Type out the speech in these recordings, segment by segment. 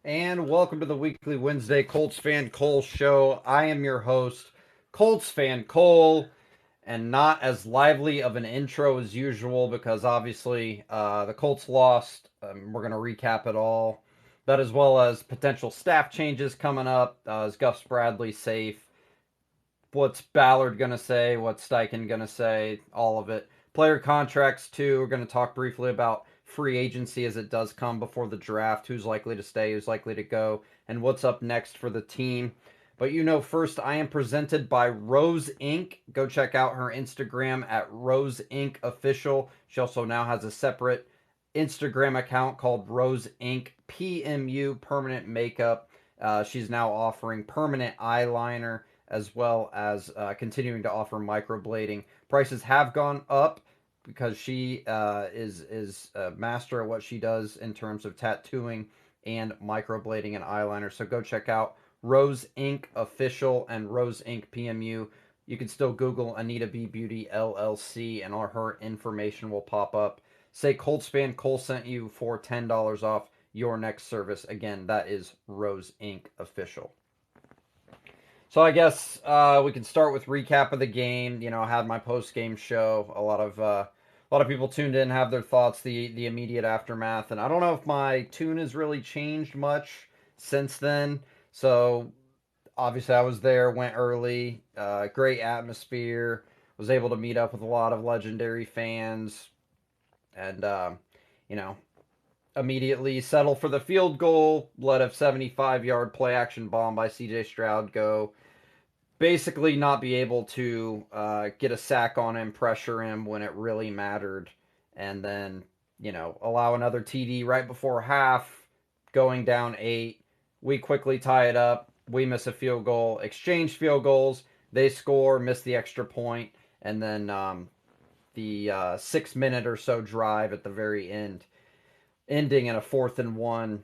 And welcome to the weekly Wednesday Colts Fan Cole show. I am your host, Colts Fan Cole, and not as lively of an intro as usual because obviously the Colts lost. We're going to recap it all. That as well as potential staff changes coming up. Is Gus Bradley safe? What's Ballard going to say? What's Steichen going to say? All of it. Player contracts, too. We're going to talk briefly about free agency as it does come before the draft. Who's likely to stay, who's likely to go, and what's up next for the team. But first, I am presented by Rose Inc. Go check out her Instagram at Rose Inc. Official. She also now has a separate Instagram account called Rose Inc. PMU Permanent Makeup. She's now offering permanent eyeliner as well as continuing to offer microblading. Prices have gone up because she is a master at what she does in terms of tattooing and microblading and eyeliner. So go check out Rose Inc. Official and Rose Inc. PMU. You can still Google Anita B Beauty LLC and all her information will pop up. Say Colts fan Cole sent you for $10 off your next service. Again, that is Rose Inc. Official. So I guess we can start with recap of the game. I had my post game show. A lot of people tuned in, have their thoughts, the immediate aftermath, and I don't know if my tune has really changed much since then. So obviously I was there, went early, great atmosphere, was able to meet up with a lot of legendary fans, and you know immediately settle for the field goal. Let a 75-yard play action bomb by C.J. Stroud go. Basically, not be able to get a sack on him, pressure him when it really mattered, and then allow another TD right before half, going down 8. We quickly tie it up. We miss a field goal, exchange field goals. They score, miss the extra point, and then the 6 minute or so drive at the very end, ending in a 4th and 1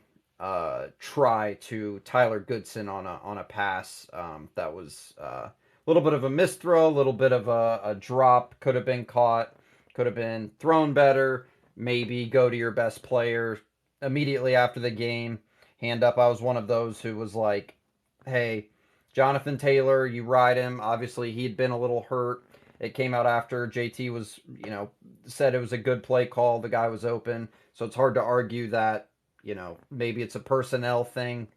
try to Tyler Goodson on a pass that was a little bit of a misthrow, a little bit of a drop, could have been caught, could have been thrown better. Maybe go to your best player immediately after the game. Hand up. I was one of those who was like, "Hey, Jonathan Taylor, you ride him." Obviously, he'd been a little hurt. It came out after JT was, said it was a good play call. The guy was open. So it's hard to argue that, maybe it's a personnel thing.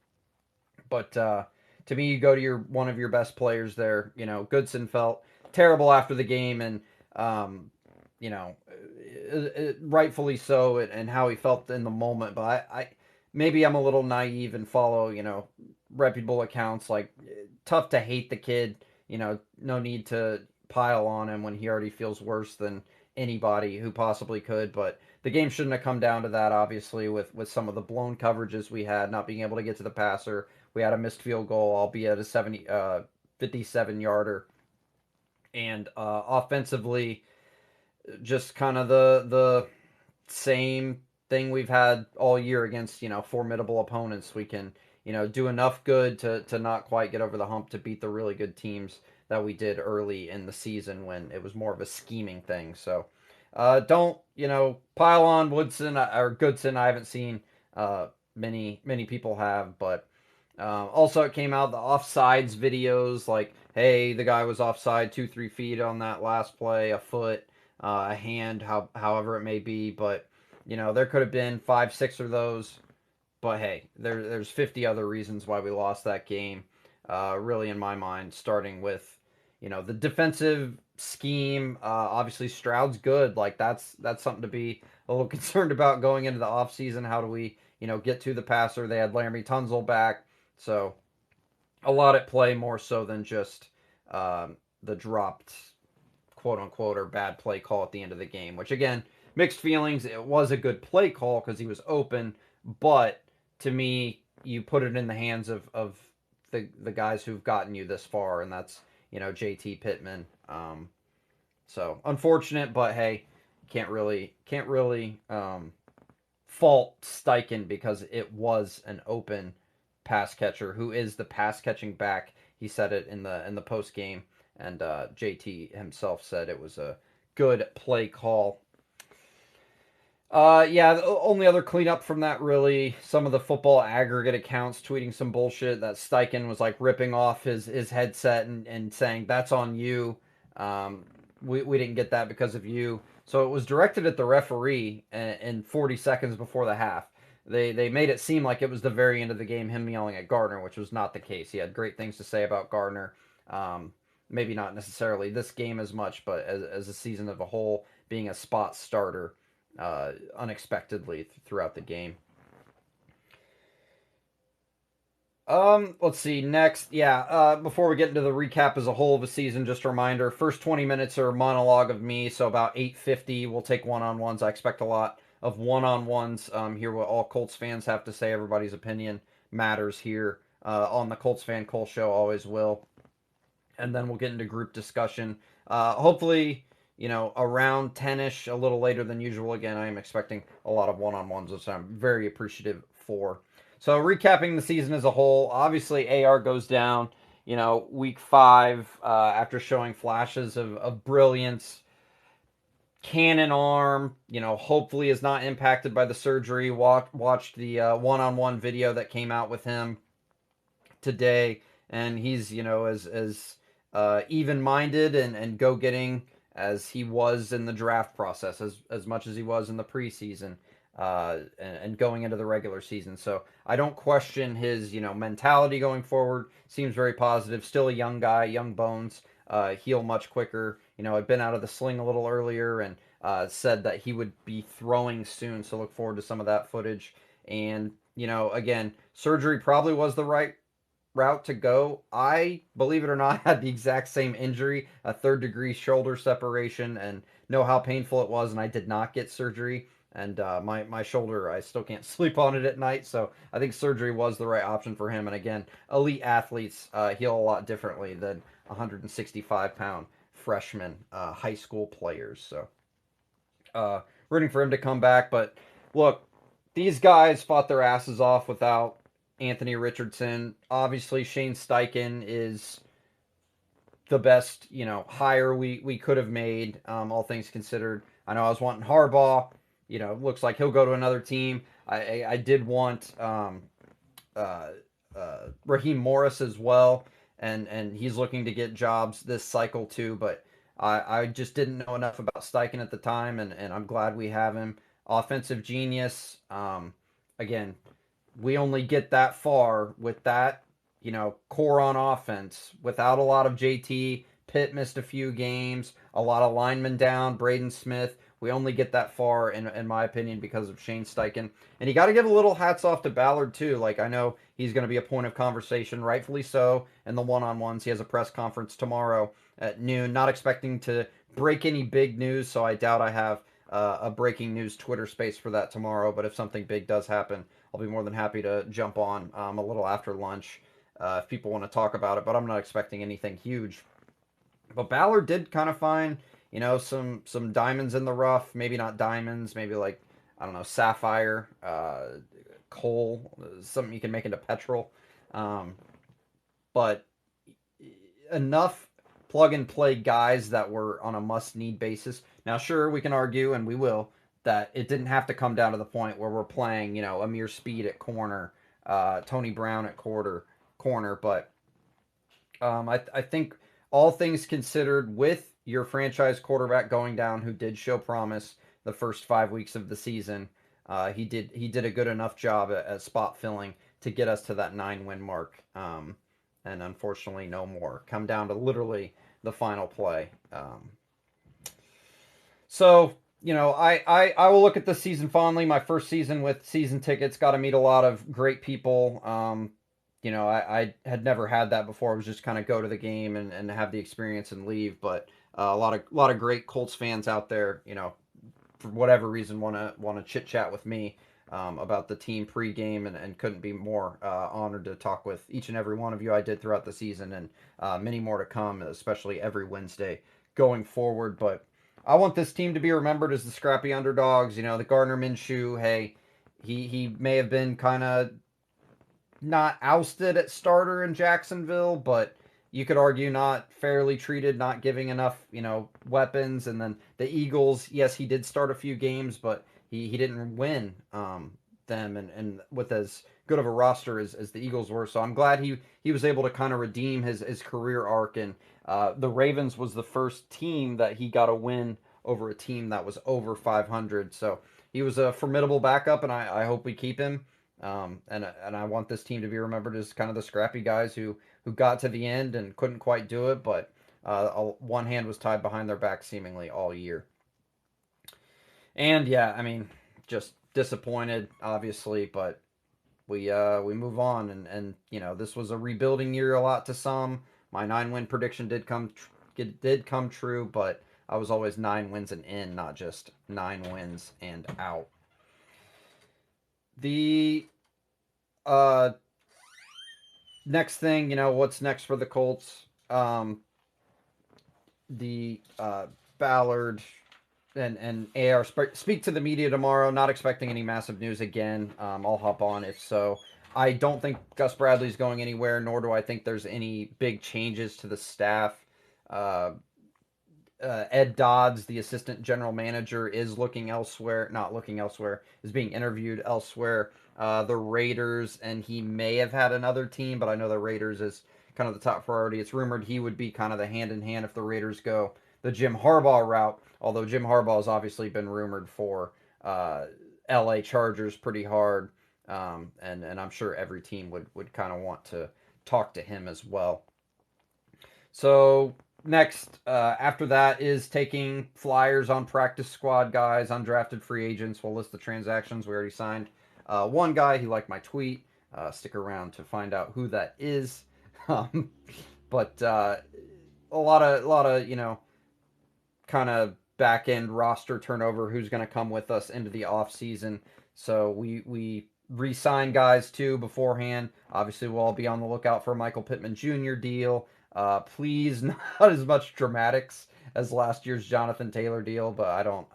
But to me, you go to one of your best players there. Goodson felt terrible after the game, and rightfully so, and how he felt in the moment. But I maybe I'm a little naive and follow reputable accounts. Like, tough to hate the kid. No need to pile on him when he already feels worse than anybody who possibly could. But the game shouldn't have come down to that, obviously, with some of the blown coverages we had, not being able to get to the passer. We had a missed field goal, albeit a 57-yarder. And offensively, just kind of the same thing we've had all year against, formidable opponents. We can, do enough good to not quite get over the hump to beat the really good teams that we did early in the season when it was more of a scheming thing. So don't, pile on Woodson or Goodson. I haven't seen many people have, but also it came out the offsides videos, like, hey, the guy was offside 2-3 feet on that last play, a foot, a hand, however it may be. But there could have been 5-6 of those. But hey, there's 50 other reasons why we lost that game. Really, in my mind, starting with the defensive scheme. Obviously, Stroud's good. Like, that's something to be a little concerned about going into the offseason. How do we get to the passer? They had Laramie Tunzel back, so a lot at play, more so than just the dropped quote unquote or bad play call at the end of the game. Which, again, mixed feelings. It was a good play call because he was open, but to me, you put it in the hands of the guys who've gotten you this far, and that's JT Pittman. So unfortunate, but hey, can't really fault Steichen because it was an open pass catcher who is the pass catching back. He said it in the post game, and JT himself said it was a good play call. Yeah, the only other cleanup from that, really, some of the football aggregate accounts tweeting some bullshit that Steichen was like ripping off his headset and saying that's on you. Um, we didn't get that because of you. So it was directed at the referee in 40 seconds before the half. They made it seem like it was the very end of the game, him yelling at Gardner, which was not the case. He had great things to say about Gardner. Um, Maybe not necessarily this game as much, but as a season of a whole, being a spot starter unexpectedly throughout the game. Let's see. Next, yeah. Before we get into the recap as a whole of the season, just a reminder: first 20 minutes are a monologue of me, so about 8:50 we'll take one-on-ones. I expect a lot of one-on-ones. Hear what all Colts fans have to say. Everybody's opinion matters here on the Colts Fan Cole Show. Always will. And then we'll get into group discussion. Hopefully, around 10ish, a little later than usual. Again, I am expecting a lot of one-on-ones, which I'm very appreciative for. So, recapping the season as a whole, obviously AR goes down. Week 5, after showing flashes of brilliance, cannon arm. Hopefully is not impacted by the surgery. Watched the one-on-one video that came out with him today, and he's as even minded and go getting as he was in the draft process, as much as he was in the preseason, and going into the regular season. So I don't question his mentality going forward. Seems very positive. Still a young guy, young bones. Heal much quicker. I'd been out of the sling a little earlier and said that he would be throwing soon. So look forward to some of that footage. And again, surgery probably was the right route to go. I, believe it or not, had the exact same injury, a third-degree shoulder separation, and know how painful it was, and I did not get surgery. And my shoulder, I still can't sleep on it at night, so I think surgery was the right option for him. And again, elite athletes heal a lot differently than 165-pound freshman high school players. So rooting for him to come back. But look, these guys fought their asses off without Anthony Richardson. Obviously, Shane Steichen is the best, hire we could have made, all things considered. I know I was wanting Harbaugh. Looks like he'll go to another team. I did want uh, Raheem Morris as well, and he's looking to get jobs this cycle too. But I just didn't know enough about Steichen at the time, and I'm glad we have him. Offensive genius. Again, we only get that far with that, core on offense without a lot of JT. Pitt missed a few games, a lot of linemen down, Braden Smith. We only get that far, in my opinion, because of Shane Steichen. And you got to give a little hats off to Ballard, too. Like, I know he's going to be a point of conversation, rightfully so, in the one-on-ones. He has a press conference tomorrow at noon. Not expecting to break any big news, so I doubt I have a breaking news Twitter space for that tomorrow. But if something big does happen, I'll be more than happy to jump on a little after lunch if people want to talk about it. But I'm not expecting anything huge. But Ballard did kind of find, some diamonds in the rough. Maybe not diamonds. Maybe like, I don't know, sapphire, coal, something you can make into petrol. Um, but enough plug and play guys that were on a must need basis. Now, sure, we can argue, and we will, that it didn't have to come down to the point where we're playing, Amir Speed at corner, Tony Brown at corner. But I think all things considered, with your franchise quarterback going down, who did show promise the first 5 weeks of the season, he did a good enough job at spot filling to get us to that 9-win mark. And unfortunately, no more. Come down to literally the final play. So I will look at this season fondly. My first season with season tickets, got to meet a lot of great people. I had never had that before. I was just kind of go to the game and have the experience and leave. But a lot of great Colts fans out there, for whatever reason, want to chit chat with me about the team pregame, and couldn't be more honored to talk with each and every one of you. I did throughout the season, and many more to come, especially every Wednesday going forward. But I want this team to be remembered as the scrappy underdogs. The Gardner Minshew, hey, he may have been kind of not ousted at starter in Jacksonville, but you could argue not fairly treated, not giving enough, weapons. And then the Eagles, yes, he did start a few games, but he didn't win them and with as good of a roster as the Eagles were. So I'm glad he was able to kind of redeem his career arc. And the Ravens was the first team that he got a win over a team that was over 500. So he was a formidable backup, and I hope we keep him. And I want this team to be remembered as kind of the scrappy guys who got to the end and couldn't quite do it, but one hand was tied behind their back seemingly all year. And yeah, I mean, just disappointed, obviously, but we move on, and this was a rebuilding year a lot to some. My 9-win prediction did come true, but I was always 9 wins and in, not just 9 wins and out. The uh next thing, what's next for the Colts? The Ballard and AR speak to the media tomorrow. Not expecting any massive news again. I'll hop on if so. I don't think Gus Bradley's going anywhere, nor do I think there's any big changes to the staff. Uh, Ed Dodds, the assistant general manager, is looking elsewhere. Not looking elsewhere, is being interviewed elsewhere. The Raiders, and he may have had another team, but I know the Raiders is kind of the top priority. It's rumored he would be kind of the hand in hand if the Raiders go the Jim Harbaugh route. Although Jim Harbaugh has obviously been rumored for L.A. Chargers pretty hard, and I'm sure every team would kind of want to talk to him as well. So next, after that is taking flyers on practice squad guys, undrafted free agents. We'll list the transactions. We already signed one guy. He liked my tweet. Stick around to find out who that is. Um, but a lot of kind of back end roster turnover. Who's going to come with us into the off season? So we re-sign guys too beforehand. Obviously, we'll all be on the lookout for a Michael Pittman Jr. deal. Please, not as much dramatics as last year's Jonathan Taylor deal, but I don't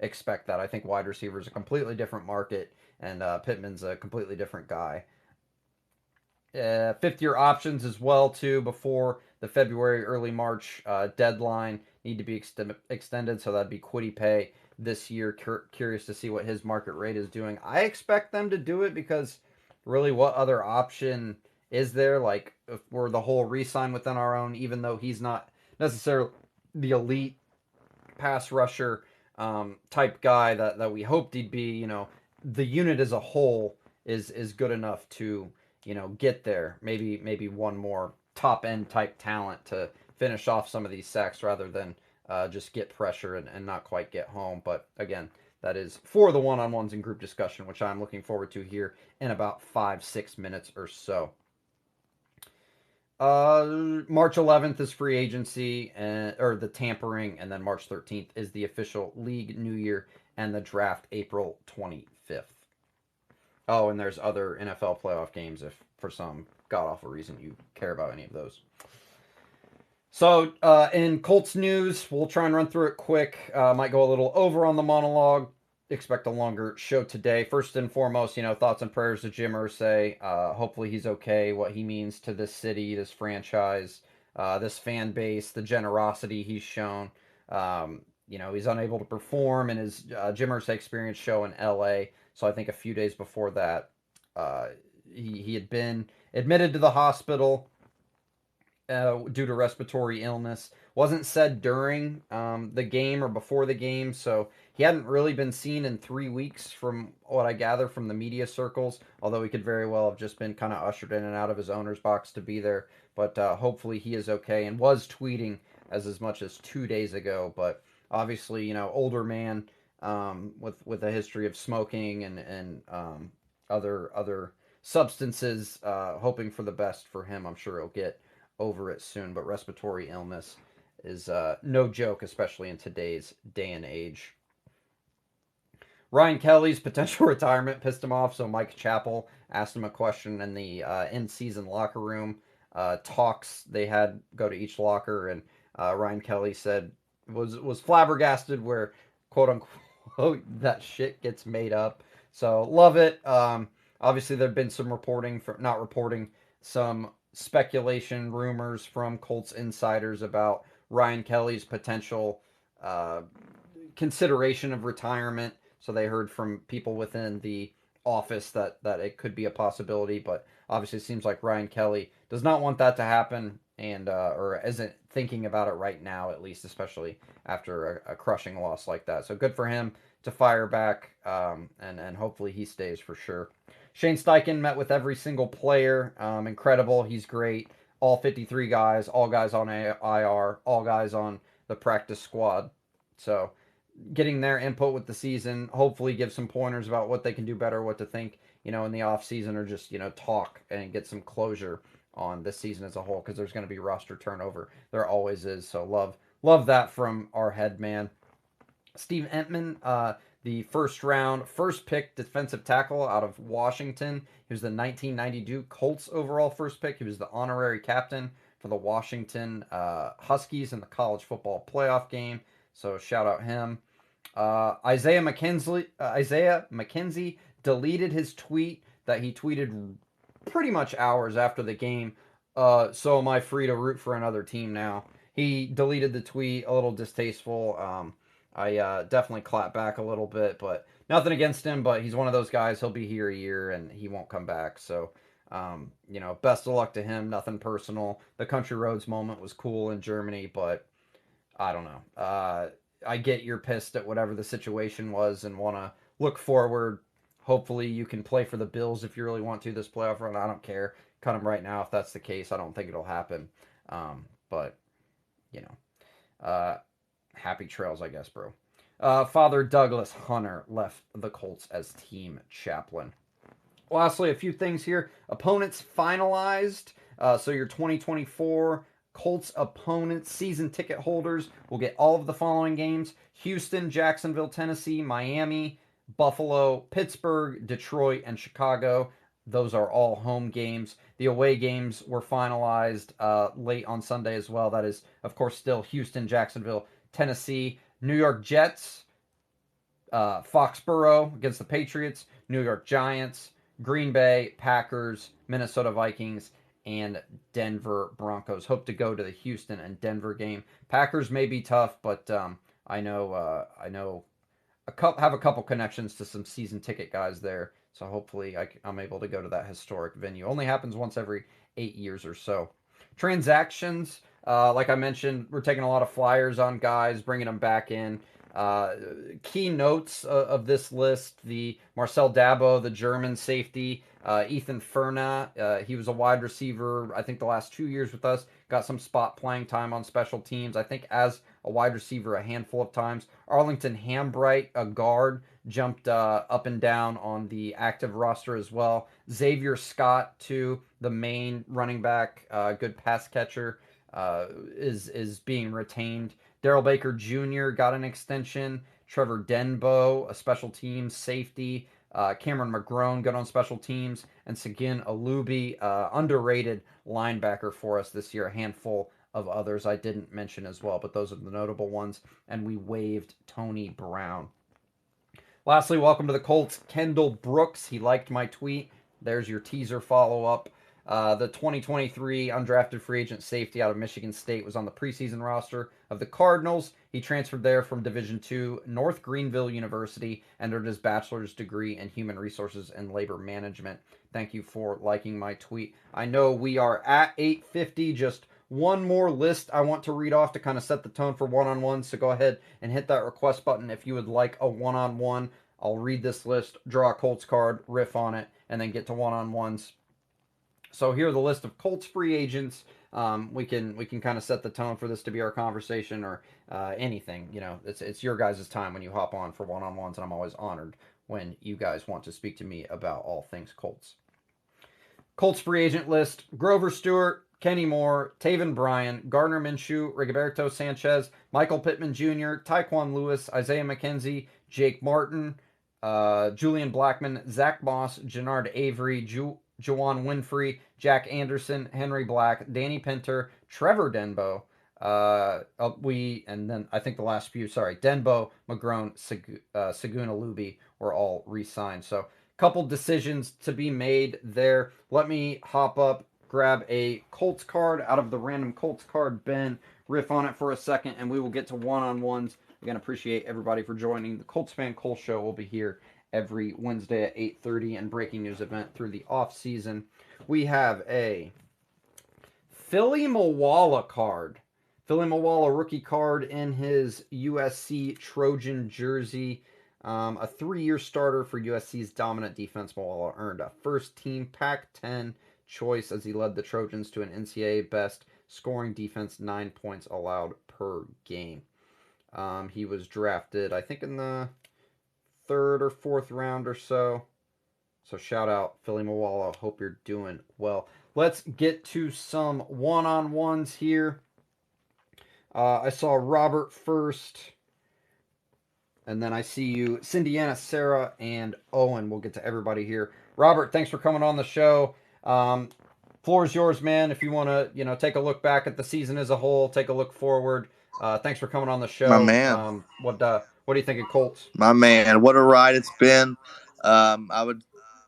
expect that. I think wide receiver is a completely different market, and Pittman's a completely different guy. Fifth-year options as well too before the February early March deadline need to be extended, so that'd be Quiddy Pay this year. Curious to see what his market rate is doing. I expect them to do it because really, what other option is there? Like, if we're the whole re-sign within our own, even though he's not necessarily the elite pass rusher type guy that we hoped he'd be. The unit as a whole is good enough to get there. Maybe one more top end type talent to finish off some of these sacks rather than just get pressure and not quite get home. But again, that is for the one-on-ones and group discussion, which I'm looking forward to here in about 5-6 minutes or so. March 11th is free agency or the tampering, and then March 13th is the official league new year and the draft April 25th. Oh, and there's other NFL playoff games if for some god awful reason you care about any of those. So in Colts news, we'll try and run through it quick. Might go a little over on the monologue. Expect a longer show today. First and foremost, thoughts and prayers to Jim Irsay. Hopefully he's okay. What he means to this city, this franchise, this fan base, the generosity he's shown. He's unable to perform in his Jim Irsay experience show in L.A. So I think a few days before that, he had been admitted to the hospital due to respiratory illness. Wasn't said during the game or before the game, so he hadn't really been seen in 3 weeks from what I gather from the media circles, although he could very well have just been kind of ushered in and out of his owner's box to be there. But hopefully he is okay, and was tweeting as much as 2 days ago. But obviously, older man with a history of smoking and other substances, hoping for the best for him. I'm sure he'll get over it soon, but respiratory illness is no joke, especially in today's day and age. Ryan Kelly's potential retirement pissed him off, so Mike Chappell asked him a question in the in-season locker room talks they had go to each locker, and Ryan Kelly said was flabbergasted where quote unquote that shit gets made up. So love it. Obviously, there've been some some speculation, rumors from Colts insiders about Ryan Kelly's potential consideration of retirement. So they heard from people within the office that it could be a possibility, but obviously it seems like Ryan Kelly does not want that to happen, and or isn't thinking about it right now, at least, especially after a crushing loss like that. So good for him to fire back, and hopefully he stays for sure. Shane Steichen met with every single player. Incredible. He's great. All 53 guys, all guys on IR, all guys on the practice squad. So getting their input with the season, hopefully give some pointers about what they can do better, what to think, in the off season, or just, talk and get some closure on this season as a whole, because there's going to be roster turnover. There always is. So love that from our head man. Steve Entman, the first pick defensive tackle out of Washington. He was the 1992 Colts overall first pick. He was the honorary captain for the Washington Huskies in the college football playoff game. So shout out him. Isaiah McKenzie deleted his tweet that he tweeted pretty much hours after the game. So am I free to root for another team now? He deleted the tweet, a little distasteful. I definitely clap back a little bit, but nothing against him. But he's one of those guys. He'll be here a year and he won't come back. So, best of luck to him. Nothing personal. The Country Roads moment was cool in Germany, but I don't know. I get you're pissed at whatever the situation was and want to look forward. Hopefully you can play for the Bills if you really want to this playoff run. I don't care. Cut them right now if that's the case. I don't think it'll happen. But, happy trails, I guess, bro. Father Douglas Hunter left the Colts as team chaplain. Lastly, a few things here. Opponents finalized. So your 2024 Colts opponents, season ticket holders, will get all of the following games: Houston, Jacksonville, Tennessee, Miami, Buffalo, Pittsburgh, Detroit, and Chicago. Those are all home games. The away games were finalized late on Sunday as well. That is, of course, still Houston, Jacksonville, Tennessee, New York Jets, Foxborough against the Patriots, New York Giants, Green Bay, Packers, Minnesota Vikings, and Denver Broncos. Hope to go to the Houston and Denver game. Packers may be tough, but I know have a couple connections to some season ticket guys there, so hopefully I'm able to go to that historic venue. Only happens once every 8 years or so. Transactions, like I mentioned, we're taking a lot of flyers on guys, bringing them back in. Key notes of this list: the Marcel Dabo, the German safety, Ethan Furna, he was a wide receiver, I think the last 2 years with us, got some spot playing time on special teams, I think as a wide receiver a handful of times. Arlington Hambright, a guard, jumped up and down on the active roster as well. Xavier Scott, too, the main running back, good pass catcher, is being retained. Daryl Baker Jr. got an extension. Trevor Denbo, a special teams safety. Cameron McGrone, good on special teams. And Sagin Alubi, underrated linebacker for us this year. A handful of others I didn't mention as well, but those are the notable ones. And we waived Tony Brown. Lastly, welcome to the Colts, Kendall Brooks. He liked my tweet. There's your teaser follow-up. The 2023 undrafted free agent safety out of Michigan State was on the preseason roster of the Cardinals. He transferred there from Division II North Greenville University and earned his bachelor's degree in Human Resources and Labor Management. Thank you for liking my tweet. I know we are at 8:50. Just one more list I want to read off to kind of set the tone for one-on-ones. So go ahead and hit that request button if you would like a one-on-one. I'll read this list, draw a Colts card, riff on it, and then get to one-on-ones. So here are the list of Colts free agents. We can kind of set the tone for this to be our conversation or anything. It's your guys' time when you hop on for one-on-ones, and I'm always honored when you guys want to speak to me about all things Colts. Colts free agent list: Grover Stewart, Kenny Moore, Taven Bryan, Gardner Minshew, Rigoberto Sanchez, Michael Pittman Jr., Tyquan Lewis, Isaiah McKenzie, Jake Martin, Julian Blackmon, Zach Moss, Jannard Avery, Juwan Winfrey, Jack Anderson, Henry Black, Danny Pinter, Trevor Denbo, and then I think the last few, Denbo, McGrone, Saguna Luby were all re-signed. So couple decisions to be made there. Let me hop up, grab a Colts card out of the random Colts card bin, riff on it for a second, and we will get to one-on-ones Again, appreciate everybody for joining. The Colts Fan Cole Show will be here every Wednesday at 8:30 and breaking news event through the off season. We have a Philly Mawala card. Philly Mawala rookie card in his USC Trojan jersey. A 3-year starter for USC's dominant defense. Mawala earned a first team Pac 10 choice as he led the Trojans to an NCAA best scoring defense, 9 points allowed per game. He was drafted, I think, in the third or fourth round or so. So shout out Philly Mawala. Hope you're doing well. Let's get to some one-on-ones here. I saw Robert first, and then I see you, Cindiana, Sarah, and Owen. We'll get to everybody here. Robert, thanks for coming on the show. Floor is yours, man. If you want to, take a look back at the season as a whole, take a look forward. Thanks for coming on the My show. man, What do you think of Colts? my man, what a ride it's been. Um, I would,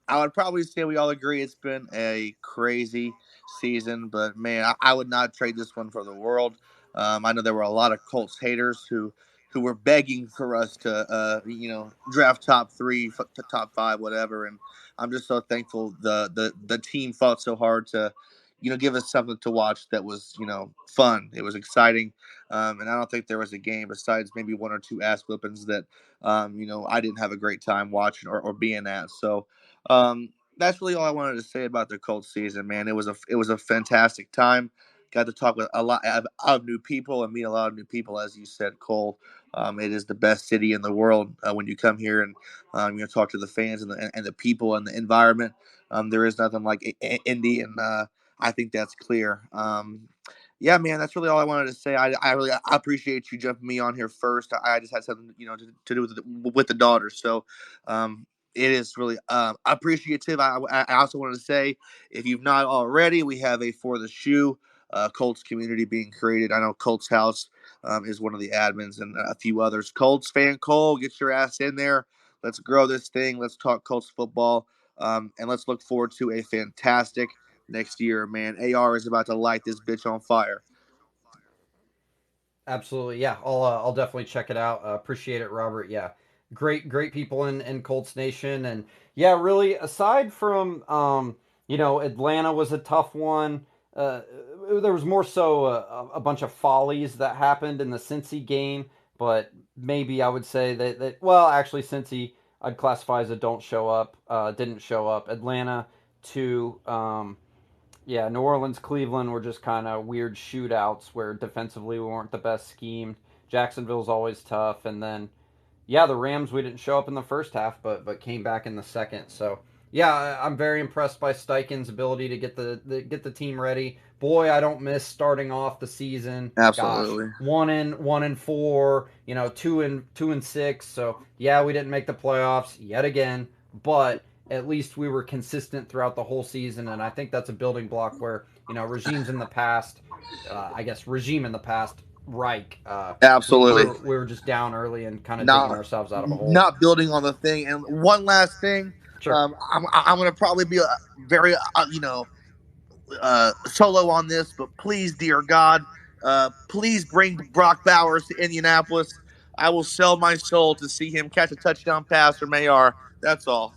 I would probably say we all agree it's been a crazy season, but man, I would not trade this one for the world. I know there were a lot of Colts haters who were begging for us to, draft top three, top five, whatever. And I'm just so thankful the team fought so hard to, give us something to watch that was, fun. It was exciting. And I don't think there was a game besides maybe one or two ass whippings that, I didn't have a great time watching or being at. So, that's really all I wanted to say about the Colts season, man. It was a fantastic time. Got to talk with a lot of new people and meet a lot of new people, as you said, Cole. It is the best city in the world when you come here and talk to the fans and the people and the environment. There is nothing like Indy, and I think that's clear. Yeah, man, that's really all I wanted to say. I really I appreciate you jumping me on here first. I just had something to do with the daughter, so it is really appreciative. I also wanted to say, if you've not already, we have a For the Shoe Colts community being created. I know Colts House is one of the admins and a few others. ColtsFanCole, get your ass in there. Let's grow this thing. Let's talk Colts football, and let's look forward to a fantastic next year, man. AR is about to light this bitch on fire. Absolutely, yeah. I'll definitely check it out. Appreciate it, Robert. Yeah, great people in Colts Nation, and yeah, really. Aside from Atlanta was a tough one. There was more so a bunch of follies that happened in the Cincy game, but maybe I would say that well, actually, Cincy I'd classify as a don't show up. Didn't show up. Atlanta too. Yeah, New Orleans, Cleveland were just kind of weird shootouts where defensively we weren't the best schemed. Jacksonville's always tough, and then yeah, the Rams we didn't show up in the first half, but came back in the second. So yeah, I'm very impressed by Steichen's ability to get the team ready. Boy, I don't miss starting off the season. Gosh, Absolutely. 1-4, 2-6. So yeah, we didn't make the playoffs yet again, but at least we were consistent throughout the whole season, and I think that's a building block where regimes in the past, I guess regime in the past, Reich, we Absolutely. were we were just down early and kind of digging Not ourselves out of a hole. not building on the thing. And one last thing, Sure. I'm gonna probably be very solo on this, but please, dear God, please bring Brock Bowers to Indianapolis. I will sell my soul to see him catch a touchdown pass from AR. That's all.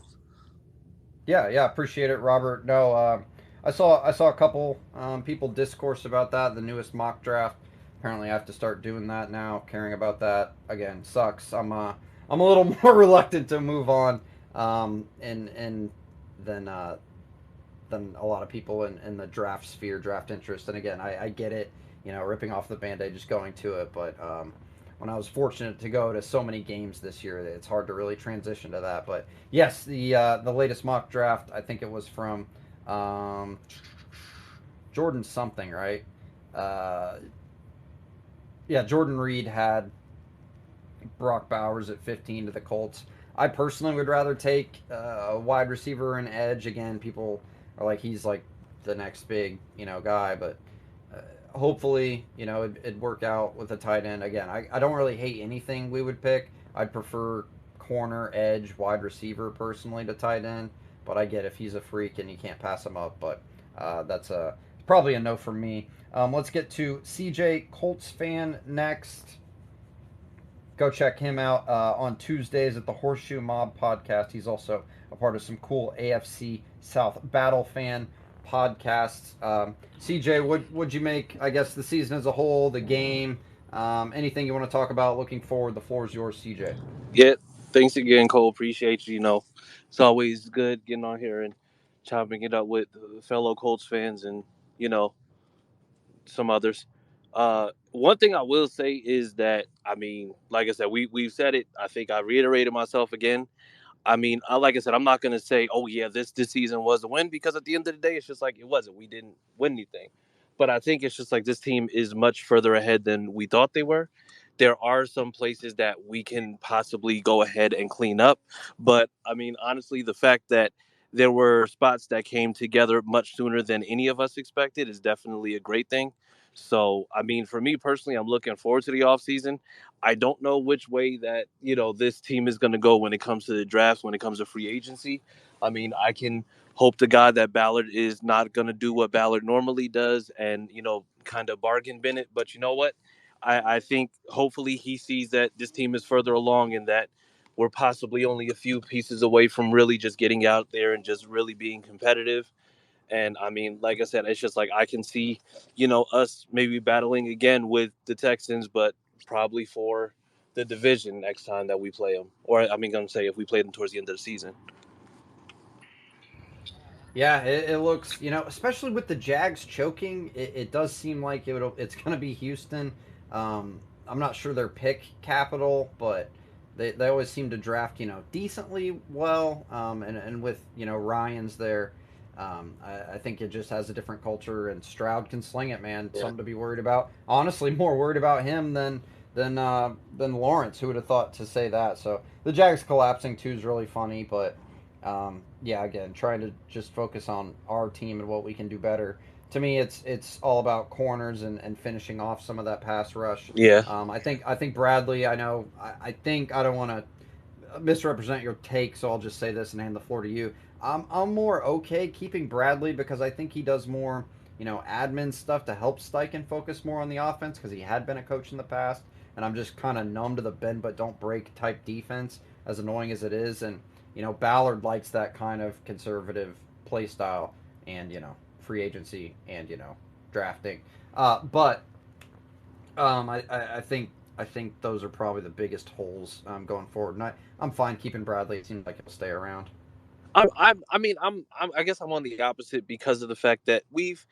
Yeah, appreciate it, Robert. No, I saw a couple people discourse about that. The newest mock draft. Apparently, I have to start doing that now. Caring about that again sucks. I'm a little more reluctant to move on, and than a lot of people in the draft sphere, draft interest. And again, I get it, ripping off the band-aid, just going to it. But when I was fortunate to go to so many games this year, it's hard to really transition to that. But yes, the latest mock draft, I think it was from Jordan something, right? Uh, yeah, Jordan Reed had Brock Bowers at 15 to the Colts. I personally would rather take a wide receiver and edge. Again, people are like he's like the next big guy, but hopefully it'd work out with a tight end. Again, I don't really hate anything we would pick. I'd prefer corner, edge, wide receiver personally to tight end, but I get if he's a freak and you can't pass him up. But that's probably a no for me. Let's get to CJ Colts fan next. Go check him out on Tuesdays at the Horseshoe Mob podcast. He's also a part of some cool AFC South Battle fan podcasts. CJ, would you make? I guess the season as a whole, the game, anything you want to talk about? Looking forward. The floor is yours, CJ. Yeah, thanks again, Cole. Appreciate you. It's always good getting on here and chopping it up with fellow Colts fans and you know some others. One thing I will say is that like I said, we've said it. I think I reiterated myself again. Like I said, I'm not gonna say, oh yeah, this season was a win because at the end of the day, it's just like it wasn't. We didn't win anything, but I think it's just like this team is much further ahead than we thought they were. There are some places that we can possibly go ahead and clean up, but honestly, the fact that there were spots that came together much sooner than any of us expected is definitely a great thing. So, for me personally, I'm looking forward to the offseason. I don't know which way that this team is going to go when it comes to the drafts, when it comes to free agency. I can hope to God that Ballard is not going to do what Ballard normally does and kind of bargain bin it. But you know what? I think hopefully he sees that this team is further along and that we're possibly only a few pieces away from really just getting out there and just really being competitive. And like I said, it's just like I can see, us maybe battling again with the Texans, but probably for the division next time that we play them. Or gonna say if we play them towards the end of the season. Yeah, it looks, especially with the Jags choking, it does seem like it's going to be Houston. I'm not sure their pick capital, but they always seem to draft, decently well. And with, Ryan's there, I think it just has a different culture, and Stroud can sling it, man. Yeah. Something to be worried about. Honestly, more worried about him than Lawrence. Who would have thought to say that? So the Jags collapsing too is really funny, but yeah, again, trying to just focus on our team and what we can do better. To me, it's all about corners and finishing off some of that pass rush. Yeah. I think Bradley. I know. I think I don't want to misrepresent your take, so I'll just say this and hand the floor to you. I'm more okay keeping Bradley because I think he does more, admin stuff to help Steichen focus more on the offense because he had been a coach in the past, and I'm just kind of numb to the bend but don't break type defense, as annoying as it is. And Ballard likes that kind of conservative play style and free agency and drafting. But I think those are probably the biggest holes going forward. And I'm fine keeping Bradley. It seems like he'll stay around. I guess I'm on the opposite because of the fact that we've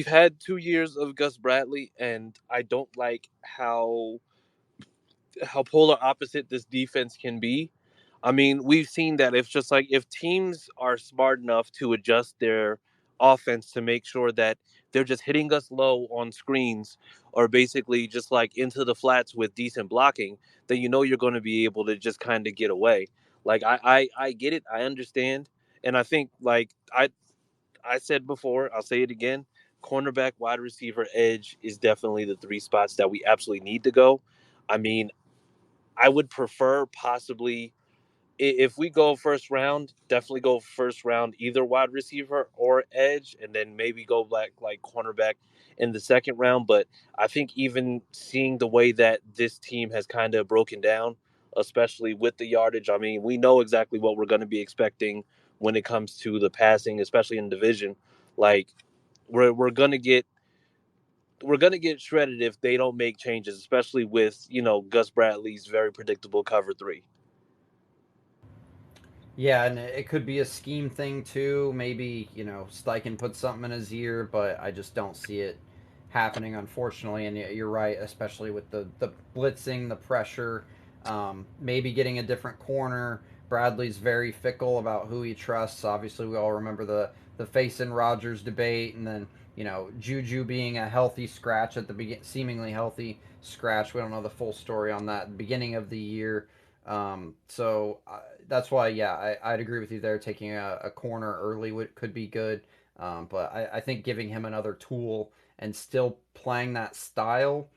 had 2 years of Gus Bradley, and I don't like how polar opposite this defense can be. We've seen that if just like if teams are smart enough to adjust their offense to make sure that they're just hitting us low on screens or basically just like into the flats with decent blocking, then you're going to be able to just kind of get away. Like I get it, I understand, and I think like I said before, I'll say it again. Cornerback, wide receiver, edge is definitely the three spots that we absolutely need to go. I mean, I would prefer possibly if we go first round, definitely go first round either wide receiver or edge, and then maybe go like cornerback in the second round. But I think even seeing the way that this team has kind of broken down, especially with the yardage, we know exactly what we're going to be expecting when it comes to the passing, especially in division. Like we're gonna get shredded if they don't make changes, especially with Gus Bradley's very predictable cover three. Yeah, and it could be a scheme thing too. Maybe Steichen put something in his ear, but I just don't see it happening, unfortunately. And you're right, especially with the blitzing, the pressure, maybe getting a different corner. Bradley's very fickle about who he trusts. Obviously, we all remember the Face and Rogers debate, and then Juju being a healthy scratch at the begin, seemingly healthy scratch. We don't know the full story on that. Beginning of the year. So that's why, yeah, I'd agree with you there. Taking a corner early could be good, but I think giving him another tool and still playing that style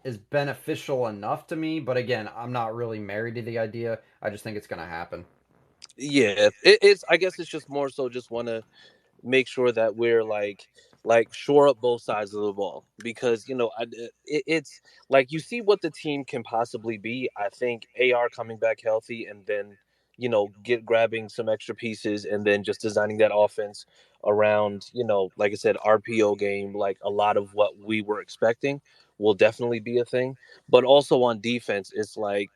is beneficial enough to me. But again, I'm not really married to the idea. I just think it's going to happen. Yeah, it's. I guess it's just more so just want to make sure that we're like shore up both sides of the ball, because it's like you see what the team can possibly be. I think AR coming back healthy, and then get grabbing some extra pieces, and then just designing that offense around, like I said, RPO game, like a lot of what we were expecting will definitely be a thing. But also on defense, it's like,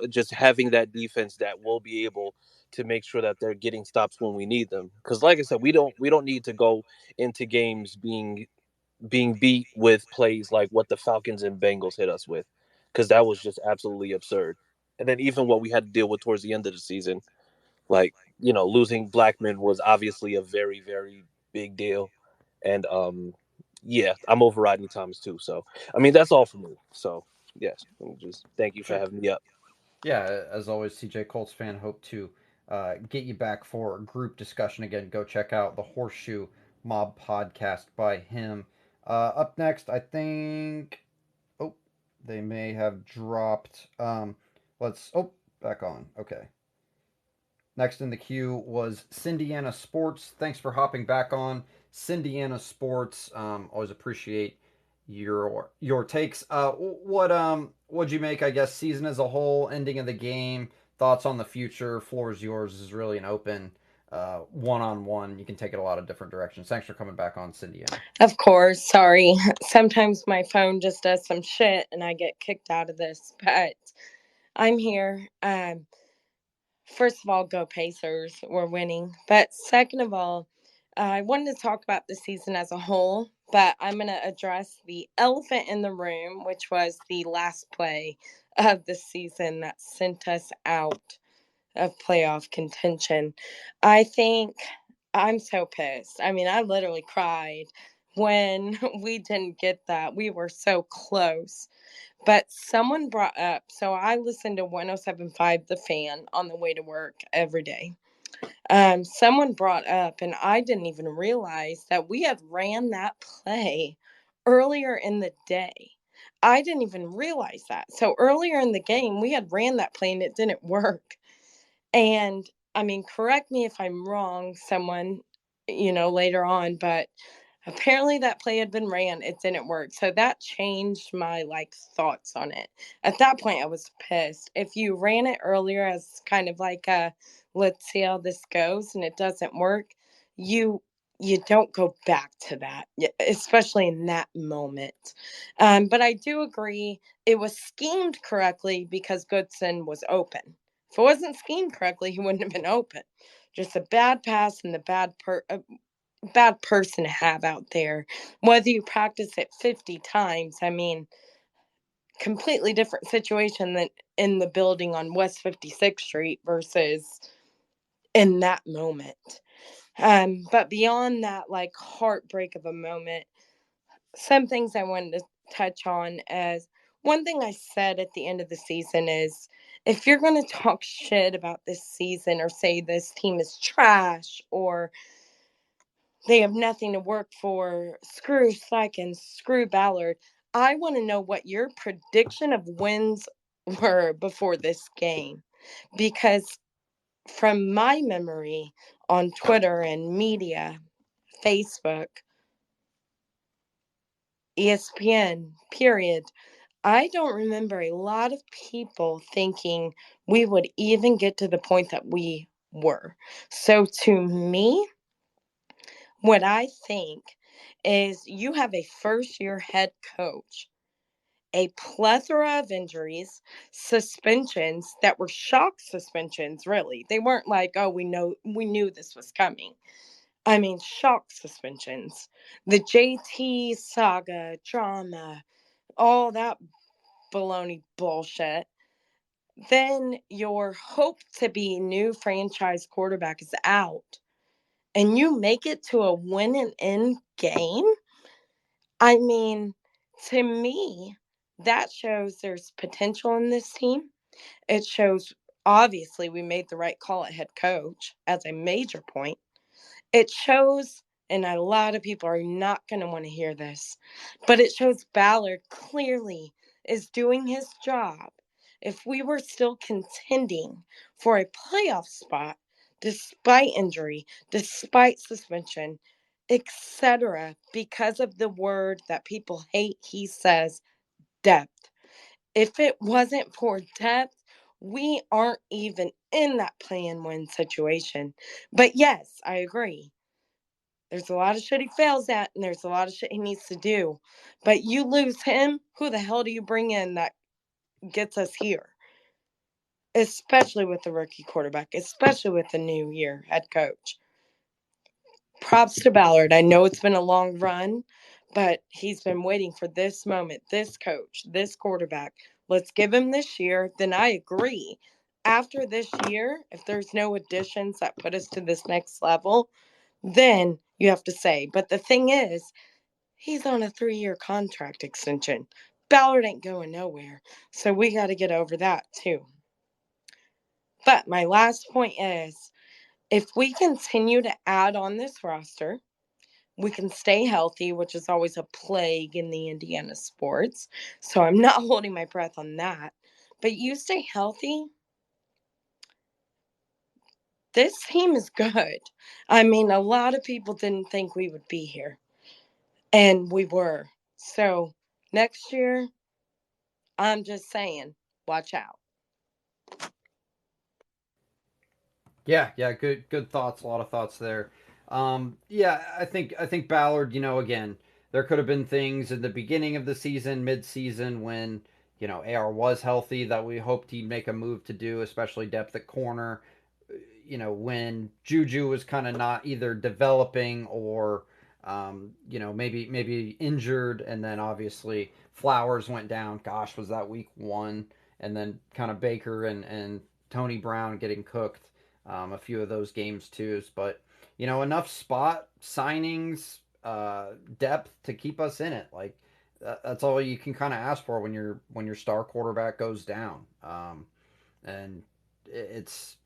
just having that defense that will be able to make sure that they're getting stops when we need them. Because like I said, we don't need to go into games being beat with plays like what the Falcons and Bengals hit us with, because that was just absolutely absurd. And then even what we had to deal with towards the end of the season, like, losing Blackman was obviously a very, very big deal. And yeah, I'm overriding Thomas too. So I mean, that's all for me. So yes, just thank you for Sure. having me up. Yeah, as always, CJ Colts fan. Hope to get you back for a group discussion again. Go check out the Horseshoe Mob podcast by him. Up next, I think. Oh, they may have dropped. Let's. Oh, back on. Okay. Next in the queue was Cindiana Sports. Thanks for hopping back on, Cindiana Sports. Always appreciate your takes. What'd you make? I guess season as a whole, ending of the game, thoughts on the future. Floor is yours. This is really an open one-on-one. You can take it a lot of different directions. Thanks for coming back on, Cindiana. Of course, sorry. Sometimes my phone just does some shit and I get kicked out of this, but I'm here. First of all, go Pacers. We're winning. But second of all, I wanted to talk about the season as a whole, but I'm going to address the elephant in the room, which was the last play of the season that sent us out of playoff contention. I think I'm so pissed. I mean, I literally cried when we didn't get that. We were so close. But someone brought up, so I listen to 1075 The Fan on the way to work every day. Someone brought up, and I didn't even realize that we had ran that play earlier in the day. I didn't even realize that. So earlier in the game, we had ran that play and it didn't work. And I mean, correct me if I'm wrong, someone, later on, but apparently that play had been ran. It didn't work. So that changed my thoughts on it. At that point, I was pissed. If you ran it earlier as kind of like a let's see how this goes and it doesn't work, you you don't go back to that, especially in that moment. But I do agree it was schemed correctly because Goodson was open. If it wasn't schemed correctly, he wouldn't have been open. Just a bad pass and the bad person to have out there. Whether you practice it 50 times, I mean, completely different situation than in the building on West 56th Street versus in that moment. But beyond that, heartbreak of a moment, some things I wanted to touch on as one thing I said at the end of the season is if you're going to talk shit about this season or say this team is trash or they have nothing to work for, screw Sykes, screw Ballard, I want to know what your prediction of wins were before this game. Because from my memory on Twitter and media, Facebook, ESPN, period, I don't remember a lot of people thinking we would even get to the point that we were. So to me, what I think is you have a first year head coach, a plethora of injuries, suspensions that were shock suspensions, really. They weren't like, oh, we knew this was coming. I mean, shock suspensions. The JT saga, drama, all that baloney bullshit. Then your hope to be new franchise quarterback is out. And you make it to a win and end game. I mean, to me, that shows there's potential in this team. It shows obviously we made the right call at head coach as a major point. It shows, and a lot of people are not going to want to hear this, but it shows Ballard clearly is doing his job. If we were still contending for a playoff spot, despite injury, despite suspension, etc., because of the word that people hate, he says depth. If it wasn't for depth, we aren't even in that play and win situation. But yes, I agree. There's a lot of shit he fails at, and there's a lot of shit he needs to do. But you lose him, who the hell do you bring in that gets us here? Especially with the rookie quarterback, especially with the new year head coach. Props to Ballard. I know it's been a long run, but he's been waiting for this moment, this coach, this quarterback. Let's give him this year. Then I agree. After this year, if there's no additions that put us to this next level, then you have to say. But the thing is, he's on a 3-year contract extension. Ballard ain't going nowhere. So we got to get over that too. But my last point is, if we continue to add on this roster, we can stay healthy, which is always a plague in the Indiana sports. So I'm not holding my breath on that. But you stay healthy, this team is good. I mean, a lot of people didn't think we would be here, and we were. So next year, I'm just saying, watch out. Yeah, good thoughts. A lot of thoughts there. Yeah, I think Ballard. Again, there could have been things in the beginning of the season, mid-season, when AR was healthy that we hoped he'd make a move to do, especially depth at corner. When Juju was kind of not either developing or maybe injured, and then obviously Flowers went down. Gosh, was that week 1? And then kind of Baker and Tony Brown getting cooked a few of those games too. But enough spot signings, depth to keep us in it. Like that's all you can kind of ask for when your star quarterback goes down. And it's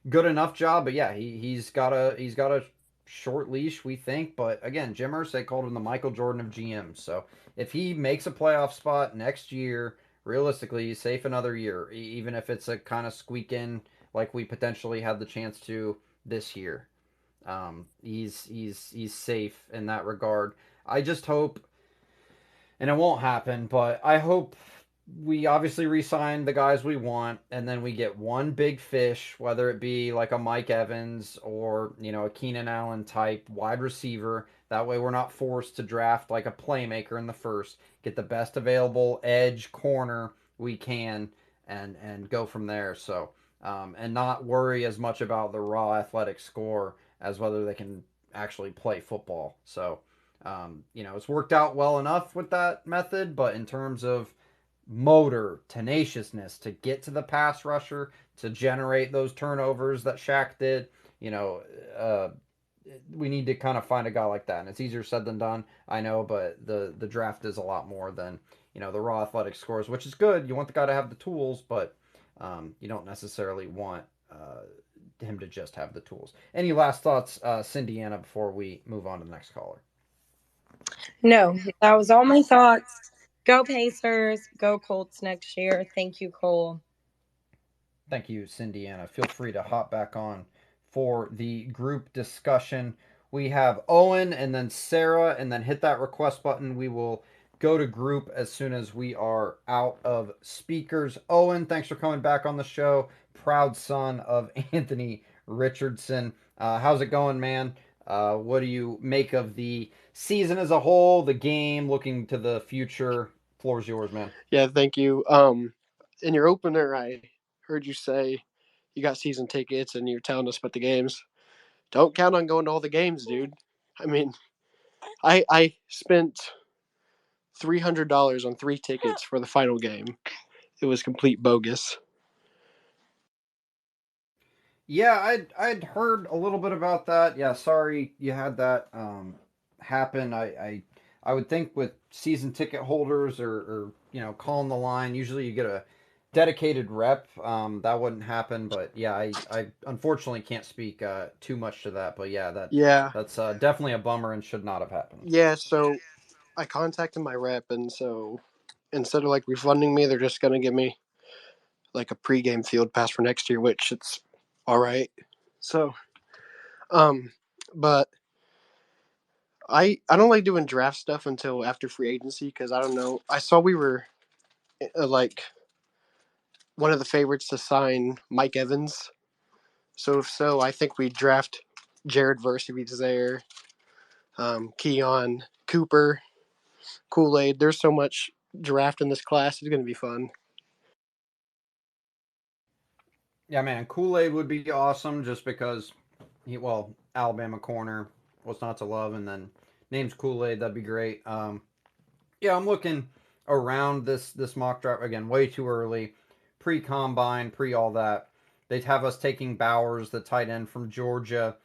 good enough job. But yeah, he's got a short leash, we think. But again, Jim Irsay called him the Michael Jordan of GM. So if he makes a playoff spot next year, realistically, he's safe another year, even if it's a kind of squeak in like we potentially had the chance to this year. He's safe in that regard. I just hope, and it won't happen, but I hope we obviously re-sign the guys we want, and then we get one big fish, whether it be like a Mike Evans or a Keenan Allen type wide receiver. That way, we're not forced to draft like a playmaker in the first. Get the best available edge corner we can, and go from there. So, and not worry as much about the raw athletic score as whether they can actually play football. So, it's worked out well enough with that method, but in terms of motor, tenaciousness to get to the pass rusher, to generate those turnovers that Shaq did, you know, uh, we need to kind of find a guy like that. And it's easier said than done, I know, but the draft is a lot more than, the raw athletic scores, which is good. You want the guy to have the tools, but you don't necessarily want him to just have the tools. Any last thoughts, Cindy Anna, before we move on to the next caller? No, that was all my thoughts. Go Pacers. Go Colts next year. Thank you, Cole. Thank you, Cindy Anna. Feel free to hop back on for the group discussion. We have Owen and then Sarah, and then hit that request button. We will go to group as soon as we are out of speakers. Owen, thanks for coming back on the show. Proud son of Anthony Richardson. How's it going, man? What do you make of the season as a whole, the game, looking to the future? Floor's yours, man. Yeah, thank you. In your opener, I heard you say you got season tickets and you're telling us about the games. Don't count on going to all the games, dude. I mean, I spent $300 on 3 tickets for the final game. It was complete bogus. Yeah, I'd heard a little bit about that. Yeah, sorry you had that happen. I would think with season ticket holders or calling the line, usually you get a dedicated rep. That wouldn't happen, but yeah, I unfortunately can't speak too much to that. But yeah, Yeah. that's definitely a bummer and should not have happened. Yeah, so I contacted my rep, and so instead of like refunding me, they're just going to give me like a pregame field pass for next year, which it's all right. So, um, but I don't like doing draft stuff until after free agency because I don't know. I saw we were like one of the favorites to sign Mike Evans. So if so, I think we draft Jared Verse if he's there. Keon Cooper, Kool Aid. There's so much draft in this class. It's going to be fun. Yeah, man, Kool Aid would be awesome just because well, Alabama corner, what's not to love, and then name's Kool Aid. That'd be great. Yeah, I'm looking around this mock draft again. Way too early, pre combine, pre all that. They'd have us taking Bowers, the tight end from Georgia,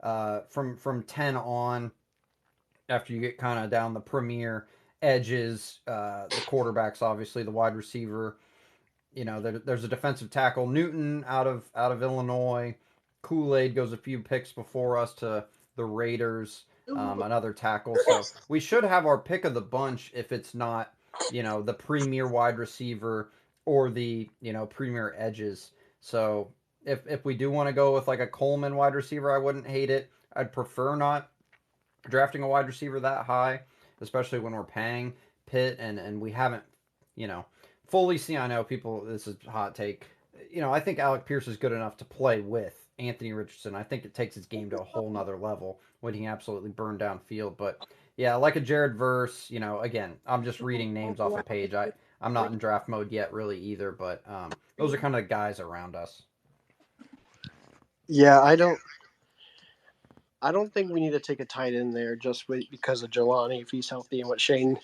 from 10 on. After you get kind of down the premier edges, the quarterbacks, obviously the wide receiver, there's a defensive tackle Newton out of Illinois. Kool Aid goes a few picks before us to the Raiders. Another tackle, so we should have our pick of the bunch if it's not the premier wide receiver or the premier edges. So if we do want to go with like a Coleman wide receiver, I wouldn't hate it. I'd prefer not drafting a wide receiver that high, especially when we're paying Pitt and we haven't, you know, fully seen. I know people. This is a hot take. I think Alec Pierce is good enough to play with Anthony Richardson. I think it takes his game to a whole nother level when he absolutely burned down field. But yeah, like a Jared Verse. Again, I'm just reading names off a page. I'm not in draft mode yet, really either. But those are kind of the guys around us. Yeah, I don't think we need to take a tight end there just because of Jelani if he's healthy and what Shane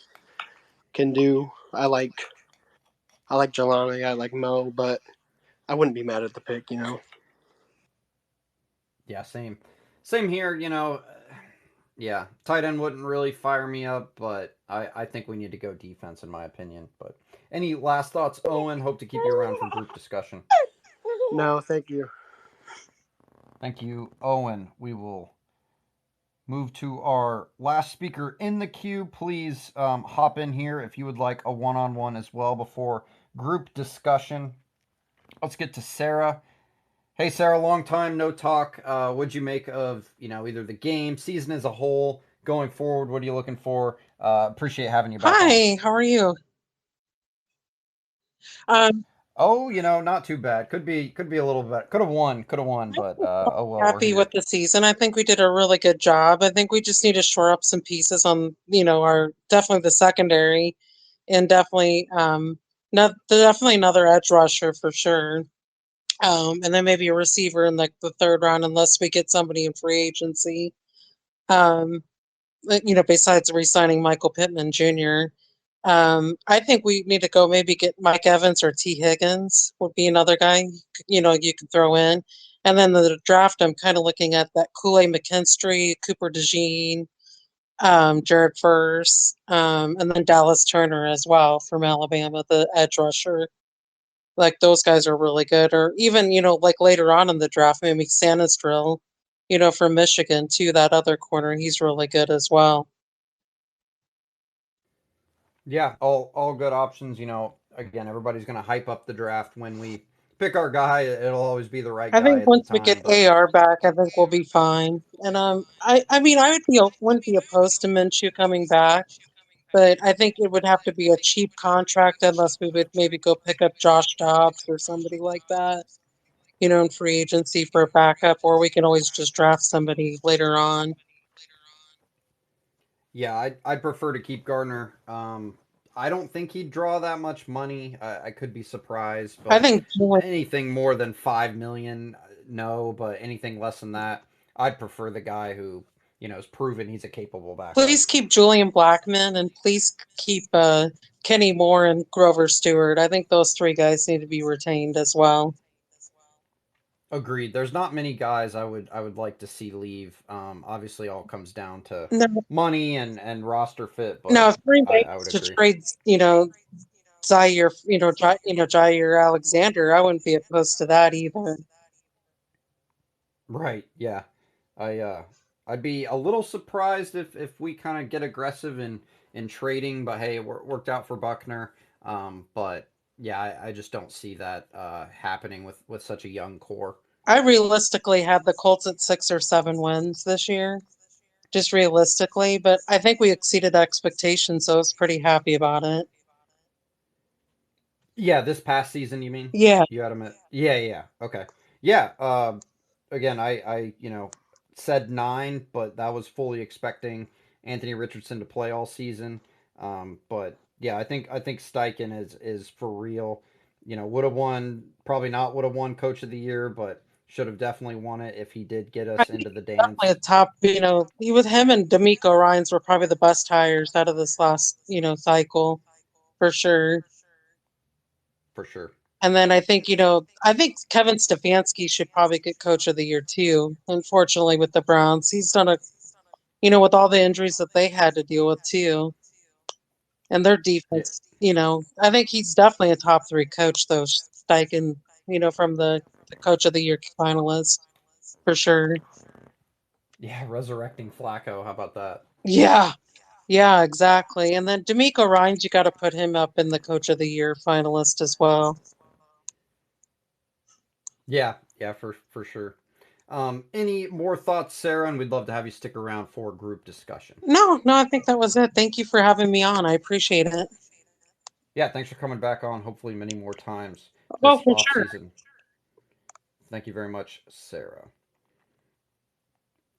can do. I like Jelani, I like Mo, but I wouldn't be mad at the pick. Yeah, same here. Yeah, tight end wouldn't really fire me up, but I think we need to go defense in my opinion. But any last thoughts, Owen? Hope to keep you around for group discussion. No, thank you. Thank you, Owen. We will move to our last speaker in the queue. Please hop in here if you would like a one-on-one as well before group discussion. Let's get to Sarah. Hey, Sarah, long time no talk. What'd you make of either the game, season as a whole, going forward? What are you looking for? Appreciate having you back on. Hi, how are you? Um, Oh, not too bad. Could be a little bit. Could have won, I'm but quite oh well, we're happy with here. the season. I think we did a really good job. I think we just need to shore up some pieces on, our definitely the secondary, and definitely not definitely another edge rusher for sure. And then maybe a receiver in like the third round, unless we get somebody in free agency. Um, besides re-signing Michael Pittman Jr. I think we need to go maybe get Mike Evans or T. Higgins would be another guy, you can throw in. And then the draft, I'm kind of looking at that Kool-Aid McKinstry, Cooper DeJean, Jared Verse, and then Dallas Turner as well from Alabama, the edge rusher. Like those guys are really good. Or even, like later on in the draft, maybe Sanistrill, from Michigan too, that other corner, he's really good as well. Yeah, all good options. Again, everybody's gonna hype up the draft when we pick our guy. It'll always be the right I guy think at the once we get time. But AR back, I think we'll be fine. And I mean, wouldn't be opposed to Minshew coming back, but I think it would have to be a cheap contract unless we would maybe go pick up Josh Dobbs or somebody like that, in free agency for a backup, or we can always just draft somebody later on. yeah, I'd prefer to keep Gardner. I don't think he'd draw that much money. I could be surprised, I but think anything more than 5 million, no. But anything less than that, I'd prefer the guy who has proven he's a capable backup. please keep Julian Blackman and please keep Kenny Moore and Grover Stewart. I think those three guys need to be retained as well. Agreed. There's not many guys I would like to see leave. Obviously, all comes down to No, money and roster fit, no, but if Green Bay I was would to agree. trade, Zaire, Jair Alexander, I wouldn't be opposed to that either. Right. Yeah. I I'd be a little surprised if we kind of get aggressive in trading, but hey, it worked out for Buckner. But yeah, I just don't see that happening with such a young core. I realistically had the Colts at 6 or 7 wins this year, just realistically, but I think we exceeded expectations, so I was pretty happy about it. Yeah, this past season, you mean? Yeah. You had him at yeah. Okay. Yeah. Again, I said 9, but that was fully expecting Anthony Richardson to play all season. But yeah, I think Steichen is for real. Would have won, probably not would have won Coach of the Year, but should have definitely won it if he did get I us think into the definitely a dance top, he with him and D'Amico Ryans were probably the best hires out of this last, cycle for sure. for sure. And then I think Kevin Stefanski should probably get Coach of the Year too. Unfortunately, with the Browns, he's done with all the injuries that they had to deal with too, and their Yeah. defense. I think he's definitely a top 3 coach though, Steichen. From the Coach of the Year finalist for sure. Yeah, resurrecting Flacco. How about that? Yeah, yeah, exactly. And then D'Amico Ryans, you got to put him up in the Coach of the Year finalist as well. Yeah, for sure. Any more thoughts, Sarah? And we'd love to have you stick around for group discussion. No, no, I think that was it. Thank you for having me on. I appreciate it. Yeah, thanks for coming back on. Hopefully, many more times Oh, this for off sure. season. Thank you very much, Sarah.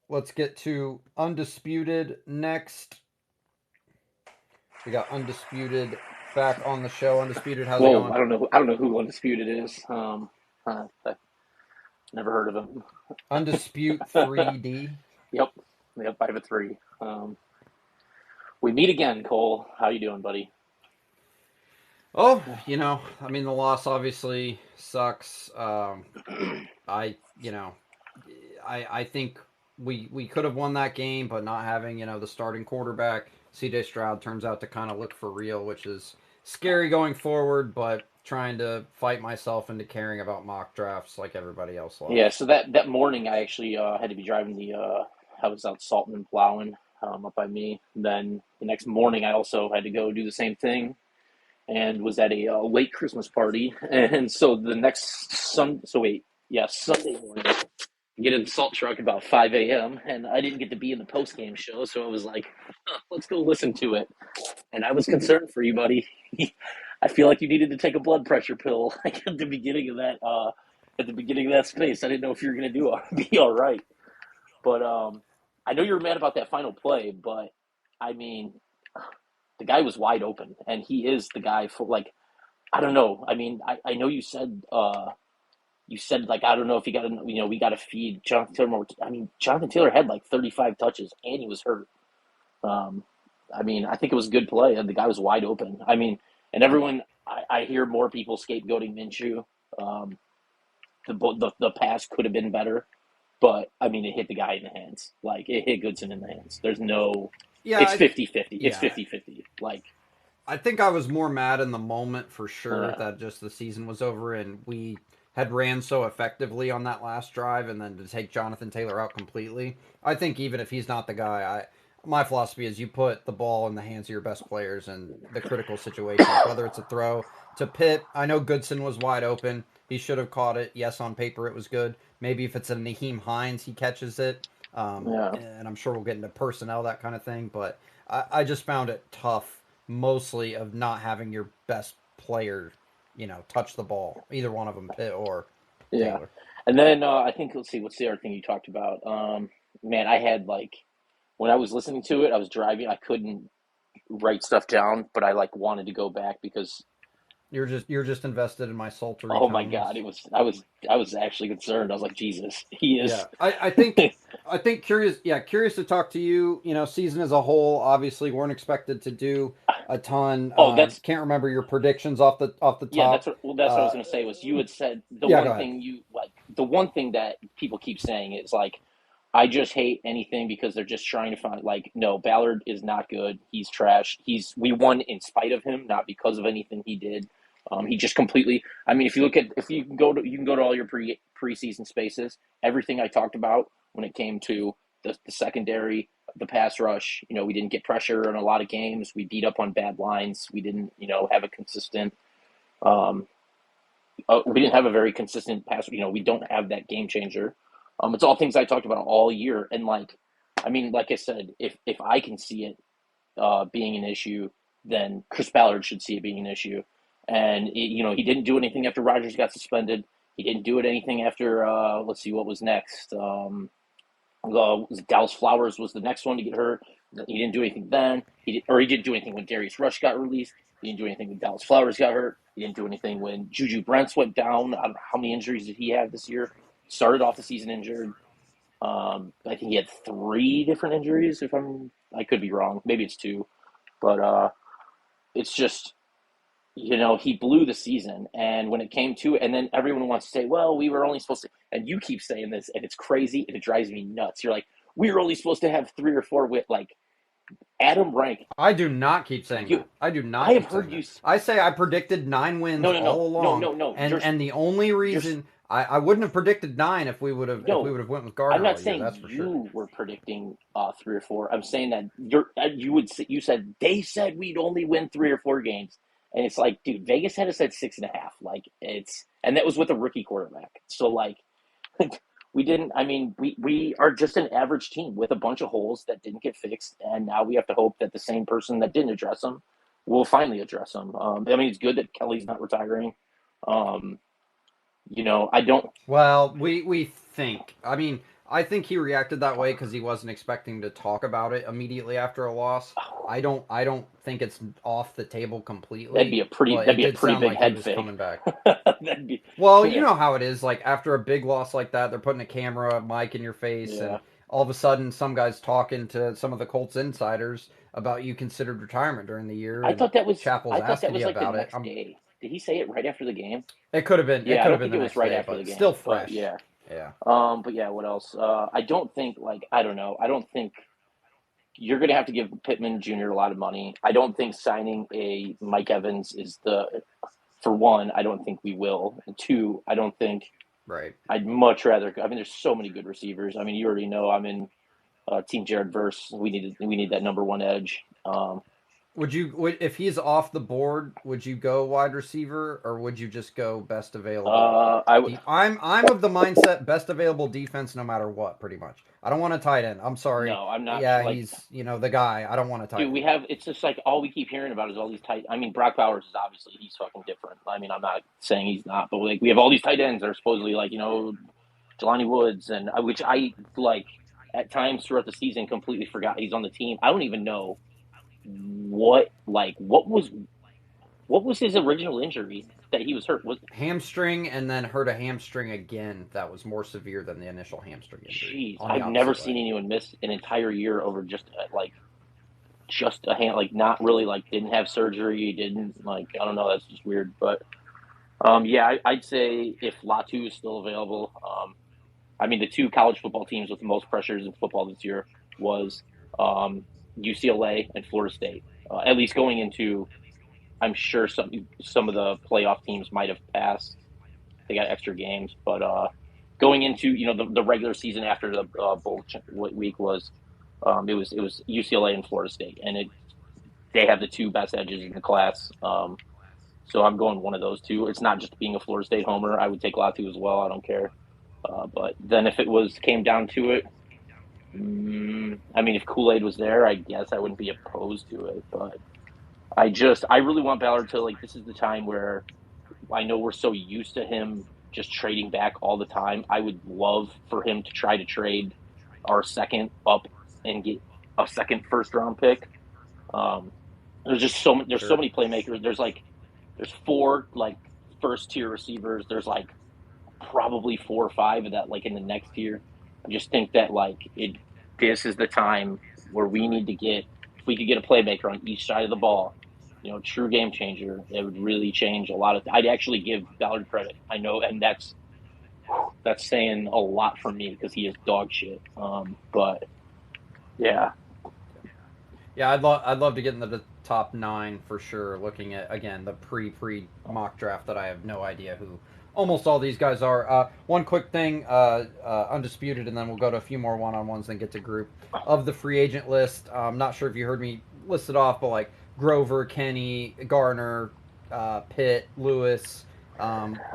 Let's get to Undisputed next. We got Undisputed back on the show. Undisputed, how's it Whoa, going? I don't know who Undisputed is. I've never heard of him. Undispute 3D. Yep, yep, I have a three. We meet again, Cole. How you doing, buddy? Oh, I mean, the loss obviously sucks. I, you know, I think we could have won that game, but not having the starting quarterback, C.J. Stroud, turns out to kind of look for real, which is scary going forward. But trying to fight myself into caring about mock drafts like everybody else Yeah, loves. so that morning I actually had to be driving I was out salting and plowing up by me. Then the next morning I also had to go do the same thing and was at a late Christmas party. And so the next Sunday morning, I get in the salt truck about 5 a.m. and I didn't get to be in the post game show, so I was like, huh, let's go listen to it. And I was concerned for you, buddy. I feel like you needed to take a blood pressure pill like at the beginning of that space. I didn't know if you were going to be all right. But I know you were mad about that final play, but I mean, the guy was wide open, and he is the guy for like I don't know. I mean, I know you said like I don't know if you got to we got to feed Jonathan Taylor more. I mean, Jonathan Taylor had like 35 touches and he was hurt. Um, I mean, I think it was a good play, and the guy was wide open. I mean, and everyone, I hear more people scapegoating Minshew. Um, the pass could have been better, but I mean, it hit the guy in the hands. Like it hit Goodson in the hands. There's no, Yeah, it's 50-50. It's yeah. 50-50. Like, I think I was more mad in the moment for sure uh, that just the season was over and we had ran so effectively on that last drive, and then to take Jonathan Taylor out completely. I think even if he's not the guy, my philosophy is you put the ball in the hands of your best players in the critical situations, whether it's a throw to Pitt. I know Goodson was wide open. He should have caught it. Yes, on paper it was good. Maybe if it's a Naheem Hines, he catches it. yeah, And I'm sure we'll get into personnel, that kind of thing. But I just found it tough, mostly of not having your best player, touch the ball. Either one of them, Pitt or yeah. Taylor. And then I think let's see, what's the other thing you talked about? Man, I had like when I was listening to it, I was driving. I couldn't write stuff down, but I like wanted to go back because You're just invested in my sultry oh my god, tones. I was actually concerned. I was like, Jesus, he is. Yeah, I think curious to talk to you. Season as a whole, obviously weren't expected to do a ton. Oh, that's Can't remember your predictions off the yeah. top. That's what I was Uh, gonna say. Was you had said yeah, go ahead. the one thing that people keep saying is like, I just hate anything because they're just trying to find like no, Ballard is not good. He's trash. We won in spite of him, not because of anything he did. He just completely. I mean, if you can go to all your preseason spaces. Everything I talked about when it came to the secondary, the pass rush. We didn't get pressure in a lot of games. We beat up on bad lines. We didn't have a consistent. Um, we didn't have a very consistent pass. We don't have that game changer. It's all things I talked about all year, and like I said, if I can see it being an issue, then Chris Ballard should see it being an issue. And he didn't do anything after Rodgers got suspended. He didn't do it anything after let's see what was next. Dallas Flowers was the next one to get hurt. He didn't do anything then. He didn't do anything when Darius Rush got released. He didn't do anything when Dallas Flowers got hurt. He didn't do anything when Juju Brents went down. I don't know how many injuries did he have this year. Started off the season injured. I think he had 3 different injuries. I could be wrong. Maybe it's 2, but it's just he blew the season. And when it came to it, and then everyone wants to say, well, we were only supposed to, and you keep saying this, and it's crazy, and it drives me nuts. You're like, we were only supposed to have 3 or 4 with, like, Adam Rank. I do not keep saying that. I do not. I have heard you. I say I predicted 9 wins all along. No. And the only reason I wouldn't have predicted 9 if we would have went with Gardner. I'm not saying that's for you sure. were predicting 3 or 4. I'm saying that you said they said we'd only win 3 or 4 games, and it's like, dude, Vegas had us at 6.5. Like, and that was with a rookie quarterback. So like, we didn't. I mean, we are just an average team with a bunch of holes that didn't get fixed, and now we have to hope that the same person that didn't address them will finally address them. I mean, it's good that Kelly's not retiring. I don't. Well, we think. I mean, I think he reacted that way because he wasn't expecting to talk about it immediately after a loss. I don't think it's off the table completely. That'd be a pretty big head fake. Coming back. That'd be. Well, you know how it is. Like after a big loss like that, they're putting a camera, a mic in your face, and all of a sudden, some guy's talking to some of the Colts insiders about you considered retirement during the year. I thought that was Chappell's asking you like about the next day. Did he say it right after the game? It could have been. Yeah, it could have been the it next was right day, after but the game. Still fresh. But yeah. Yeah. But yeah, what else? I don't think I don't know. I don't think you're going to have to give Pittman Jr. a lot of money. I don't think signing a Mike Evans is for one, I don't think we will. And 2, I don't think. Right. I'd much rather. I mean, there's so many good receivers. I mean, you already know I'm in Team Jared Verse. We need that number 1 edge. If he's off the board, would you go wide receiver or would you just go best available? I'm of the mindset best available defense no matter what, pretty much. I don't want a tight end. I'm sorry. No, I'm not. Yeah, he's the guy. I don't want a tight end. Dude, it's just like all we keep hearing about is all these tight. I mean, Brock Bowers is obviously he's fucking different. I mean, I'm not saying he's not, but like we have all these tight ends that are supposedly like Jelani Woods and which I like at times throughout the season completely forgot he's on the team. I don't even know what was his original injury that he was hurt? Was hamstring and then hurt a hamstring again that was more severe than the initial hamstring injury. Jeez, I've never seen anyone miss an entire year over just a hand, like not really like didn't have surgery, didn't like I don't know, that's just weird. But yeah, I'd say if Latu is still available, I mean the 2 college football teams with the most pressures in football this year was UCLA and Florida State. At least going into, I'm sure some of the playoff teams might have passed. They got extra games, but going into the regular season after the bowl week was it was UCLA and Florida State, and they have the 2 best edges in the class. So I'm going one of those 2. It's not just being a Florida State homer. I would take Latu as well. I don't care. But then if it came down to it, I mean, if Kool-Aid was there, I guess I wouldn't be opposed to it. But I really want Ballard to this is the time where I know we're so used to him just trading back all the time. I would love for him to try to trade our second up and get a second first-round pick. There's just so many playmakers. There's 4 first-tier receivers. There's probably 4 or 5 of that in the next tier. I just think that this is the time where we need to if we could get a playmaker on each side of the ball, true game changer, it would really change a lot of. I'd actually give Ballard credit. I know, and that's saying a lot for me because he is dog shit. But yeah, I'd love to get into the top 9 for sure. Looking at again the pre mock draft that I have no idea who almost all these guys are. One quick thing, undisputed, and then we'll go to a few more one-on-ones, then get to group of the free agent list. I'm not sure if you heard me list it off, but Grover, Kenny, Garner, Pitt, Lewis,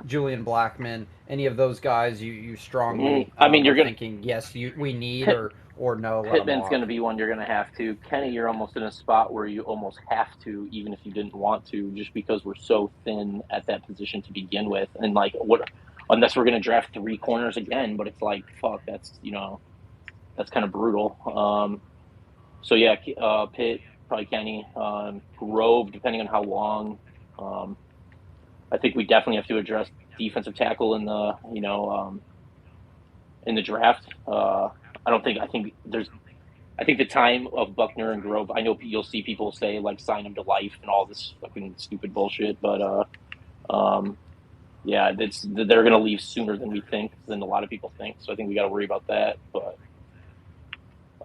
Julian Blackman, any of those guys you strongly I mean, you're are gonna thinking yes we need Pitt, or no let them Pittman's walk. going to be one you're going to have to. Kenny, you're almost in a spot where you almost have to, even if you didn't want to, just because we're so thin at that position to begin with. And like, what, unless we're going to draft 3 corners again, but it's like, fuck, that's kind of brutal. So yeah, Pitt, probably Kenny, Grove, depending on how long. I think we definitely have to address defensive tackle in the draft. I think the time of Buckner and Grove. I know you'll see people say like sign him to life and all this fucking stupid bullshit, but yeah, they're gonna leave sooner than we think, than a lot of people think. So I think we got to worry about that. But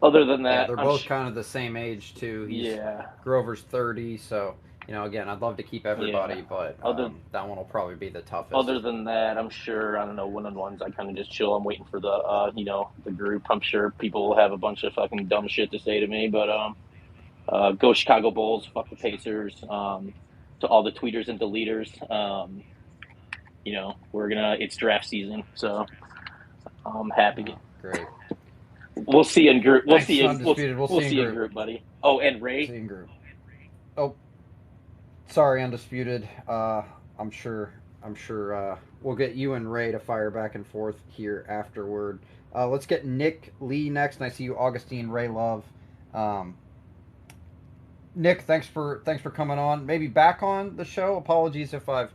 other than Yeah, that, they're both kind of the same age too. yeah, Grover's 30, so again, I'd love to keep yeah. everybody, but Other that one will probably be the toughest. other than that, I'm sure, I don't know, one on ones. I kind of just chill. I'm waiting for the group. I'm sure people will have a bunch of fucking dumb shit to say to me, but go Chicago Bulls, fuck the Pacers. To all the tweeters and deleters, it's draft season, so I'm happy. Great. We'll see in group. We'll Thanks, see in Undisputed. We'll we'll see in see in group. group, buddy. Oh, and Ray. See in group. Oh, sorry, Undisputed. I'm sure. We'll get you and Ray to fire back and forth here afterward. Let's get Nick Lee next, and I see you, Augustine Ray Love. Um, Nick, thanks for coming on. Maybe back on the show. Apologies if I've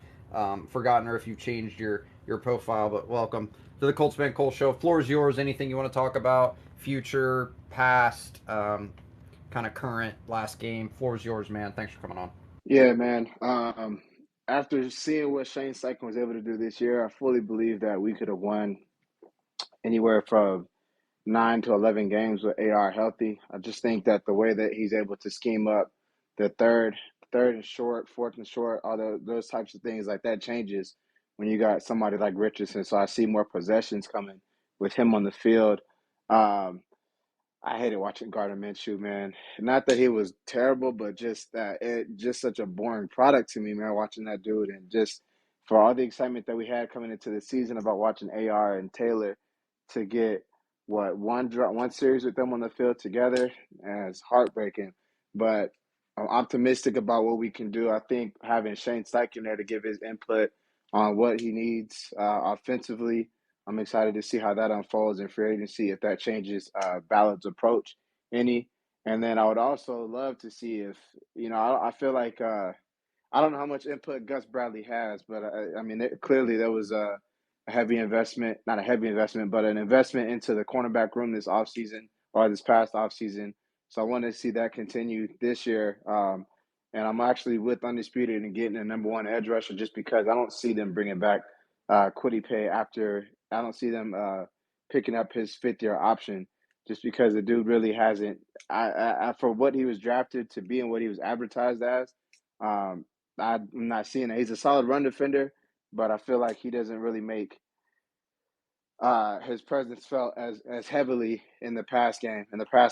forgotten or if you've changed your profile, but welcome to the ColtsFanCole show. Floor is yours. Anything you want to talk about? Future, past, kind of current, last game. Floor is yours, man. Thanks for coming on. Yeah, man. After seeing what Shane Steichen was able to do this year, I fully believe that we could have won anywhere from 9 to 11 games with AR healthy. I just think that the way that he's able to scheme up the third and short, fourth and short, all those types of things like that changes when you got somebody like Richardson. So I see more possessions coming with him on the field. Um, I hated watching Gardner Minshew, man. Not that he was terrible, but just that it just such a boring product to me, man. Watching that dude, and just for all the excitement that we had coming into the season about watching AR and Taylor to get one series with them on the field together, and it's heartbreaking. But I'm optimistic about what we can do. I think having Shane Steichen there to give his input on what he needs offensively, I'm excited to see how that unfolds in free agency, if that changes Ballard's approach any. And then I would also love to see if, I feel like I don't know how much input Gus Bradley has, but I mean, clearly there was a heavy investment, not a heavy investment, but an investment into the cornerback room this offseason or this past offseason. So I want to see that continue this year. And I'm actually with Undisputed and getting a number one edge rusher just because I don't see them bringing back Kwity Paye after. I don't see them picking up his fifth-year option just because the dude really hasn't. For what he was drafted to be and what he was advertised as, um, I'm not seeing it. He's a solid run defender, but I feel like he doesn't really make his presence felt as heavily in the pass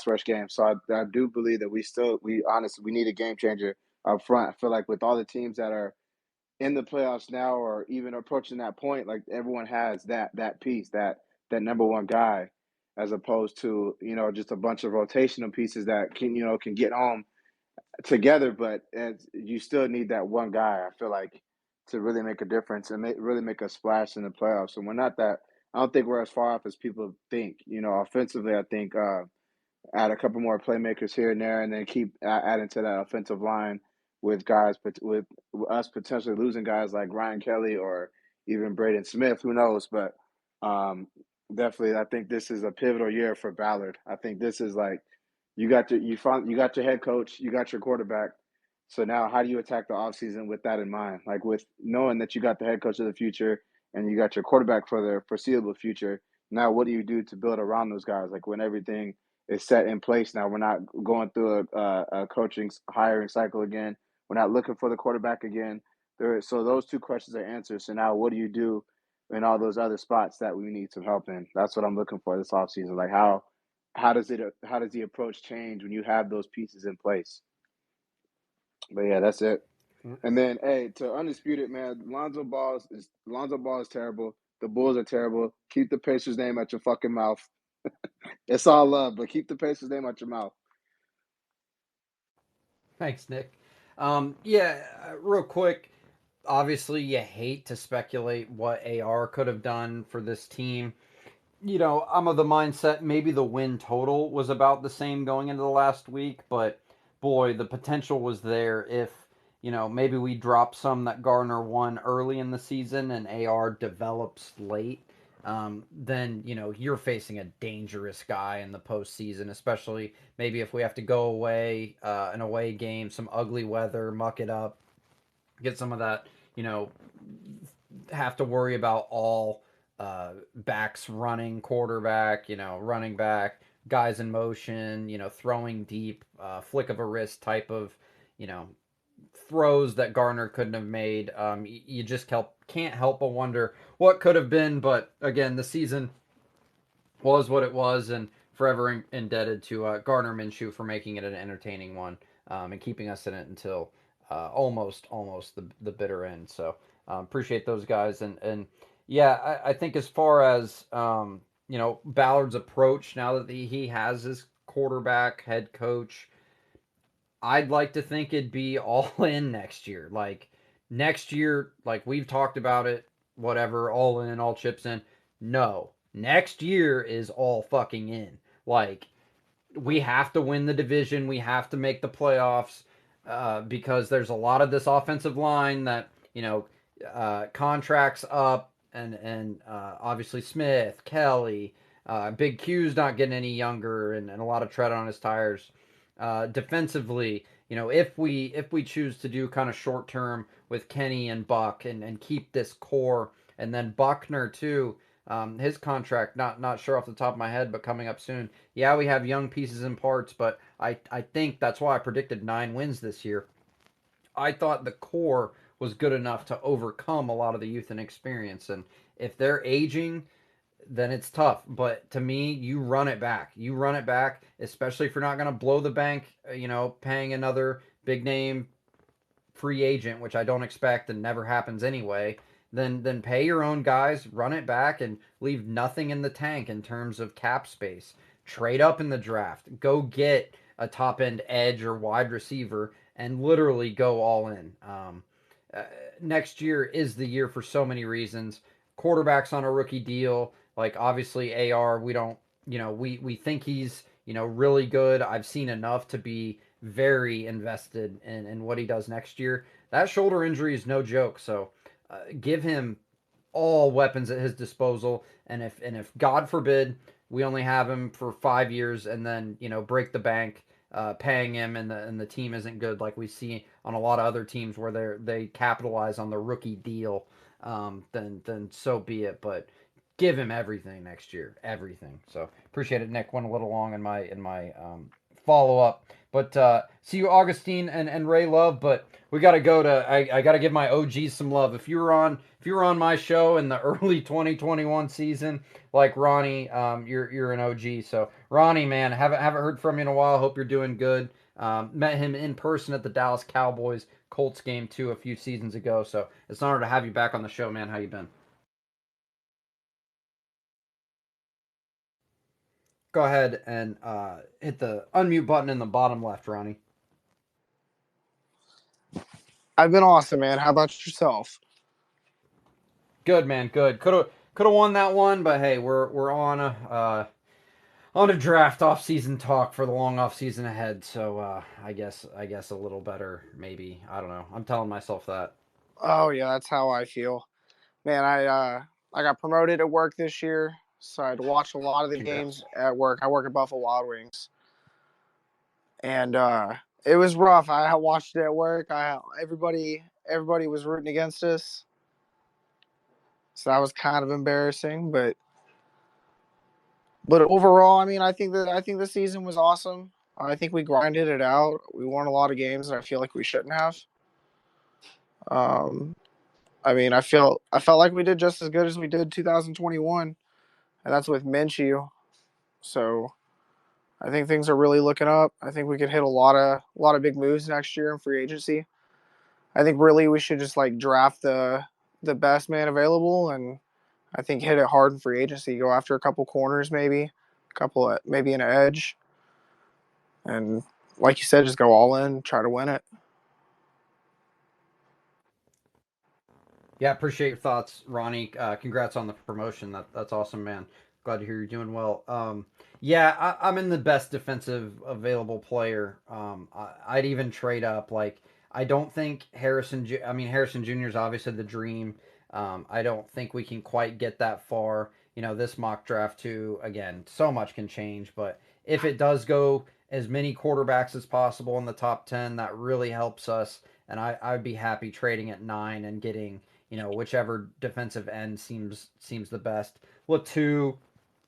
rush game. So I do believe that we honestly we need a game changer up front. I feel like with all the teams that are in the playoffs now or even approaching that point, like everyone has that piece, that number one guy, as opposed to just a bunch of rotational pieces that can get home together, but you still need that one guy. I feel like to really make a difference and really make a splash in the playoffs. And we're not that. I don't think we're as far off as people think. Offensively, I think add a couple more playmakers here and there, and then keep adding to that offensive line with guys, but with us potentially losing guys like Ryan Kelly or even Braden Smith. Who knows? But definitely, I think this is a pivotal year for Ballard. I think this is like you got your head coach, you got your quarterback. So now, how do you attack the offseason with that in mind? Like with knowing that you got the head coach of the future and you got your quarterback for the foreseeable future. Now, what do you do to build around those guys? Like when everything is set in place now. We're not going through a coaching hiring cycle again. We're not looking for the quarterback again. So those two questions are answered. So now what do you do in all those other spots that we need some help in? That's what I'm looking for this offseason. Like how does the approach change when you have those pieces in place? But yeah, that's it. And then, hey, to undisputed man, Lonzo Ball is terrible. The Bulls are terrible. Keep the Pacers name out your fucking mouth. It's all love, but keep the Pacers name out your mouth. Thanks, Nick. Yeah, real quick. Obviously, you hate to speculate what AR could have done for this team. I'm of the mindset maybe the win total was about the same going into the last week, but boy, the potential was there if, maybe we drop some that Garner won early in the season and AR develops late. Then, you're facing a dangerous guy in the postseason, especially maybe if we have to go away, an away game, some ugly weather, muck it up, get some of that, you know, have to worry about all backs running, quarterback, running back, guys in motion, throwing deep, flick of a wrist type of, you know, throws that Garner couldn't have made. You just can't help but wonder what could have been. But again, the season was what it was, and forever indebted to Gardner Minshew for making it an entertaining one, and keeping us in it until almost the bitter end. So appreciate those guys, and yeah, I think as far as Ballard's approach now that he has his quarterback, head coach, I'd like to think it'd be all in next year. Like next year, like we've talked about it, whatever, all in, all chips in. No, next year is all fucking in. Like we have to win the division. We have to make the playoffs because there's a lot of this offensive line that contracts up, and obviously Smith, Kelly, Big Q's not getting any younger, and a lot of tread on his tires. Defensively, if we choose to do kind of short term with Kenny and Buck and keep this core, and then Buckner too. His contract, not sure off the top of my head, but coming up soon. Yeah, we have young pieces and parts, but I think that's why I predicted 9 wins this year. I thought the core was good enough to overcome a lot of the youth and experience. And if they're aging, then it's tough. But to me, you run it back. You run it back, especially if you're not going to blow the bank, paying another big name free agent, which I don't expect and never happens anyway. Then pay your own guys, run it back, and leave nothing in the tank in terms of cap space. Trade up in the draft. Go get a top end edge or wide receiver and literally go all in. Next year is the year for so many reasons. Quarterbacks on a rookie deal, like obviously AR, we don't, we think he's, really good. I've seen enough to be very invested in what he does next year. That shoulder injury is no joke. So give him all weapons at his disposal. And if God forbid we only have him for 5 years and then break the bank, paying him and the team isn't good like we see on a lot of other teams where they capitalize on the rookie deal, then so be it. But give him everything next year, everything. So appreciate it, Nick. Went a little long in my follow up, but see you, Augustine and Ray Love. But we got to go to. I got to give my OGs some love. If you were on my show in the early 2021 season, like Ronnie, you're an OG. So Ronnie, man, haven't heard from you in a while. Hope you're doing good. Met him in person at the Dallas Cowboys Colts game too a few seasons ago. So it's an honor to have you back on the show, man. How you been? Go ahead and hit the unmute button in the bottom left, Ronnie. I've been awesome, man. How about yourself? Good, man. Good. Could have won that one, but hey, we're on a draft off season talk for the long off season ahead. So I guess a little better maybe. I don't know. I'm telling myself that. Oh yeah, that's how I feel, man. I got promoted at work this year, so I had to watch a lot of the Congrats. games at work. I work at Buffalo Wild Wings, and it was rough. I watched it at work. Everybody was rooting against us, so that was kind of embarrassing. But overall, I mean, I think the season was awesome. I think we grinded it out. We won a lot of games that I feel like we shouldn't have. Um, I mean, I felt like we did just as good as we did 2021, and that's with Minshew. So I think things are really looking up. I think we could hit a lot of big moves next year in free agency. I think really we should just like draft the best man available, and I think hit it hard in free agency. Go after a couple corners, maybe a couple, maybe an edge, and like you said, just go all in, try to win it. Yeah, appreciate your thoughts, Ronnie. Congrats on the promotion. That's awesome, man. Glad to hear you're doing well. Yeah, I'm in the best defensive available player. I'd even trade up. Like, I don't think I mean, Harrison Jr. is obviously the dream. I don't think we can quite get that far. This mock draft too. Again, so much can change, but if it does go as many quarterbacks as possible in the top 10, that really helps us. And I'd be happy trading at 9 and getting whichever defensive end seems the best. Latu,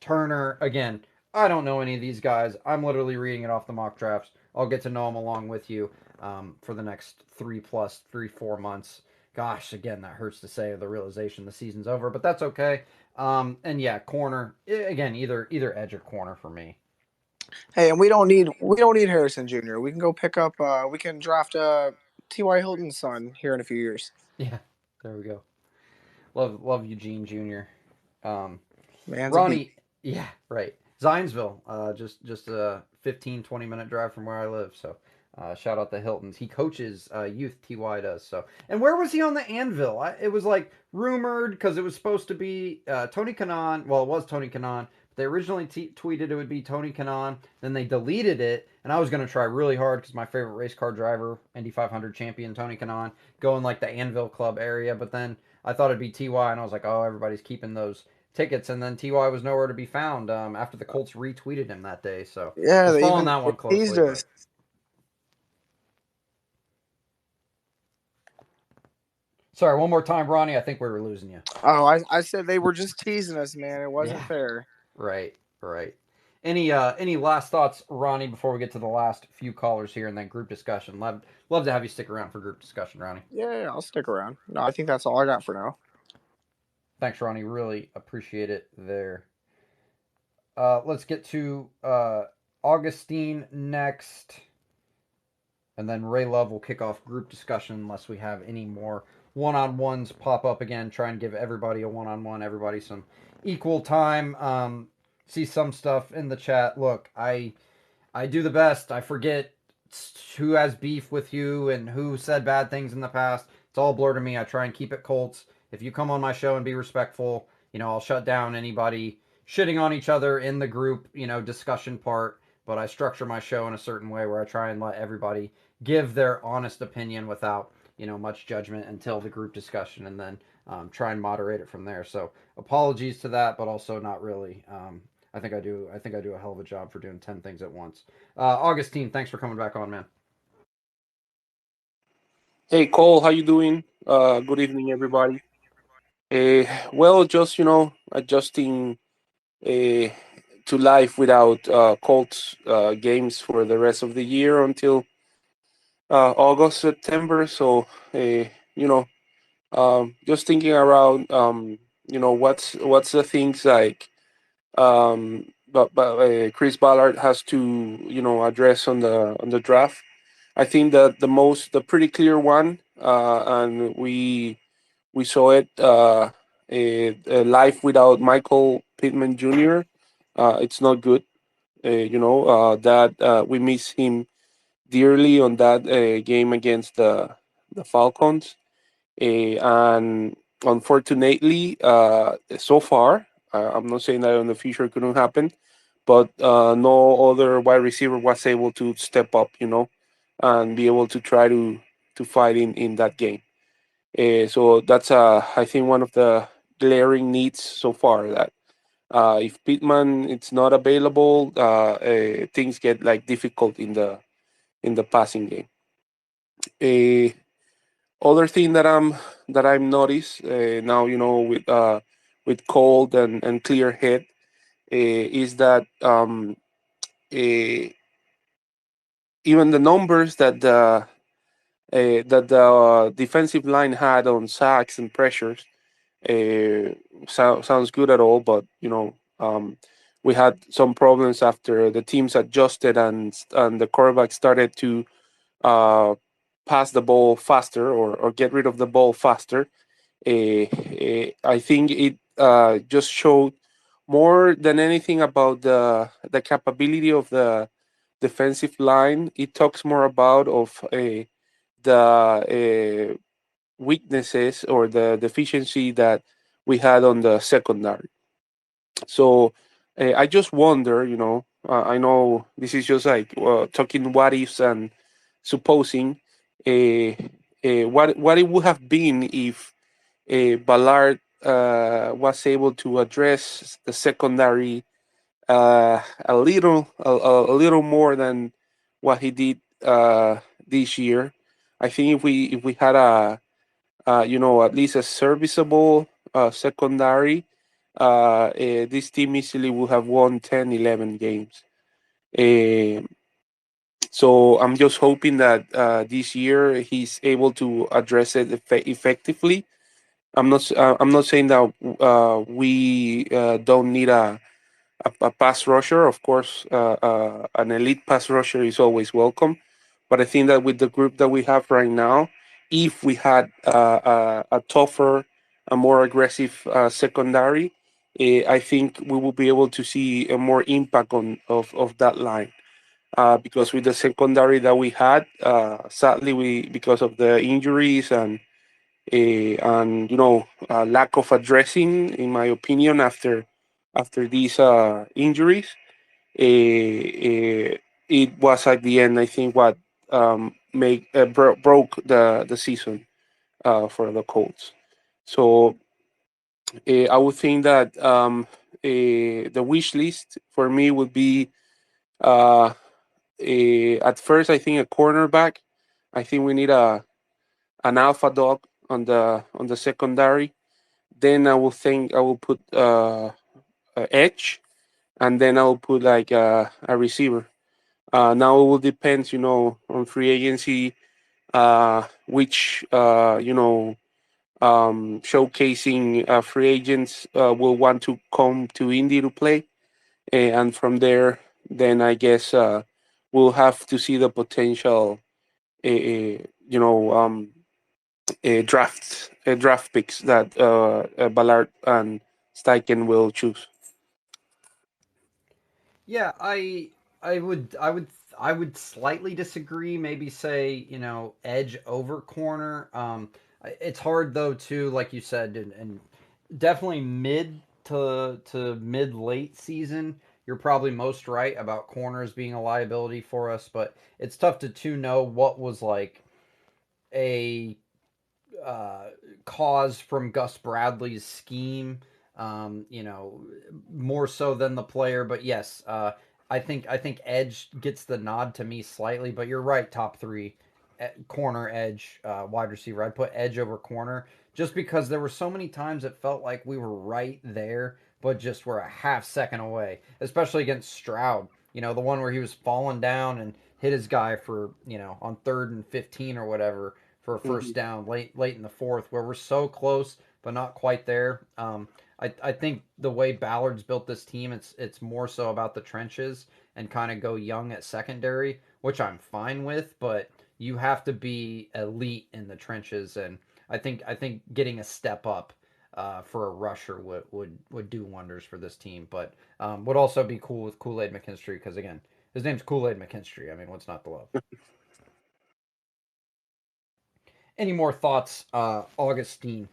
Turner, again, I don't know any of these guys. I'm literally reading it off the mock drafts. I'll get to know them along with you for the next 4 months. Gosh, again, that hurts to say the realization the season's over, but that's okay. And yeah, corner again, either edge or corner for me. Hey, and we don't need Harrison Jr. We can go pick up. We can draft T.Y. Hilton's son here in a few years. Yeah, there we go. Love Eugene Jr. Man's a beast. Ronnie, yeah, right. Zionsville, just a 15-20 minute drive from where I live. So shout out to Hilton's. He coaches youth. Ty does so. And where was he on the anvil? It was like rumored because it was supposed to be Tony Kanaan. Well, it was Tony Kanaan. They originally tweeted it would be Tony Kanaan. Then they deleted it, and I was going to try really hard because my favorite race car driver, Indy 500 champion Tony Kanaan, go in like the Anvil Club area. But then I thought it'd be Ty, and I was like, oh, everybody's keeping those tickets, and then Ty was nowhere to be found after the Colts retweeted him that day. So Yeah, I was they following even that one teased closely. us. Sorry, one more time, Ronnie. I think we were losing you. Oh, I said they were just teasing us, man. It wasn't fair. Right. Any last thoughts, Ronnie, before we get to the last few callers here and then group discussion? Love to have you stick around for group discussion, Ronnie. Yeah, I'll stick around. No, I think that's all I got for now. Thanks, Ronnie. Really appreciate it there. Let's get to Augustine next. And then Ray Love will kick off group discussion unless we have any more one-on-ones pop up again. Try and give everybody a one-on-one, everybody some equal time. See some stuff in the chat. Look, I do the best. I forget who has beef with you and who said bad things in the past. It's all blur to me. I try and keep it Colts. If you come on my show and be respectful, I'll shut down anybody shitting on each other in the group, discussion part. But I structure my show in a certain way where I try and let everybody give their honest opinion without much judgment until the group discussion, and then try and moderate it from there. So apologies to that, but also not really. I think I do a hell of a job for doing 10 things at once. Augustine, thanks for coming back on, man. Hey Cole, how you doing? Good evening, everybody. Well, just adjusting to life without Colts games for the rest of the year until August, September. So, just thinking around, what's the things like, but Chris Ballard has to address on the draft. I think that the pretty clear one, and we saw it live without Michael Pittman Jr. It's not good. That we miss him dearly on that game against the Falcons, and unfortunately, so far, I'm not saying that in the future it couldn't happen, but no other wide receiver was able to step up, and be able to try to fight in that game. So that's I think one of the glaring needs so far, that if Pittman it's not available, things get like difficult in the passing game. Other thing that I'm noticed now, with cold and clear head, is that uh, even the numbers that the defensive line had on sacks and pressures sounds good at all, but we had some problems after the teams adjusted and the quarterback started to uh, pass the ball faster or get rid of the ball faster. I think it just showed more than anything about the capability of the defensive line. It talks more about of the weaknesses or the deficiency that we had on the secondary. So I just wonder, I know this is just like talking what ifs and supposing what it would have been if Ballard was able to address the secondary a little more than what he did this year. I think if we had at least a serviceable secondary, this team easily would have won 10, 11 games. Uh, so I'm just hoping that this year he's able to address it effectively. I'm not saying that we don't need a pass rusher. Of course, an elite pass rusher is always welcome. But I think that with the group that we have right now, if we had a tougher, a more aggressive secondary, I think we will be able to see a more impact of that line. Because with the secondary that we had, sadly, we because of the injuries and lack of addressing, in my opinion, after these injuries, it was at the end, I think, what broke the season for the Colts. So I would think that the wish list for me would be at first, I think, a cornerback. I think we need an alpha dog on the secondary. Then I will put a edge, and then I will put like a receiver. Now it will depend, on free agency, which showcasing free agents will want to come to Indy to play, and from there, then I guess we'll have to see the potential, uh, uh, you know, um, draft picks that Ballard and Steichen will choose. Yeah, I would slightly disagree. Maybe say edge over corner. It's hard though too, like you said, and definitely mid to mid late season. You're probably most right about corners being a liability for us, but it's tough to know what was like a uh, cause from Gus Bradley's scheme. More so than the player. But yes, I think Edge gets the nod to me slightly. But you're right, top three, corner, edge, wide receiver. I'd put Edge over corner just because there were so many times it felt like we were right there, but just were a half second away, especially against Stroud. The one where he was falling down and hit his guy for on 3rd and 15 or whatever for a first Mhm. down late in the fourth, where we're so close but not quite there. I think the way Ballard's built this team, it's more so about the trenches and kind of go young at secondary, which I'm fine with, but you have to be elite in the trenches, and I think getting a step up for a rusher would do wonders for this team, but would also be cool with Kool Aid McKinstry because again, his name's Kool Aid McKinstry. I mean, what's not to love? Any more thoughts, Augustine?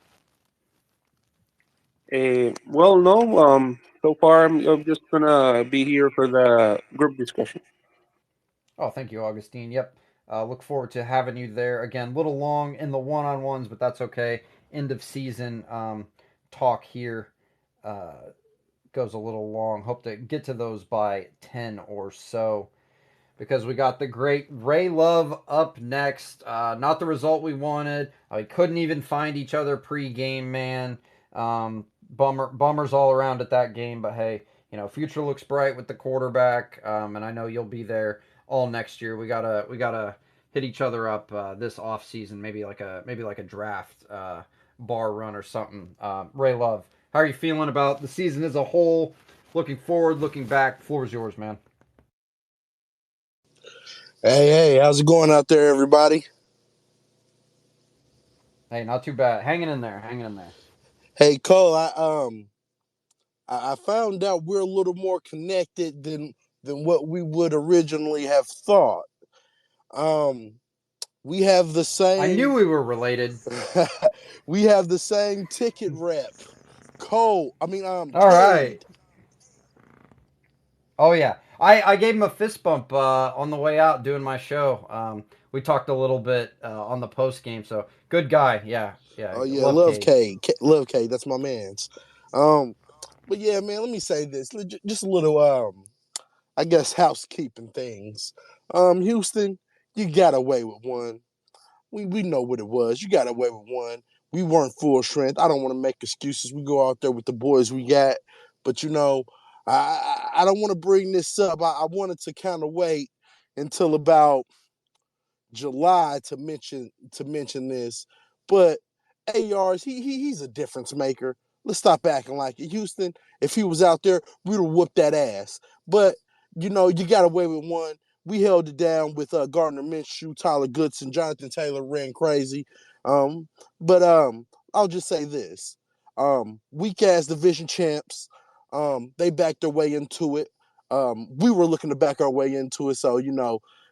Well, no. So far, I'm just gonna be here for the group discussion. Oh, thank you, Augustine. Yep. Look forward to having you there again. A little long in the one-on-ones, but that's okay. End of season talk here goes a little long. Hope to get to those by 10 or so because we got the great Ray Love up next. Not the result we wanted. We couldn't even find each other pre-game, man. Bummers all around at that game, but hey, future looks bright with the quarterback, and I know you'll be there all next year. We gotta hit each other up this off season, maybe like a draft bar run or something. Ray Love, how are you feeling about the season as a whole? Looking forward, looking back. Floor is yours, man. Hey, how's it going out there, everybody? Hey, not too bad. Hanging in there. Hanging in there. Hey Cole, I found out we're a little more connected than what we would originally have thought. Um, we have the I knew same we were related. we have the same ticket rep. Cole, All right. Cade. Oh yeah. I gave him a fist bump on the way out doing my show. We talked a little bit on the post game. So good guy. Yeah. Yeah. Oh yeah, Love love Cade. Cade. Love Cade. That's my man's. Um, but yeah, man, let me say this. Just a little I guess housekeeping things. Houston, you got away with one. We know what it was. You got away with one. We weren't full strength. I don't want to make excuses. We go out there with the boys we got, but I don't want to bring this up. I wanted to kind of wait until about July to mention this, but ARs he's a difference maker. Let's stop acting like it. Houston, if he was out there, we'd have whooped that ass. But you got away with one. We held it down with Gardner Minshew, Tyler Goodson, Jonathan Taylor ran crazy. But I'll just say this: weak ass division champs. They backed their way into it. We were looking to back our way into it, so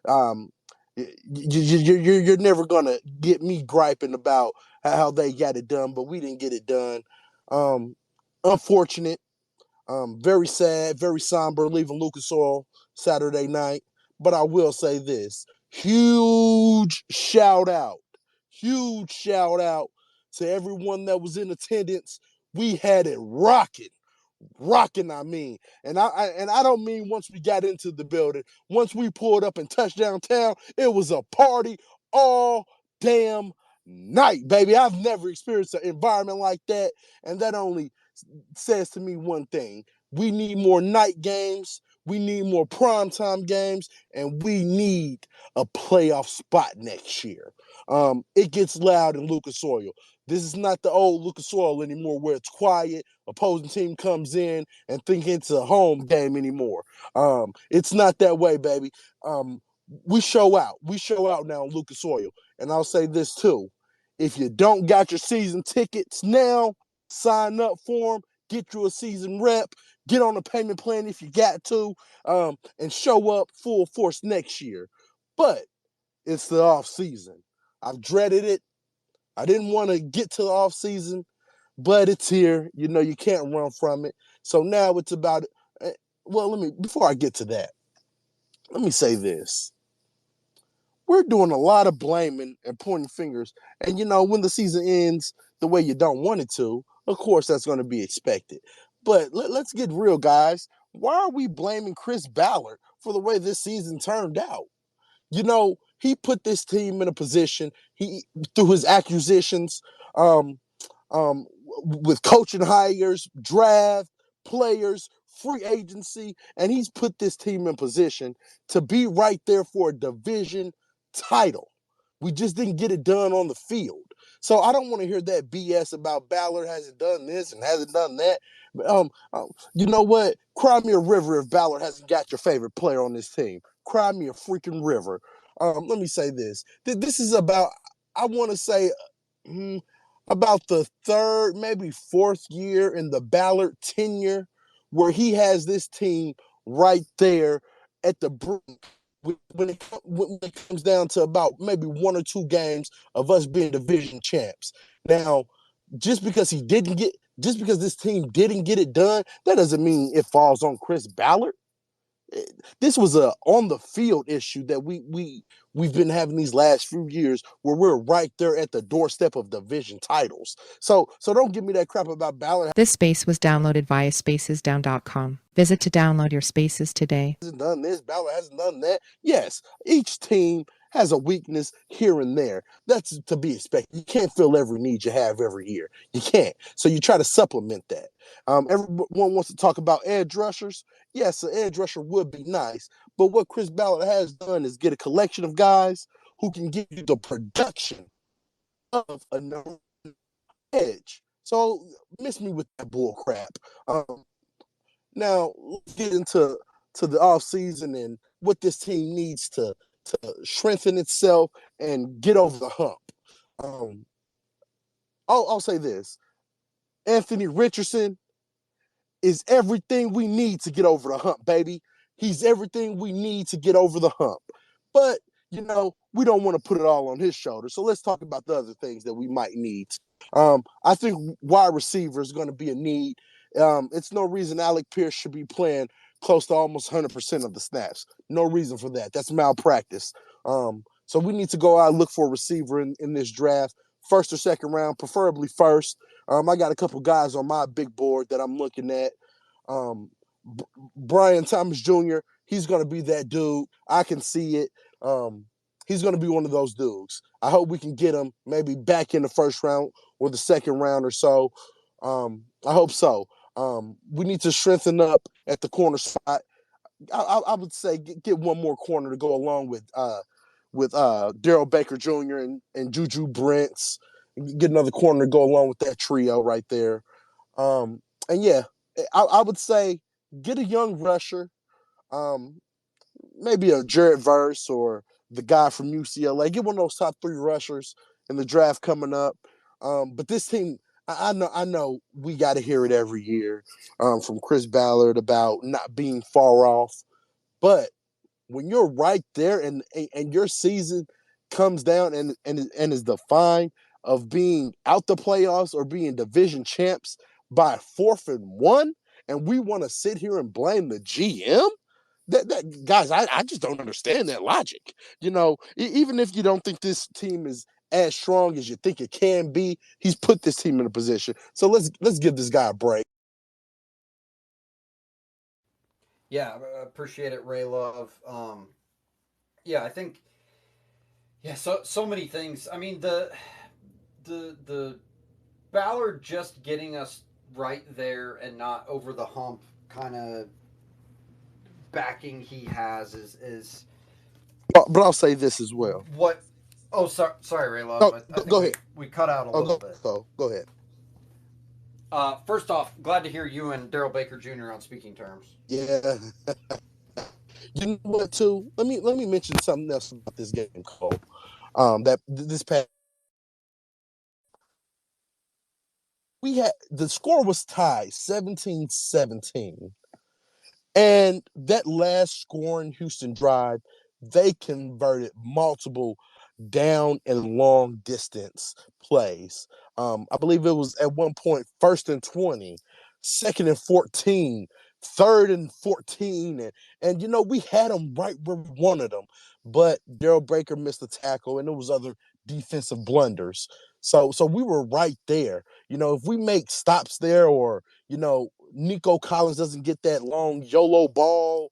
um, you're never gonna get me griping about how they got it done, but we didn't get it done. Um, Unfortunate, very sad, very somber leaving Lucas Oil Saturday night. But I will say this: huge shout out to everyone that was in attendance. We had it rocking. I mean, and I don't mean once we got into the building. Once we pulled up and touched downtown, it was a party all damn night, baby. I've never experienced an environment like that, and that only says to me one thing: we need more night games. We need more primetime games, and we need a playoff spot next year. It gets loud in Lucas Oil. This is not the old Lucas Oil anymore, where it's quiet. Opposing team comes in and think it's a home game anymore. It's not that way, baby. We show out. We show out now in Lucas Oil. And I'll say this too: if you don't got your season tickets now, sign up for them. Get you a season rep. Get on a payment plan if you got to, and show up full force next year. But it's the off season. I've dreaded it. I didn't want to get to the off season, but it's here. You can't run from it. So now it's about. Well, before I get to that, let me say this: we're doing a lot of blaming and pointing fingers, and when the season ends the way you don't want it to, of course that's going to be expected. But let's get real, guys. Why are we blaming Chris Ballard for the way this season turned out? He put this team in a position, he through his acquisitions, um, um, with coaching hires, draft, players, free agency, and he's put this team in position to be right there for a division title. We just didn't get it done on the field. So I don't want to hear that BS about Ballard hasn't done this and hasn't done that. You know what? Cry me a river if Ballard hasn't got your favorite player on this team. Cry me a freaking river. Let me say this. This is about, I want to say, about the third, maybe fourth year in the Ballard tenure where he has this team right there at the brink when it comes down to about maybe one or two games of us being division champs. Now, just because this team didn't get it done, that doesn't mean it falls on Chris Ballard. This was a on the field issue that we've been having these last few years where we're right there at the doorstep of division titles. So don't give me that crap about Ballard This space was downloaded via spacesdown.com. Visit to download your spaces today. hasn't done this, Ballard hasn't done that. Yes, each team has a weakness here and there. That's to be expected. You can't fill every need you have every year. You can't. So you try to supplement that. Everyone wants to talk about edge rushers. Yes, an edge rusher would be nice, but what Chris Ballard has done is get a collection of guys who can give you the production of a number edge. So miss me with that bull crap. Now let's get into the off season and what this team needs to strengthen itself and get over the hump. Um, I'll say this: Anthony Richardson is everything we need to get over the hump, baby. He's everything we need to get over the hump. But, we don't want to put it all on his shoulders. So let's talk about the other things that we might need. I think wide receiver is going to be a need. It's no reason Alec Pierce should be playing close to almost 100% of the snaps. No reason for that. That's malpractice. So we need to go out and look for a receiver in this draft, first or second round, preferably first. I got a couple guys on my big board that I'm looking at. Brian Thomas Jr., he's going to be that dude. I can see it. He's going to be one of those dudes. I hope we can get him maybe back in the first round or the second round or so. I hope so. We need to strengthen up at the corner spot. I would say get one more corner to go along with Daryl Baker Jr. and Juju Brents. Get another corner to go along with that trio right there. And yeah, I would say get a young rusher, maybe a Jared Verse or the guy from UCLA. Get one of those top 3 rushers in the draft coming up. But this team, I know we got to hear it every year from Chris Ballard about not being far off. But when you're right there and your season comes down and is defined of being out the playoffs or being division champs by 4th and 1, and we want to sit here and blame the GM, that guys, I just don't understand that logic. Even if you don't think this team is as strong as you think it can be, he's put this team in a position. So let's give this guy a break. Yeah, appreciate it, Ray Love. Yeah, I think so many things. I mean the Ballard just getting us right there and not over the hump kind of backing he has is But I'll say this as well. what. Oh, sorry, Ray Love. No, I think go ahead. We cut out a little bit. Go ahead. First off, glad to hear you and Daryl Baker Jr. on speaking terms. Yeah. You know what? Too. Let me mention something else about this game, Cole. That this past we had the score was tied 17-17. And that last scoring Houston drive, they converted multiple down and long distance plays. I believe it was at one point 1st and 20, 2nd and 14, 3rd and 14. And we had them right where we wanted them. But Daryl Baker missed a tackle, and there was other defensive blunders. So we were right there. If we make stops there or, Nico Collins doesn't get that long YOLO ball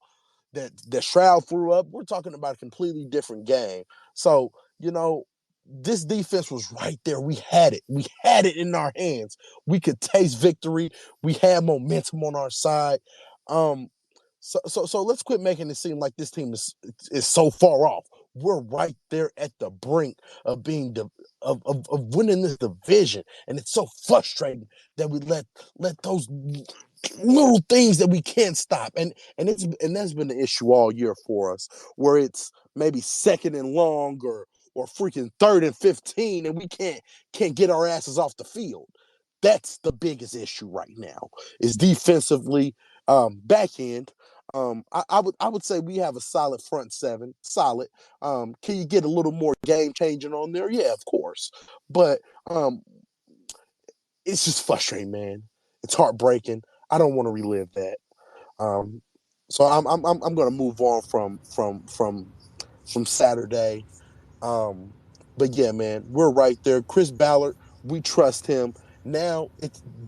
that Stroud threw up, we're talking about a completely different game. So, this defense was right there. We had it. We had it in our hands. We could taste victory. We had momentum on our side. So let's quit making it seem like this team is so far off. We're right there at the brink of being of winning this division, and it's so frustrating that we let those little things that we can't stop, and that's been the issue all year for us, where it's maybe 2nd and long or freaking 3rd and 15, and we can't get our asses off the field. That's the biggest issue right now is defensively, back end. I would say we have a solid front 7, solid. Can you get a little more game changing on there? Yeah, of course, but it's just frustrating, man. It's heartbreaking. I don't want to relive that. So I'm going to move on from Saturday. But yeah, man, we're right there. Chris Ballard, we trust him. Now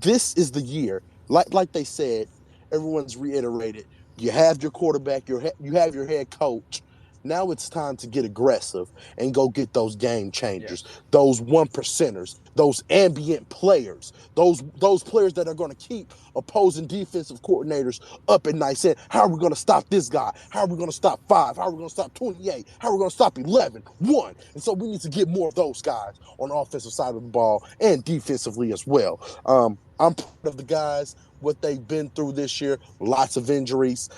this is the year. Like they said, everyone's reiterated. You have your quarterback, you have your head coach. Now it's time to get aggressive and go get those game changers, those 1%ers, those ambient players, those players that are going to keep opposing defensive coordinators up at night saying, how are we going to stop this guy? How are we going to stop 5? How are we going to stop 28? How are we going to stop 11? 1. And so we need to get more of those guys on the offensive side of the ball and defensively as well. I'm proud of the guys, what they've been through this year. Lots of injuries.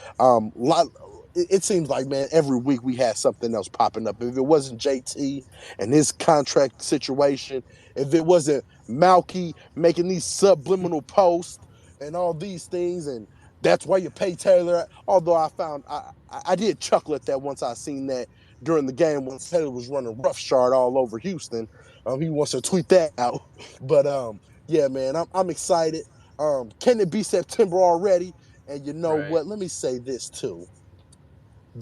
it seems like, man, every week we had something else popping up. If it wasn't JT and his contract situation, if it wasn't Malky making these subliminal posts and all these things, and that's why you pay Taylor. Although I did chuckle at that once I seen that during the game when Taylor was running roughshod all over Houston. He wants to tweet that out. But yeah, man, I'm excited. Can it be September already? And you know Right. what? Let me say this too.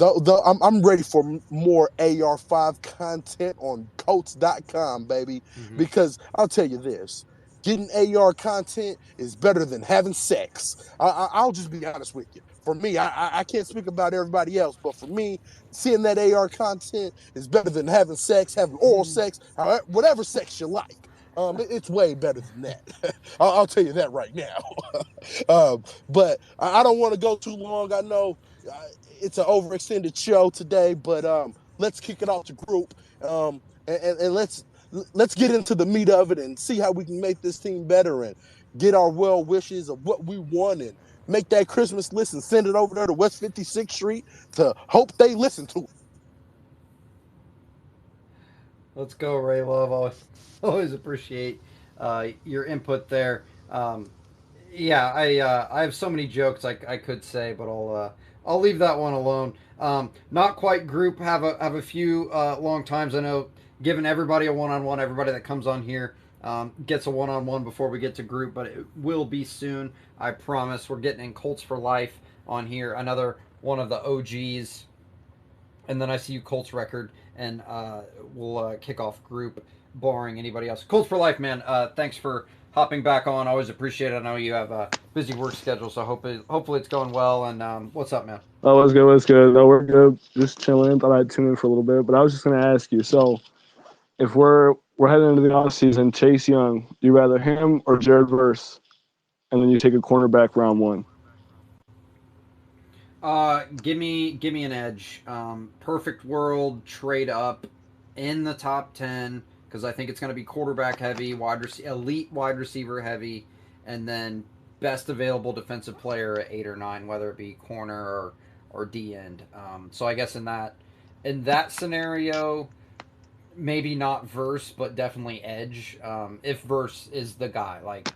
I'm ready for more AR5 content on Colts.com, baby. Mm-hmm. Because I'll tell you this, getting AR content is better than having sex. I'll just be honest with you. For me, I can't speak about everybody else, but for me, seeing that AR content is better than having sex, having oral sex, whatever sex you like. It's way better than that. I'll tell you that right now. But I don't want to go too long. I know it's an overextended show today, but let's kick it off to group and let's get into the meat of it and see how we can make this team better and get our well wishes of what we want and make that Christmas list and send it over there to West 56th Street to hope they listen to it. Let's go, Ray Love. Always appreciate your input there. Yeah, I have so many jokes I could say, but I'll leave that one alone. Not quite group. Have a few long times. I know giving everybody a one-on-one. Everybody that comes on here gets a one-on-one before we get to group, but it will be soon. I promise. We're getting in Colts for Life on here. Another one of the OGs, and then I see you Colts record, and we'll kick off group, barring anybody else. Colts for Life, man. Thanks for hopping back on. Always appreciate it. I know you have a busy work schedule, so hopefully it's going well. And what's up, man? Oh, what's good? What's good? No, we're good. Just chilling. Thought I'd tune in for a little bit, but I was just gonna ask you. So, if we're heading into the off season, Chase Young, do you rather him or Jared Verse, and then you take a cornerback round one? Give me an edge. Perfect world trade up in the top 10 because I think it's going to be quarterback heavy, elite wide receiver heavy, and then best available defensive player at 8 or 9, whether it be corner or D end. So I guess in that scenario, maybe not Verse, but definitely edge. If Verse is the guy, like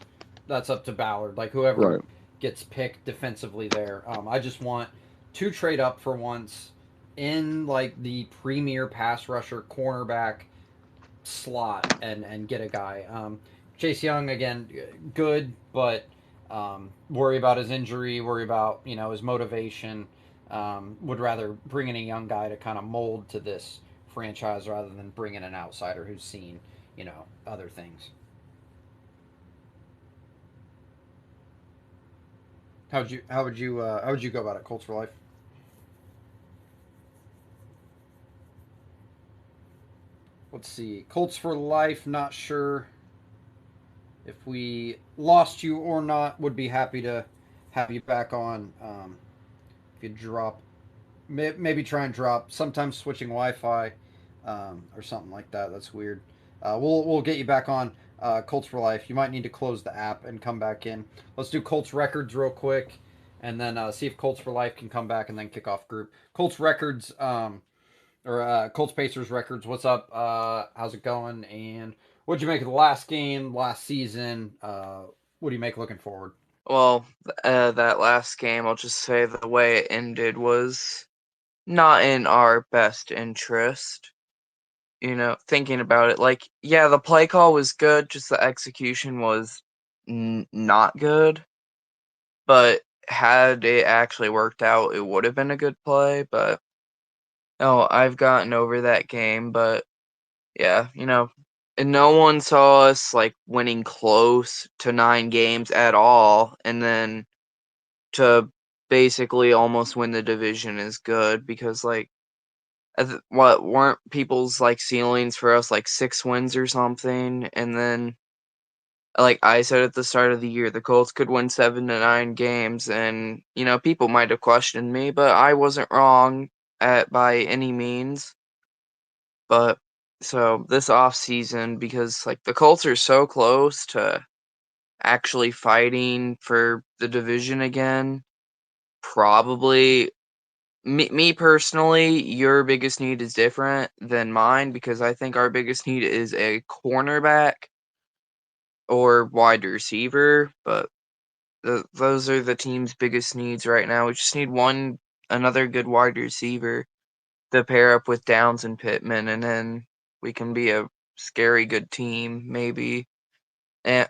that's up to Ballard. Like whoever Right. gets picked defensively there. I just want to trade up for once in like the premier pass rusher cornerback slot and get a guy. Chase Young again, good, but worry about his injury, worry about his motivation. Would rather bring in a young guy to kind of mold to this franchise rather than bring in an outsider who's seen other things. How would you go about it, Colts for Life? Let's see, Colts for Life. Not sure if we lost you or not. Would be happy to have you back on. If you drop, maybe try and drop. Sometimes switching Wi-Fi or something like that. That's weird. We'll get you back on Colts for Life. You might need to close the app and come back in. Let's do Colts records real quick, and then see if Colts for Life can come back and then kick off group. Colts records. Or Colts Pacers records. What's up? How's it going? And what'd you make of the last game, last season? What do you make looking forward? Well, that last game, I'll just say the way it ended was not in our best interest. Thinking about it, like, yeah, the play call was good, just the execution was not good. But had it actually worked out, it would have been a good play. But no, I've gotten over that game. But yeah, and no one saw us like winning close to 9 games at all, and then to basically almost win the division is good because like what weren't people's like ceilings for us like 6 wins or something, and then like I said at the start of the year the Colts could win 7 to 9 games, and people might have questioned me, but I wasn't wrong at by any means. But so this off season, because like the Colts are so close to actually fighting for the division again, probably me personally, your biggest need is different than mine because I think our biggest need is a cornerback or wide receiver, but those are the team's biggest needs right now. We just need another good wide receiver to pair up with Downs and Pittman, and then we can be a scary good team, maybe,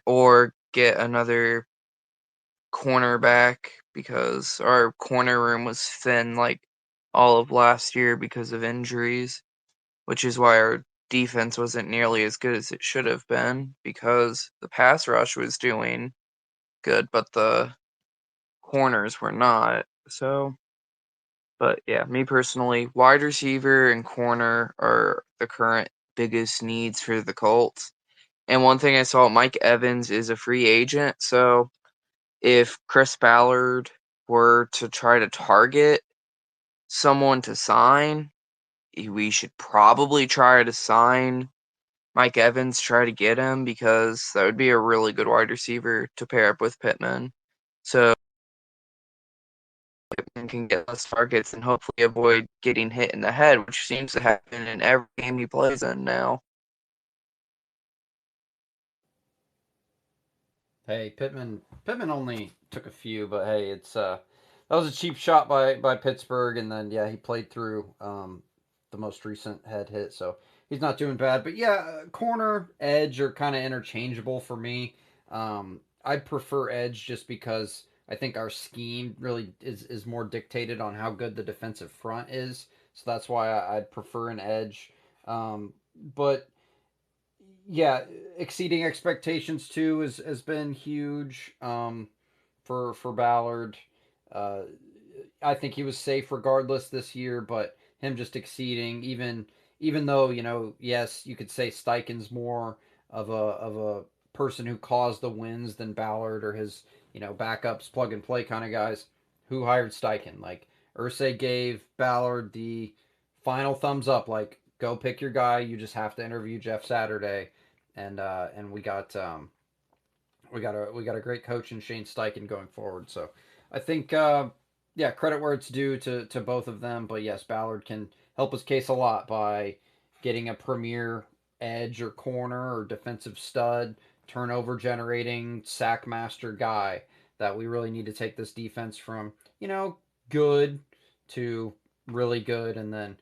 or get another cornerback because our corner room was thin like all of last year because of injuries, which is why our defense wasn't nearly as good as it should have been because the pass rush was doing good, but the corners were not. So, but yeah, me personally, wide receiver and corner are the current biggest needs for the Colts. And one thing I saw, Mike Evans is a free agent, so if Chris Ballard were to try to target someone to sign, we should probably try to sign Mike Evans, try to get him because that would be a really good wide receiver to pair up with Pittman. So Pittman can get less targets and hopefully avoid getting hit in the head, which seems to happen in every game he plays in now. Hey, Pittman only took a few, but hey, it's that was a cheap shot by Pittsburgh, and then yeah, he played through the most recent head hit, so he's not doing bad. But yeah, corner edge are kind of interchangeable for me. I prefer edge just because I think our scheme really is more dictated on how good the defensive front is, so that's why I'd prefer an edge. But yeah, exceeding expectations too has been huge for Ballard. Uh, I think he was safe regardless this year, but him just exceeding even though yes, you could say Steichen's more of a person who caused the wins than Ballard or his backups, plug and play kind of guys. Who hired Steichen? Like Ursay gave Ballard the final thumbs up, like go pick your guy. You just have to interview Jeff Saturday, and we got a great coach in Shane Steichen going forward. So I think yeah, credit where it's due to both of them. But yes, Ballard can help his case a lot by getting a premier edge or corner or defensive stud, turnover generating sack master guy that we really need to take this defense from good to really good, and then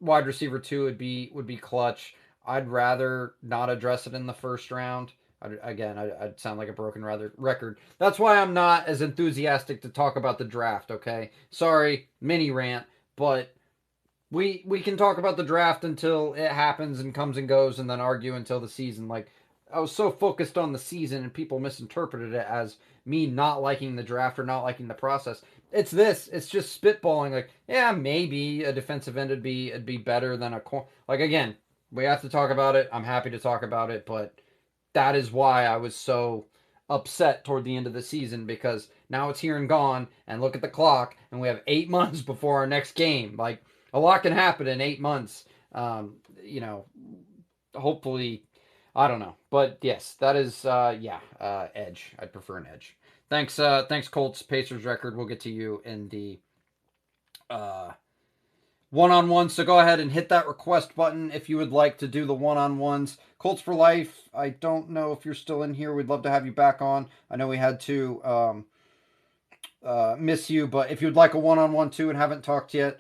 wide receiver two would be clutch. I'd rather not address it in the first round. I'd sound like a broken record. That's why I'm not as enthusiastic to talk about the draft. Okay, sorry, mini rant, but we can talk about the draft until it happens and comes and goes, and then argue until the season. Like I was so focused on the season, and people misinterpreted it as me not liking the draft or not liking the process. It's this. It's just spitballing. Like, yeah, maybe a defensive end would be better than a like again. We have to talk about it. I'm happy to talk about it, but that is why I was so upset toward the end of the season because now it's here and gone, and look at the clock, and we have 8 months before our next game. Like a lot can happen in 8 months. You know, hopefully, I don't know, but yes, that is edge. I'd prefer an edge. Thanks, Colts Pacers record. We'll get to you in the uh, one-on-one. So go ahead and hit that request button if you would like to do the one-on-ones. Colts for life. I don't know if you're still in here. We'd love to have you back on. I know we had to miss you, but if you'd like a one-on-one too and haven't talked yet,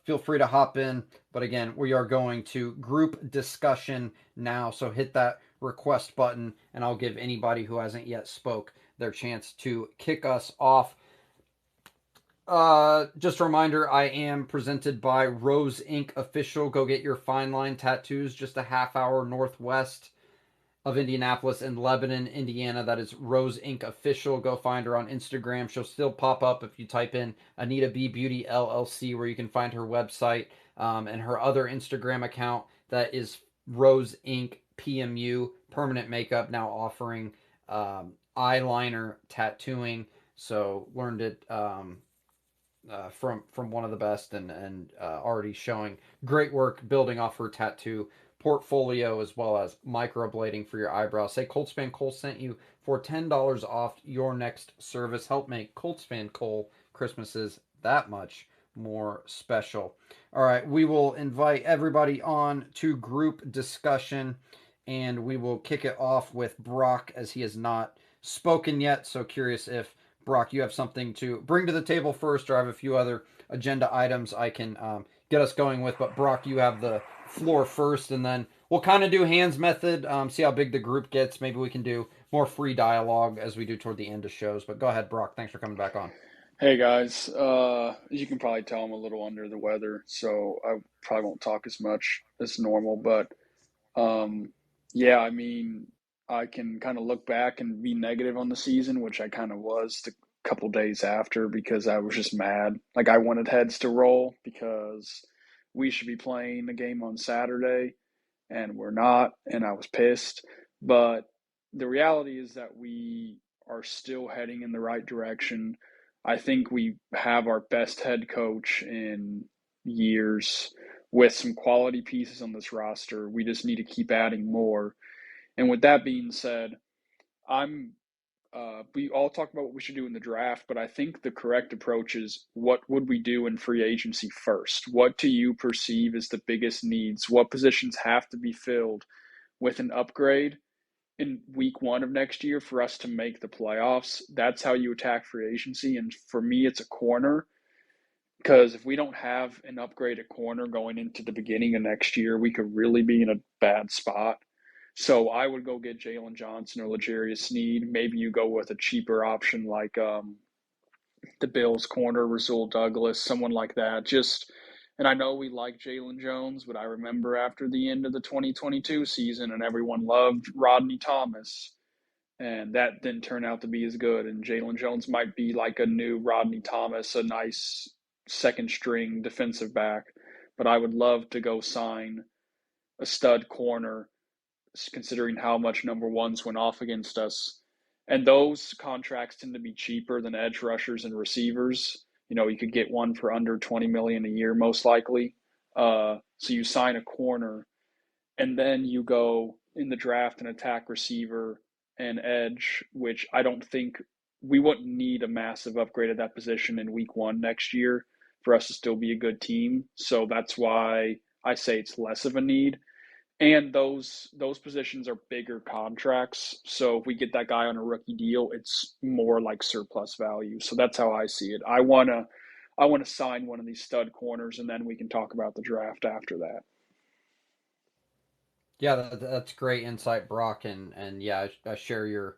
feel free to hop in. But again, we are going to group discussion now. So hit that request button, and I'll give anybody who hasn't yet spoke their chance to kick us off. Just a reminder, I am presented by Rose Ink Official. Go get your fine line tattoos just a half hour northwest of Indianapolis in Lebanon, Indiana. That is Rose Ink Official. Go find her on Instagram. She'll still pop up if you type in Anita B Beauty LLC, where you can find her website and her other Instagram account that is Rose Ink PMU Permanent Makeup, now offering eyeliner tattooing. So learned it from one of the best, and already showing great work building off her tattoo portfolio as well as microblading for your eyebrows. Say ColtsFanCole sent you for $10 off your next service. Help make ColtsFanCole Christmases that much more special. All right, we will invite everybody on to group discussion, and we will kick it off with Brock as he has not spoken yet. So curious if Brock, you have something to bring to the table first, or I have a few other agenda items I can get us going with. But Brock, you have the floor first, and then we'll kind of do hands method, see how big the group gets. Maybe we can do more free dialogue as we do toward the end of shows. But go ahead, Brock. Thanks for coming back on. Hey guys, as you can probably tell, I'm a little under the weather, so I probably won't talk as much as normal. But yeah, I mean, I can kind of look back and be negative on the season, which I kind of was the couple days after because I was just mad. Like I wanted heads to roll because we should be playing the game on Saturday, and we're not, and I was pissed. But the reality is that we are still heading in the right direction. I think we have our best head coach in years with some quality pieces on this roster. We just need to keep adding more. And with that being said, I'm we all talk about what we should do in the draft, but I think the correct approach is what would we do in free agency first? What do you perceive as the biggest needs? What positions have to be filled with an upgrade in week 1 of next year for us to make the playoffs? That's how you attack free agency. And for me, it's a corner, because if we don't have an upgraded corner going into the beginning of next year, we could really be in a bad spot. So I would go get Jalen Johnson or L'Jarius Sneed. Maybe you go with a cheaper option like the Bills corner, Rasul Douglas, someone like that. And I know we like Jalen Jones, but I remember after the end of the 2022 season and everyone loved Rodney Thomas, and that didn't turn out to be as good. And Jalen Jones might be like a new Rodney Thomas, a nice second string defensive back. But I would love to go sign a stud corner, considering how much number ones went off against us. And those contracts tend to be cheaper than edge rushers and receivers. You know, you could get one for under 20 million a year, most likely. So you sign a corner, and then you go in the draft and attack receiver and edge, which I don't think we wouldn't need a massive upgrade at that position in week 1 next year for us to still be a good team. So that's why I say it's less of a need. And those positions are bigger contracts. So if we get that guy on a rookie deal, it's more like surplus value. So that's how I see it. I wanna sign one of these stud corners, and then we can talk about the draft after that. Yeah, that's great insight, Brock, and yeah, I share your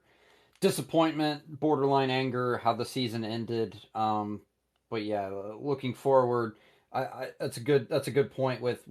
disappointment, borderline anger, how the season ended. But yeah, looking forward, that's a good point with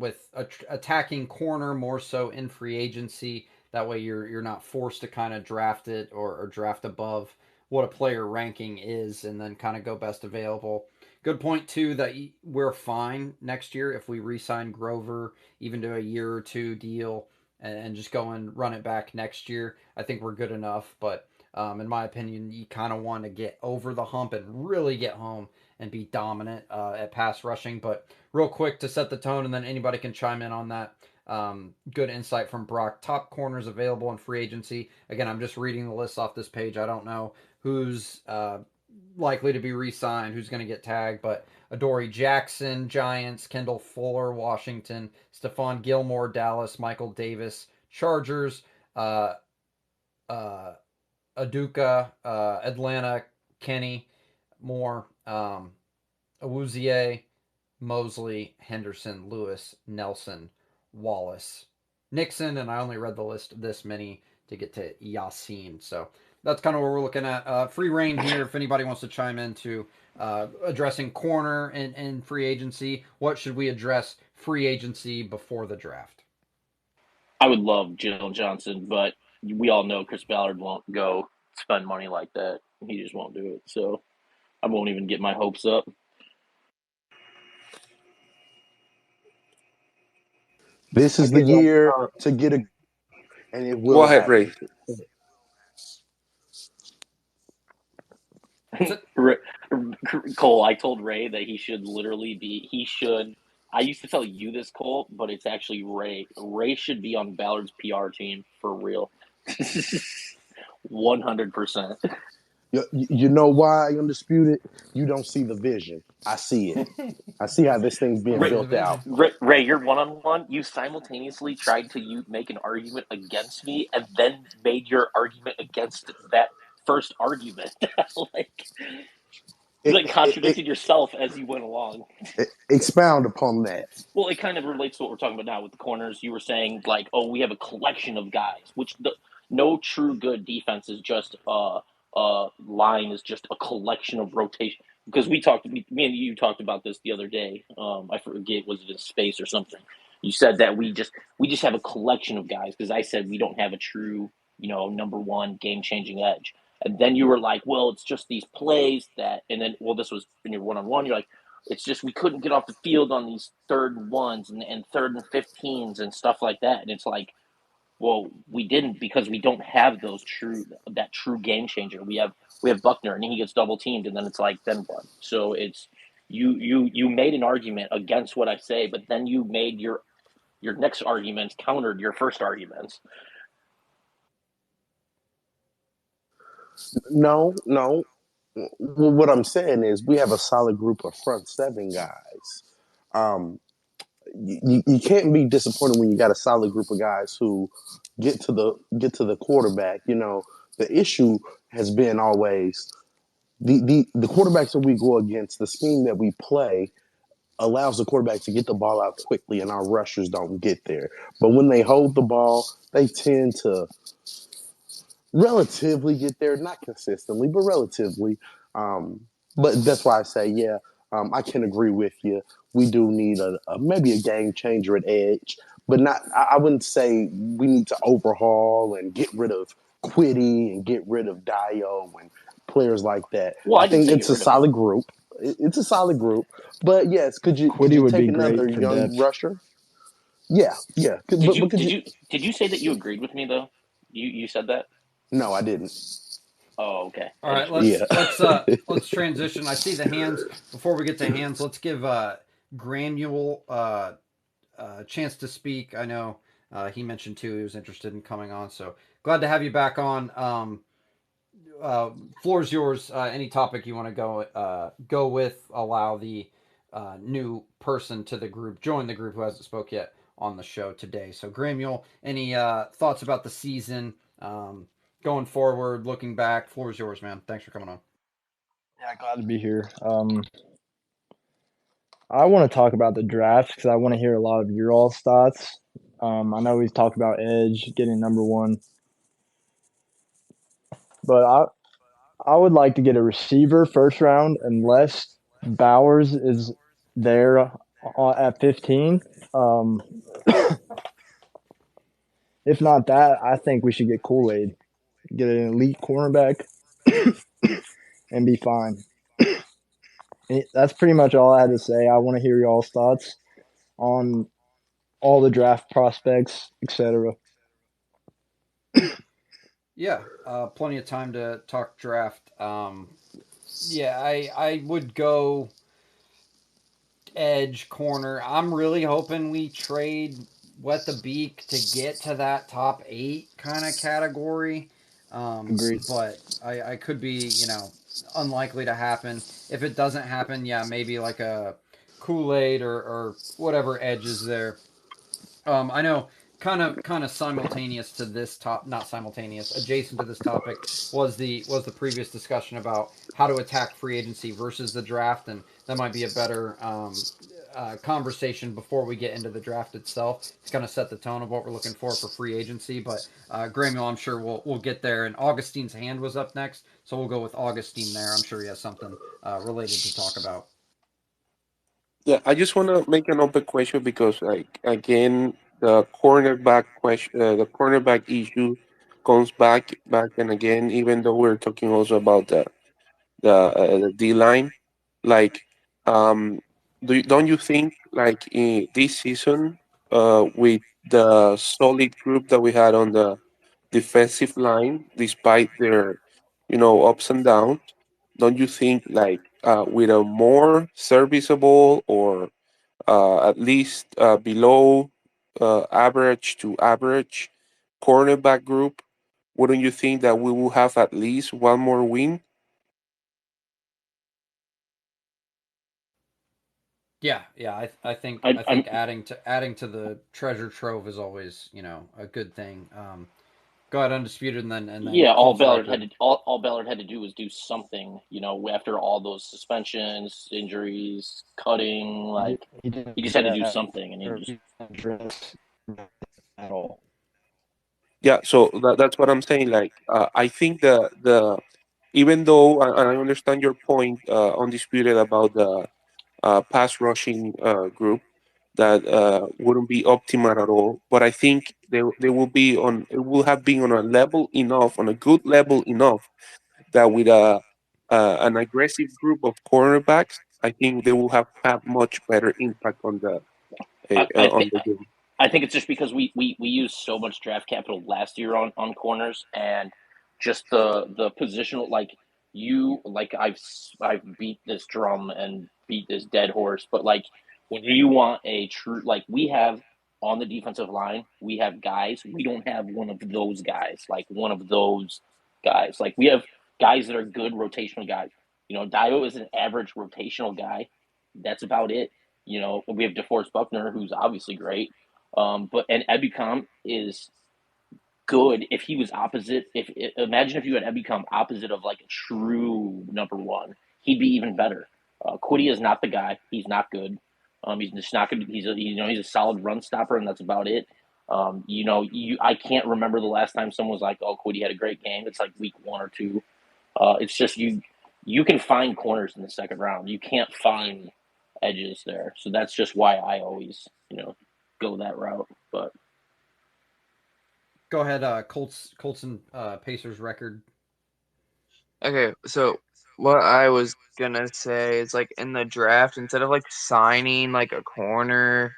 attacking corner more so in free agency. That way you're not forced to kind of draft it or draft above what a player ranking is, and then kind of go best available. Good point too that we're fine next year if we re-sign Grover even to a year or two deal and just go and run it back next year. I think we're good enough, but in my opinion, you kind of want to get over the hump and really get home and be dominant at pass rushing. But real quick to set the tone, and then anybody can chime in on that. Good insight from Brock. Top corners available in free agency. Again, I'm just reading the list off this page. I don't know who's likely to be re-signed, who's going to get tagged, but Adoree Jackson, Giants, Kendall Fuller, Washington, Stephon Gilmore, Dallas, Michael Davis, Chargers, uh, uh, Aduka, Atlanta, Kenny, Moore, Awuzie, Mosley, Henderson, Lewis, Nelson, Wallace, Nixon, and I only read the list this many to get to Yassine. So that's kind of what we're looking at. Free reign here if anybody wants to chime into addressing corner and free agency. What should we address free agency before the draft? I would love Jalen Johnson, but we all know Chris Ballard won't go spend money like that. He just won't do it. So I won't even get my hopes up. This is the year to get a, and it Go will ahead, happen. Ray. Cole, I told Ray that he should literally be. He should. I used to tell you this, Cole, but it's actually Ray. Ray should be on Ballard's PR team for real. 100%. You know why, Undisputed? You don't see the vision. I see it. I see how this thing's being Ray, see the built out. vision. Ray, you're one on one. You simultaneously tried to make an argument against me, and then made your argument against that first argument. like you It, like contradicted yourself as you went along. expound upon that. Well, it kind of relates to what we're talking about now with the corners. You were saying like, oh, we have a collection of guys, which no true good defense is just line is just a collection of rotation. Because me and you talked about this the other day. I forget, was it in space or something? You said that we just have a collection of guys because I said we don't have a true number one game changing edge. And then you were like, well, it's just these plays that, and then this was in your one on one. You're like, it's just we couldn't get off the field on these third and ones and third and 15s and stuff like that. And it's like, well, we didn't because we don't have that true game changer. We have Buckner and he gets double teamed and then it's like then what? So it's you made an argument against what I say, but then you made your next arguments countered your first arguments. No. Well, what I'm saying is we have a solid group of front seven guys. Um, you can't be disappointed when you got a solid group of guys who get to the quarterback. The issue has been always the quarterbacks that we go against, the scheme that we play allows the quarterback to get the ball out quickly and our rushers don't get there. But when they hold the ball, they tend to relatively get there, not consistently, but relatively. Um, but that's why I say, yeah, I can agree with you. We do need maybe a game changer at edge, but not. I wouldn't say we need to overhaul and get rid of Quiddy and get rid of Dio and players like that. Well, I I didn't think say get it's a rid of him. solid group. It's a solid group, but yes, could Quiddy you would take be another great for young depth. rusher? Yeah, yeah. Did But you could did you? you did you say that you agreed with me though? You said that? No, I didn't. Oh, okay. All I right, just wanted to Yeah. make sure. let's transition. I see the hands. Before we get to hands, let's give Granule a chance to speak. I know he mentioned too he was interested in coming on, so glad to have you back on. Floor's yours. Any topic you want to go with? Allow the new person to the group join the group who hasn't spoke yet on the show today. So Gramule, any thoughts about the season? Going forward, looking back, floor's yours, man. Thanks for coming on. Yeah, glad to be here. I want to talk about the draft because I want to hear a lot of your all's thoughts. I know we've talked about Edge getting number one, but I would like to get a receiver first round unless Bowers is there at 15. Um, if not that, I think we should get Kool-Aid, get an elite cornerback, and be fine. That's pretty much all I had to say. I want to hear y'all's thoughts on all the draft prospects, etc. Yeah, plenty of time to talk draft. Yeah, I would go edge corner. I'm really hoping we trade Wet the Beak to get to that top 8 kind of category. Agreed. But I could be, unlikely to happen. If it doesn't happen, yeah, maybe like a Kool-Aid or whatever edge is there. I know kind of simultaneous to this top, not simultaneous, adjacent to this topic was the previous discussion about how to attack free agency versus the draft, and that might be a better conversation before we get into the draft itself. It's going to set the tone of what we're looking for free agency. But Gramuel, I'm sure we'll get there. And Augustine's hand was up next, so we'll go with Augustine there. I'm sure he has something related to talk about. Yeah, I just want to make an open question because, like, again, the cornerback issue comes back and again. Even though we're talking also about the D line, like, um, don't you think like in this season, with the solid group that we had on the defensive line, despite their, ups and downs, don't you think like with a more serviceable or at least below average to average cornerback group, wouldn't you think that we will have at least one more win Yeah, yeah. I think I, I I'm think adding to the treasure trove is always a good thing. Go ahead undisputed, and then Yeah, Colts record. all Ballard had to do was do something, after all those suspensions, injuries, cutting, like He didn't he just had to do draft something, and he or just he didn't dress at all. Yeah, so that's what I'm saying. Like, I think the even though and I understand your point, undisputed about the pass rushing group that wouldn't be optimal at all, but I think they will be on. It will have been on a level enough, on a good level enough that with a an aggressive group of cornerbacks, I think they will have much better impact I on think the game. I think it's just because we used so much draft capital last year on corners, and just the positional, I've beat this drum and beat this dead horse, but like when you want a true, like we have on the defensive line, we have guys, we don't have one of those guys, like we have guys that are good rotational guys. Dio is an average rotational guy. That's about it. We have DeForest Buckner, who's obviously great. But Ebicom is good if he was opposite. Imagine if you had Ebicom opposite of like a true number one, he'd be even better. Quiddy is not the guy. He's not good. He's just not good. He's a solid run stopper, and that's about it. I can't remember the last time someone was like, "Oh, Quiddy had a great game." It's like week one or two. It's just you can find corners in the second round. You can't find edges there. So that's just why I always, go that route. But Go ahead, Colts and Pacers record. Okay, so what I was gonna say is like in the draft, instead of like signing like a corner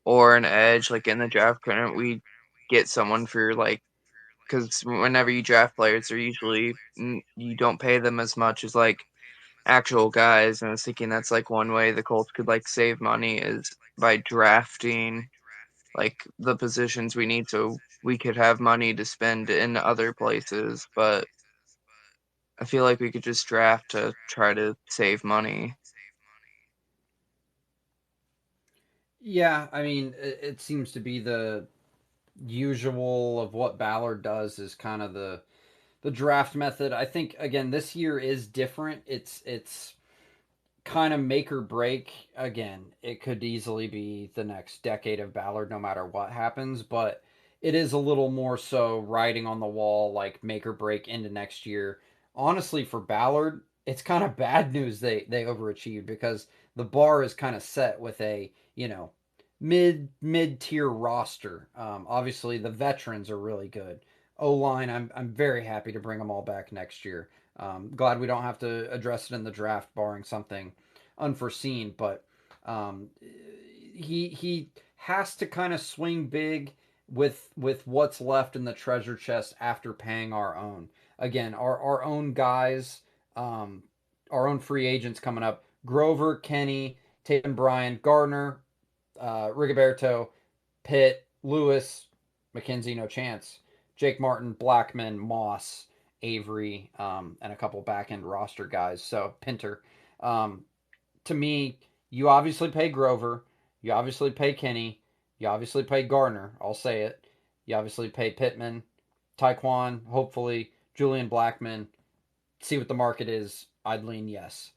or an edge, like in the draft, couldn't we get someone for like, because whenever you draft players, they're usually you don't pay them as much as like actual guys. And I was thinking that's like one way the Colts could like save money is by drafting like the positions we need so we could have money to spend in other places. But I feel like we could just draft to try to save money. Yeah, I mean, it seems to be the usual of what Ballard does is kind of the draft method. I think again this year is different. It's kind of make or break. Again, it could easily be the next decade of Ballard no matter what happens, but it is a little more so writing on the wall, like make or break into next year. Honestly, for Ballard, it's kind of bad news they overachieved because the bar is kind of set with a, mid tier roster. Obviously the veterans are really good. O line, I'm very happy to bring them all back next year. Glad we don't have to address it in the draft, barring something unforeseen. But he has to kind of swing big with what's left in the treasure chest after paying our own. Again, our own guys, our own free agents coming up: Grover, Kenny, Tatum, Bryan, Gardner, Rigoberto, Pitt, Lewis, McKenzie, no chance. Jake Martin, Blackman, Moss, Avery, and a couple back end roster guys. So Pinter. Um, to me, you obviously pay Grover, you obviously pay Kenny, you obviously pay Gardner. I'll say it. You obviously pay Pittman, Taekwon, hopefully Julian Blackman. See what the market is. I'd lean yes.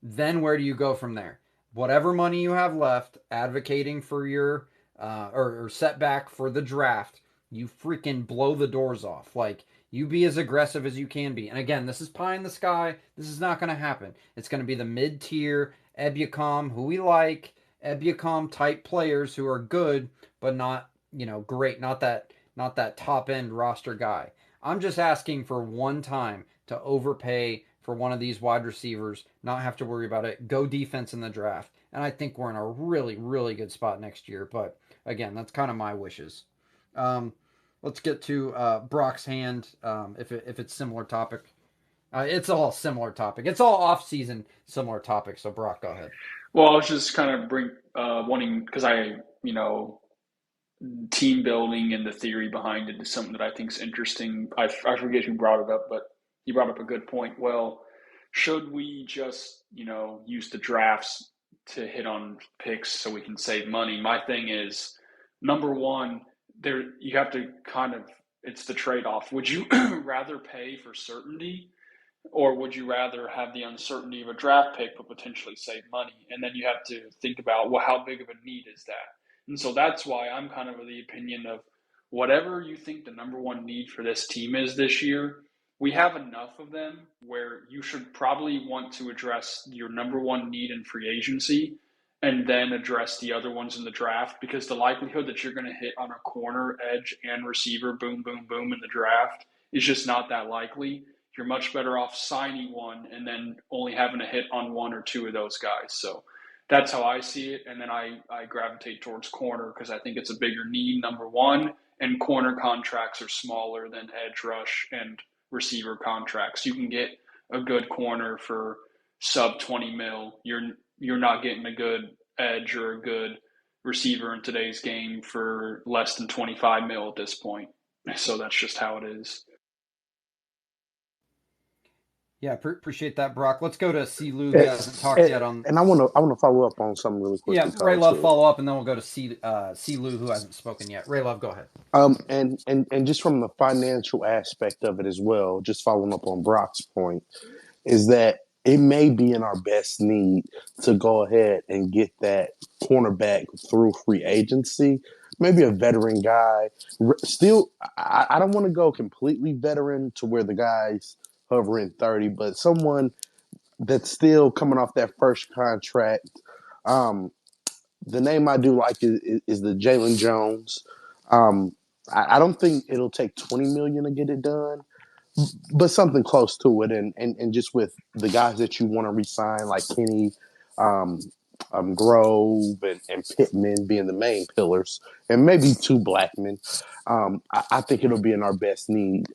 Then where do you go from there? Whatever money you have left, advocating for your or setback for the draft, you freaking blow the doors off. Like you be as aggressive as you can be. And again, this is pie in the sky. This is not going to happen. It's going to be the mid tier Ebucom, who we like, Ebucom type players who are good, but not great. Not that top end roster guy. I'm just asking for one time to overpay for one of these wide receivers, not have to worry about it, go defense in the draft. And I think we're in a really, really good spot next year. But again, that's kind of my wishes. Um, let's get to Brock's hand. If it's similar topic, it's all similar topic. It's all off season similar topic. So Brock, go ahead. Well, I was just kind of wanting because team building and the theory behind it is something that I think is interesting. I forget who brought it up, but he brought up a good point. Well, should we just use the drafts to hit on picks so we can save money. My thing is, number one, you have to kind of, it's the trade off. Would you rather pay for certainty, or would you rather have the uncertainty of a draft pick but potentially save money? And then you have to think about, well, how big of a need is that? And so that's why I'm kind of the opinion of whatever you think the number one need for this team is this year, we have enough of them where you should probably want to address your number one need in free agency and then address the other ones in the draft, because the likelihood that you're going to hit on a corner, edge, and receiver, boom, boom, boom in the draft is just not that likely. You're much better off signing one and then only having to hit on one or two of those guys. So that's how I see it. And then I gravitate towards corner because I think it's a bigger need, number one, and corner contracts are smaller than edge rush and receiver contracts. You can get a good corner for sub 20 mil. You're not getting a good edge or a good receiver in today's game for less than 25 mil at this point. So that's just how it is. Yeah, appreciate that, Brock. Let's go to C. Lou, who hasn't talked yet on. And I want to follow up on something really quick. Yeah, Ray Love follow up, and then we'll go to C. Lou, who hasn't spoken yet. Ray Love, go ahead. And just from the financial aspect of it as well, just following up on Brock's point, is that it may be in our best need to go ahead and get that cornerback through free agency. Maybe a veteran guy. Still, I don't want to go completely veteran to where the guy's hovering 30, but someone that's still coming off that first contract. The name I do like is the Jalen Jones. I don't think it'll take $20 million to get it done, but something close to it. And just with the guys that you want to re-sign, like Kenny, um, Grove, and Pittman being the main pillars, and maybe two Blackmen. I think it'll be in our best need,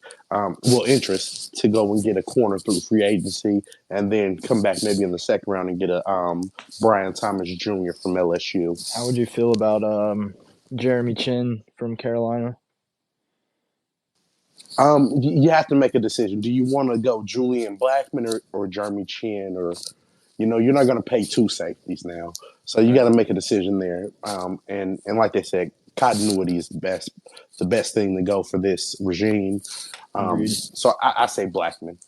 interest to go and get a corner through free agency, and then come back maybe in the second round and get a Brian Thomas Jr. from LSU. How would you feel about Jeremy Chin from Carolina? You have to make a decision. Do you want to go Julian Blackman or Jeremy Chin, or you're not going to pay two safeties now, so you got to make a decision there. And like they said, continuity is the best thing to go for this regime. So I say Blackman.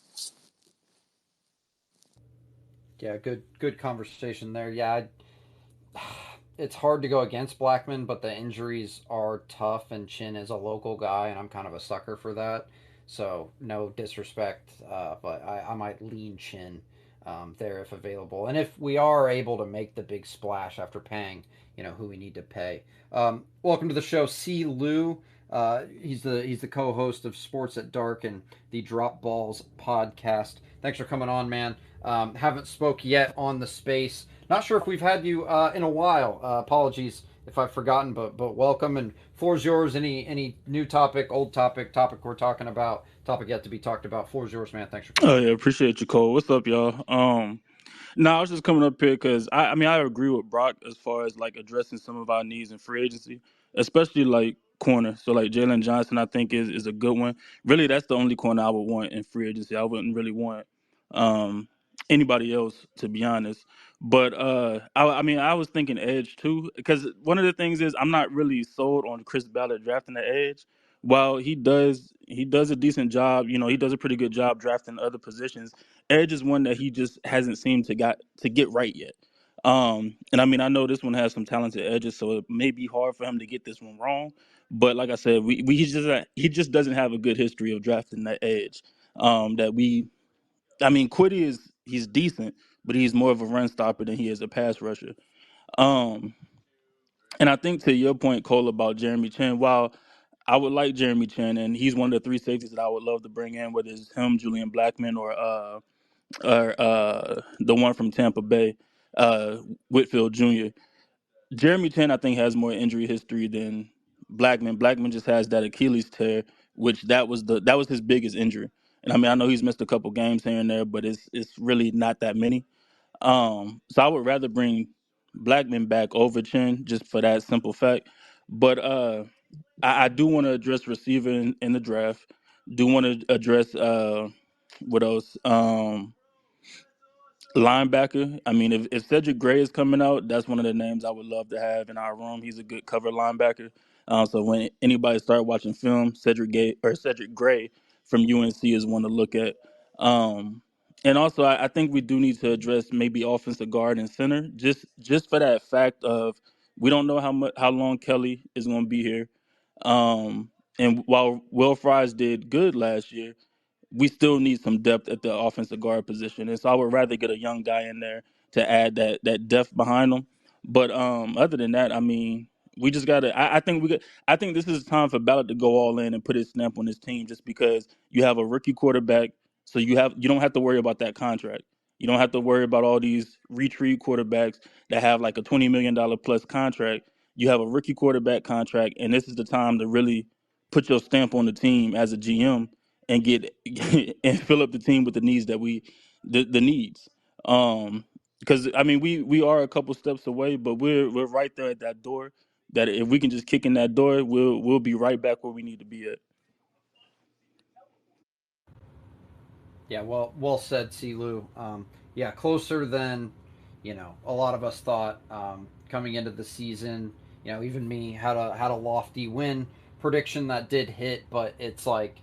Yeah, good conversation there. Yeah, it's hard to go against Blackman, but the injuries are tough, and Chin is a local guy, and I'm kind of a sucker for that. So no disrespect, but I might lean Chin there if available, and if we are able to make the big splash after paying, who we need to pay. Welcome to the show, C. Lou. He's the co-host of Sports at Dark and the Drop Balls podcast. Thanks for coming on, man. Haven't spoke yet on the space. Not sure if we've had you in a while. Apologies if I've forgotten, but welcome. And floor's yours. Any new topic, old topic we're talking about, topic yet to be talked about. Floor's yours, man. Thanks for coming. Oh yeah, appreciate you, Cole. What's up, y'all? No, I was just coming up here because I agree with Brock as far as like addressing some of our needs in free agency, especially like corner. So like Jalen Johnson, I think is a good one. Really, that's the only corner I would want in free agency. I wouldn't really want anybody else, to be honest. But I was thinking edge too, because one of the things is I'm not really sold on Chris Ballard drafting the edge. While he does a decent job, he does a pretty good job drafting other positions. Edge is one that he just hasn't seemed to get right yet. And I mean, I know this one has some talented edges, so it may be hard for him to get this one wrong. But like I said, he just doesn't have a good history of drafting that edge. Quiddy he's decent, but he's more of a run stopper than he is a pass rusher. Um, and I think to your point, Cole, about Jeremy Chin, while I would like Jeremy Chin, and he's one of the three safeties that I would love to bring in, whether it's him, Julian Blackman, or the one from Tampa Bay, Whitfield Jr. Jeremy Chin, I think, has more injury history than Blackman. Blackman just has that Achilles tear, which that was his biggest injury. And I mean, I know he's missed a couple games here and there, but it's really not that many. So I would rather bring Blackman back over Chin just for that simple fact. But I do want to address receiver in the draft. Do want to address what else? Linebacker. I mean, if Cedric Gray is coming out, that's one of the names I would love to have in our room. He's a good cover linebacker. So when anybody start watching film, Cedric Gray from UNC is one to look at. And also, I think we do need to address maybe offensive guard and center, just for that fact of we don't know how long Kelly is going to be here. And while Will Fries did good last year, we still need some depth at the offensive guard position. And so I would rather get a young guy in there to add that depth behind him. But other than that, I mean, we just gotta. I think this is time for Ballard to go all in and put his stamp on his team, just because you have a rookie quarterback, so you don't have to worry about that contract. You don't have to worry about all these retreat quarterbacks that have like a $20 million plus contract. You have a rookie quarterback contract, and this is the time to really put your stamp on the team as a GM and get and fill up the team with the needs that the needs. Because I mean we are a couple steps away, but we're right there at that door. That if we can just kick in that door, we'll be right back where we need to be at. Yeah, well said, Silu. Yeah, closer than a lot of us thought coming into the season. Even me had a lofty win prediction that did hit, but it's like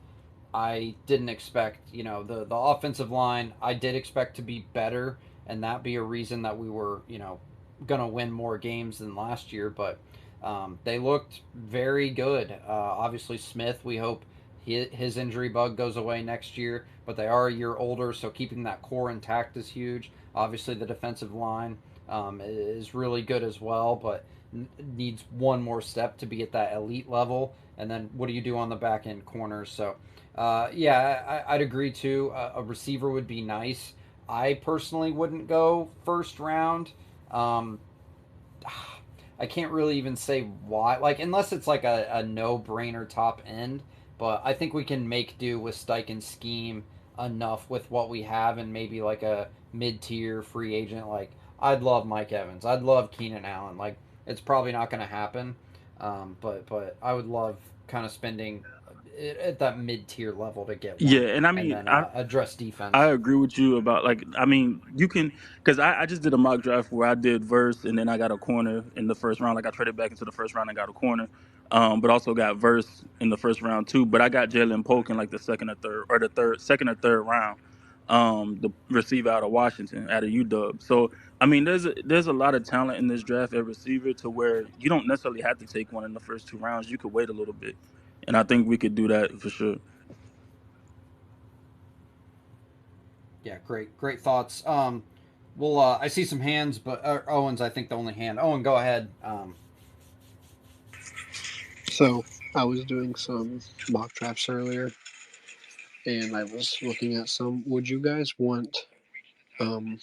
I didn't expect. The offensive line I did expect to be better, and that be a reason that we were gonna win more games than last year. But they looked very good. Obviously, Smith. We hope his injury bug goes away next year, but they are a year older, so keeping that core intact is huge. Obviously, the defensive line is really good as well, but needs one more step to be at that elite level. And then what do you do on the back end corners? So, yeah, I'd agree too. A receiver would be nice. I personally wouldn't go first round. Um, I can't really even say why. Like, unless it's like a no brainer top end. But I think we can make do with Steichen's scheme enough with what we have, and maybe like a mid tier free agent. Like, I'd love Mike Evans. I'd love Keenan Allen. Like, it's probably not going to happen. But I would love kind of spending at that mid tier level to get Yeah, one, and I and mean, then address I defense. agree with you about like I mean you can because I just did a mock draft where I did verse and then I got a corner in the first round. Like I traded back into the first round and got a corner, but also got verse in the first round too. But I got Jalen Polk in like the second or third round, the receiver out of Washington, out of UW. So I mean there's a lot of talent in this draft at receiver to where you don't necessarily have to take one in the first 2 rounds. You could wait a little bit, and I think we could do that for sure. Yeah, great thoughts. Well, I see some hands, but Owen's I think the only hand. Owen, go ahead. So I was doing some mock drafts earlier, and I was looking at some. Would you guys want um,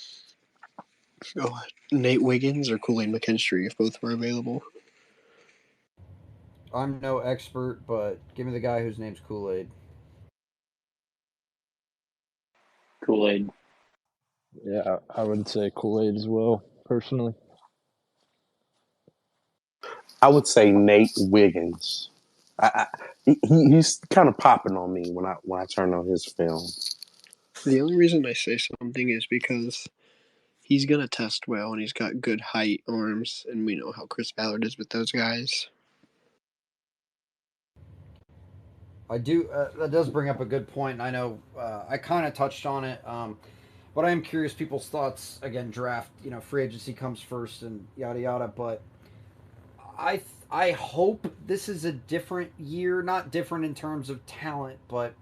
Nate Wiggins or Kool Aid McKinstry if both were available? I'm no expert, but give me the guy whose name's Kool Aid. Kool Aid. Yeah, I would say Kool-Aid as well, personally. I would say Nate Wiggins. He's kind of popping on me when I turn on his film. The only reason I say something is because he's gonna test well, and he's got good height, arms, and we know how Chris Ballard is with those guys. I do. That does bring up a good point. I know I kind of touched on it, but I am curious people's thoughts. Again, draft. Free agency comes first, and yada yada. But I hope this is a different year. Not different in terms of talent, but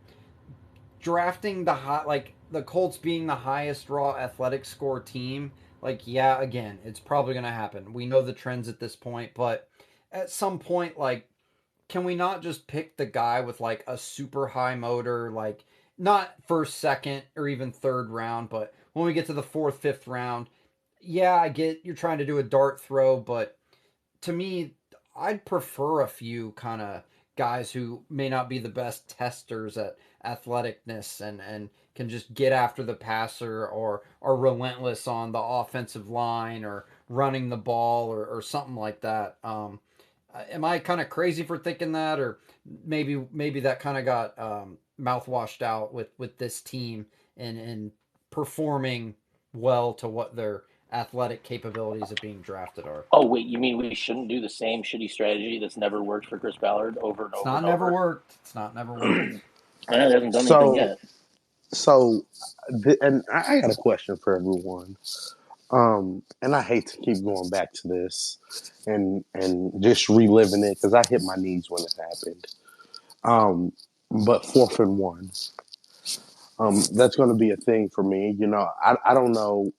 drafting like the Colts being the highest raw athletic score team. Like, yeah, again, it's probably going to happen. We know the trends at this point, but at some point, like, can we not just pick the guy with like a super high motor, like not first, second, or even third round, but when we get to the fourth, fifth round, yeah, I get you're trying to do a dart throw, but to me, I'd prefer a few kind of guys who may not be the best testers at athleticness and can just get after the passer or are relentless on the offensive line or running the ball or something like that. Am I kind of crazy for thinking that, or maybe that kind of got mouthwashed out with this team and performing well to what their athletic capabilities of being drafted are. Oh wait, you mean we shouldn't do the same shitty strategy that's never worked for Chris Ballard over and It's over not and never over? worked. It's not never worked. It hasn't done anything So, yet. so, and I got a question for everyone. And I hate to keep going back to this and just reliving it because I hit my knees when it happened. Um, but 4th and 1, that's going to be a thing for me. I don't know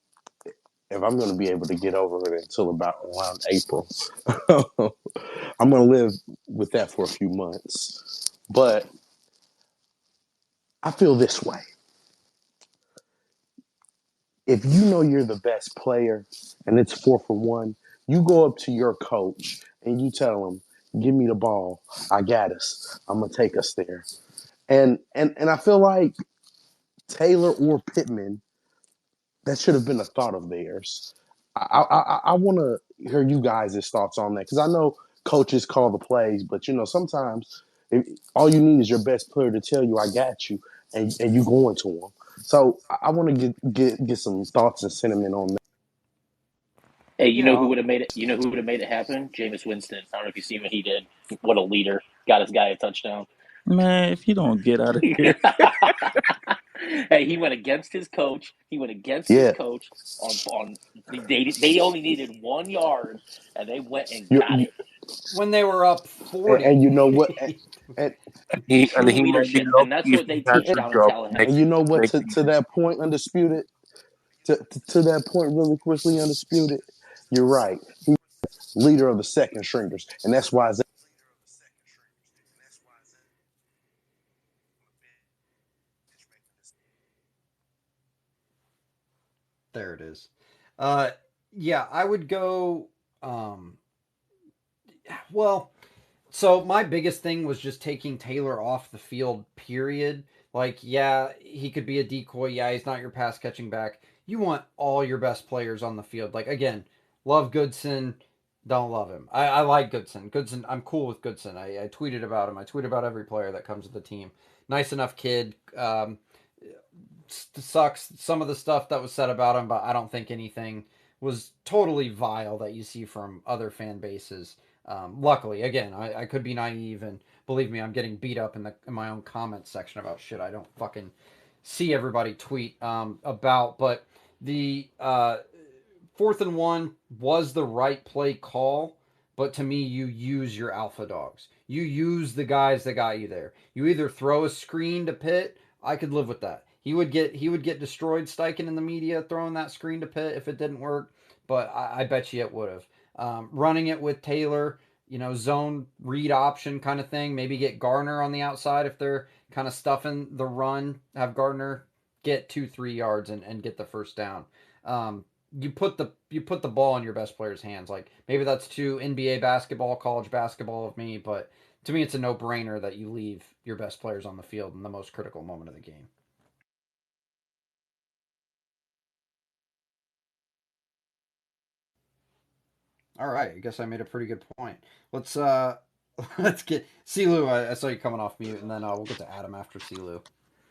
if I'm going to be able to get over it until about around April. I'm going to live with that for a few months. But I feel this way. If you know you're the best player and it's 4th and 1, you go up to your coach and you tell him, "Give me the ball. I got us. I'm gonna take us there." And I feel like Taylor or Pittman, that should have been a thought of theirs. I want to hear you guys' thoughts on that because I know coaches call the plays, but sometimes all you need is your best player to tell you, "I got you," and you going to them. So I want to get some thoughts and sentiment on that. Hey, you know who Yeah, would have made it? You know who would have made it happen? Jameis Winston. I don't know if you see what he did. What a leader! Got his guy a touchdown. Man, if you don't get out of here. Hey, he went against his coach. He went against his Yeah, coach on. They only needed 1 yard, and they went and you, got you it. when they were up and 40. you know what, and True He might be leadership, and that's low-key what they teach Patrick down in job and Tallahassee. you know what, next to season. that point, undisputed, to that point, really quickly, undisputed. You're right. He's leader of the second stringers, and that's why There it is. Uh, yeah, I would go. Um, well, so my biggest thing was just taking Taylor off the field. Period. Like, yeah, he could be a decoy. Yeah, he's not your pass catching back. You want all your best players on the field. Like again, love Goodson. Don't love him. I like Goodson. Goodson. I'm cool with Goodson. I tweeted about him. I tweet about every player that comes to the team. Nice enough kid. Sucks some of the stuff that was said about him, but I don't think anything was totally vile that you see from other fan bases. Luckily, again, I could be naive, and believe me, I'm getting beat up in my own comment section about shit I don't fucking see everybody tweet about. But the 4th and 1 was the right play call, but to me, you use your alpha dogs. You use the guys that got you there. You either throw a screen to Pitt. I could live with that. He would get destroyed Steichen in the media throwing that screen to Pitt if it didn't work, but I bet you it would have. Running it with Taylor, zone read option kind of thing. Maybe get Gardner on the outside if they're kind of stuffing the run. Have Gardner get 2-3 yards and get the first down. You put the ball in your best player's hands. Like maybe that's too NBA basketball, college basketball of me, but to me it's a no brainer that you leave your best players on the field in the most critical moment of the game. All right, I guess I made a pretty good point. Let's let's get Silu. I saw you coming off mute, and then we'll get to Adam after Silu.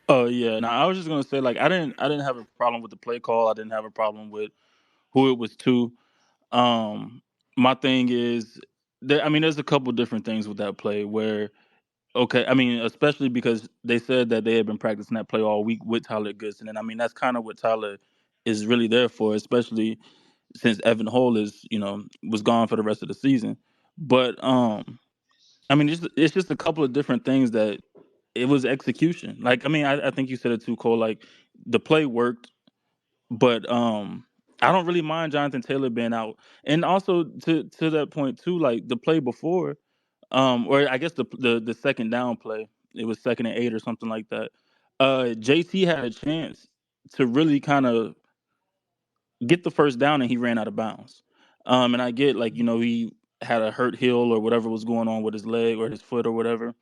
Oh yeah. Now I was just gonna say like I didn't have a problem with the play call. I didn't have a problem with who it was to. Um, my thing is I mean, there's a couple different things with that play where okay, I mean, especially because they said that they had been practicing that play all week with Tyler Goodson, and I mean that's kind of what Tyler is really there for, especially since Evan Hole is was gone for the rest of the season. But I mean, it's just a couple of different things that it was execution. Like I mean, I think you said it too, Cole. Like the play worked, but I don't really mind Jonathan Taylor being out, and also to that point too, like the play before, or I guess the second down play, it was 2nd and 8 or something like that. JT had a chance to really kind of get the first down, and he ran out of bounds. And I get like he had a hurt heel or whatever was going on with his leg or his foot or whatever.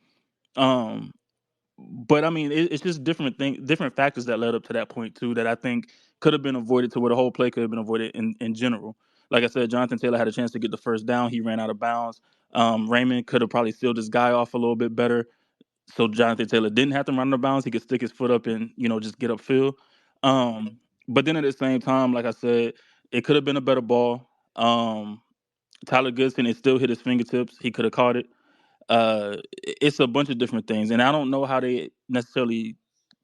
Um, but I mean, it's just different factors that led up to that point too. That I think could have been avoided to where the whole play could have been avoided in general. Like I said, Jonathan Taylor had a chance to get the first down. He ran out of bounds. Raymond could have probably sealed this guy off a little bit better, so Jonathan Taylor didn't have to run out of bounds. He could stick his foot up and just get upfield. Um, But then at the same time, like I said, it could have been a better ball. Tyler Goodson, it still hit his fingertips. He could have caught it. It's a bunch of different things, and I don't know how they necessarily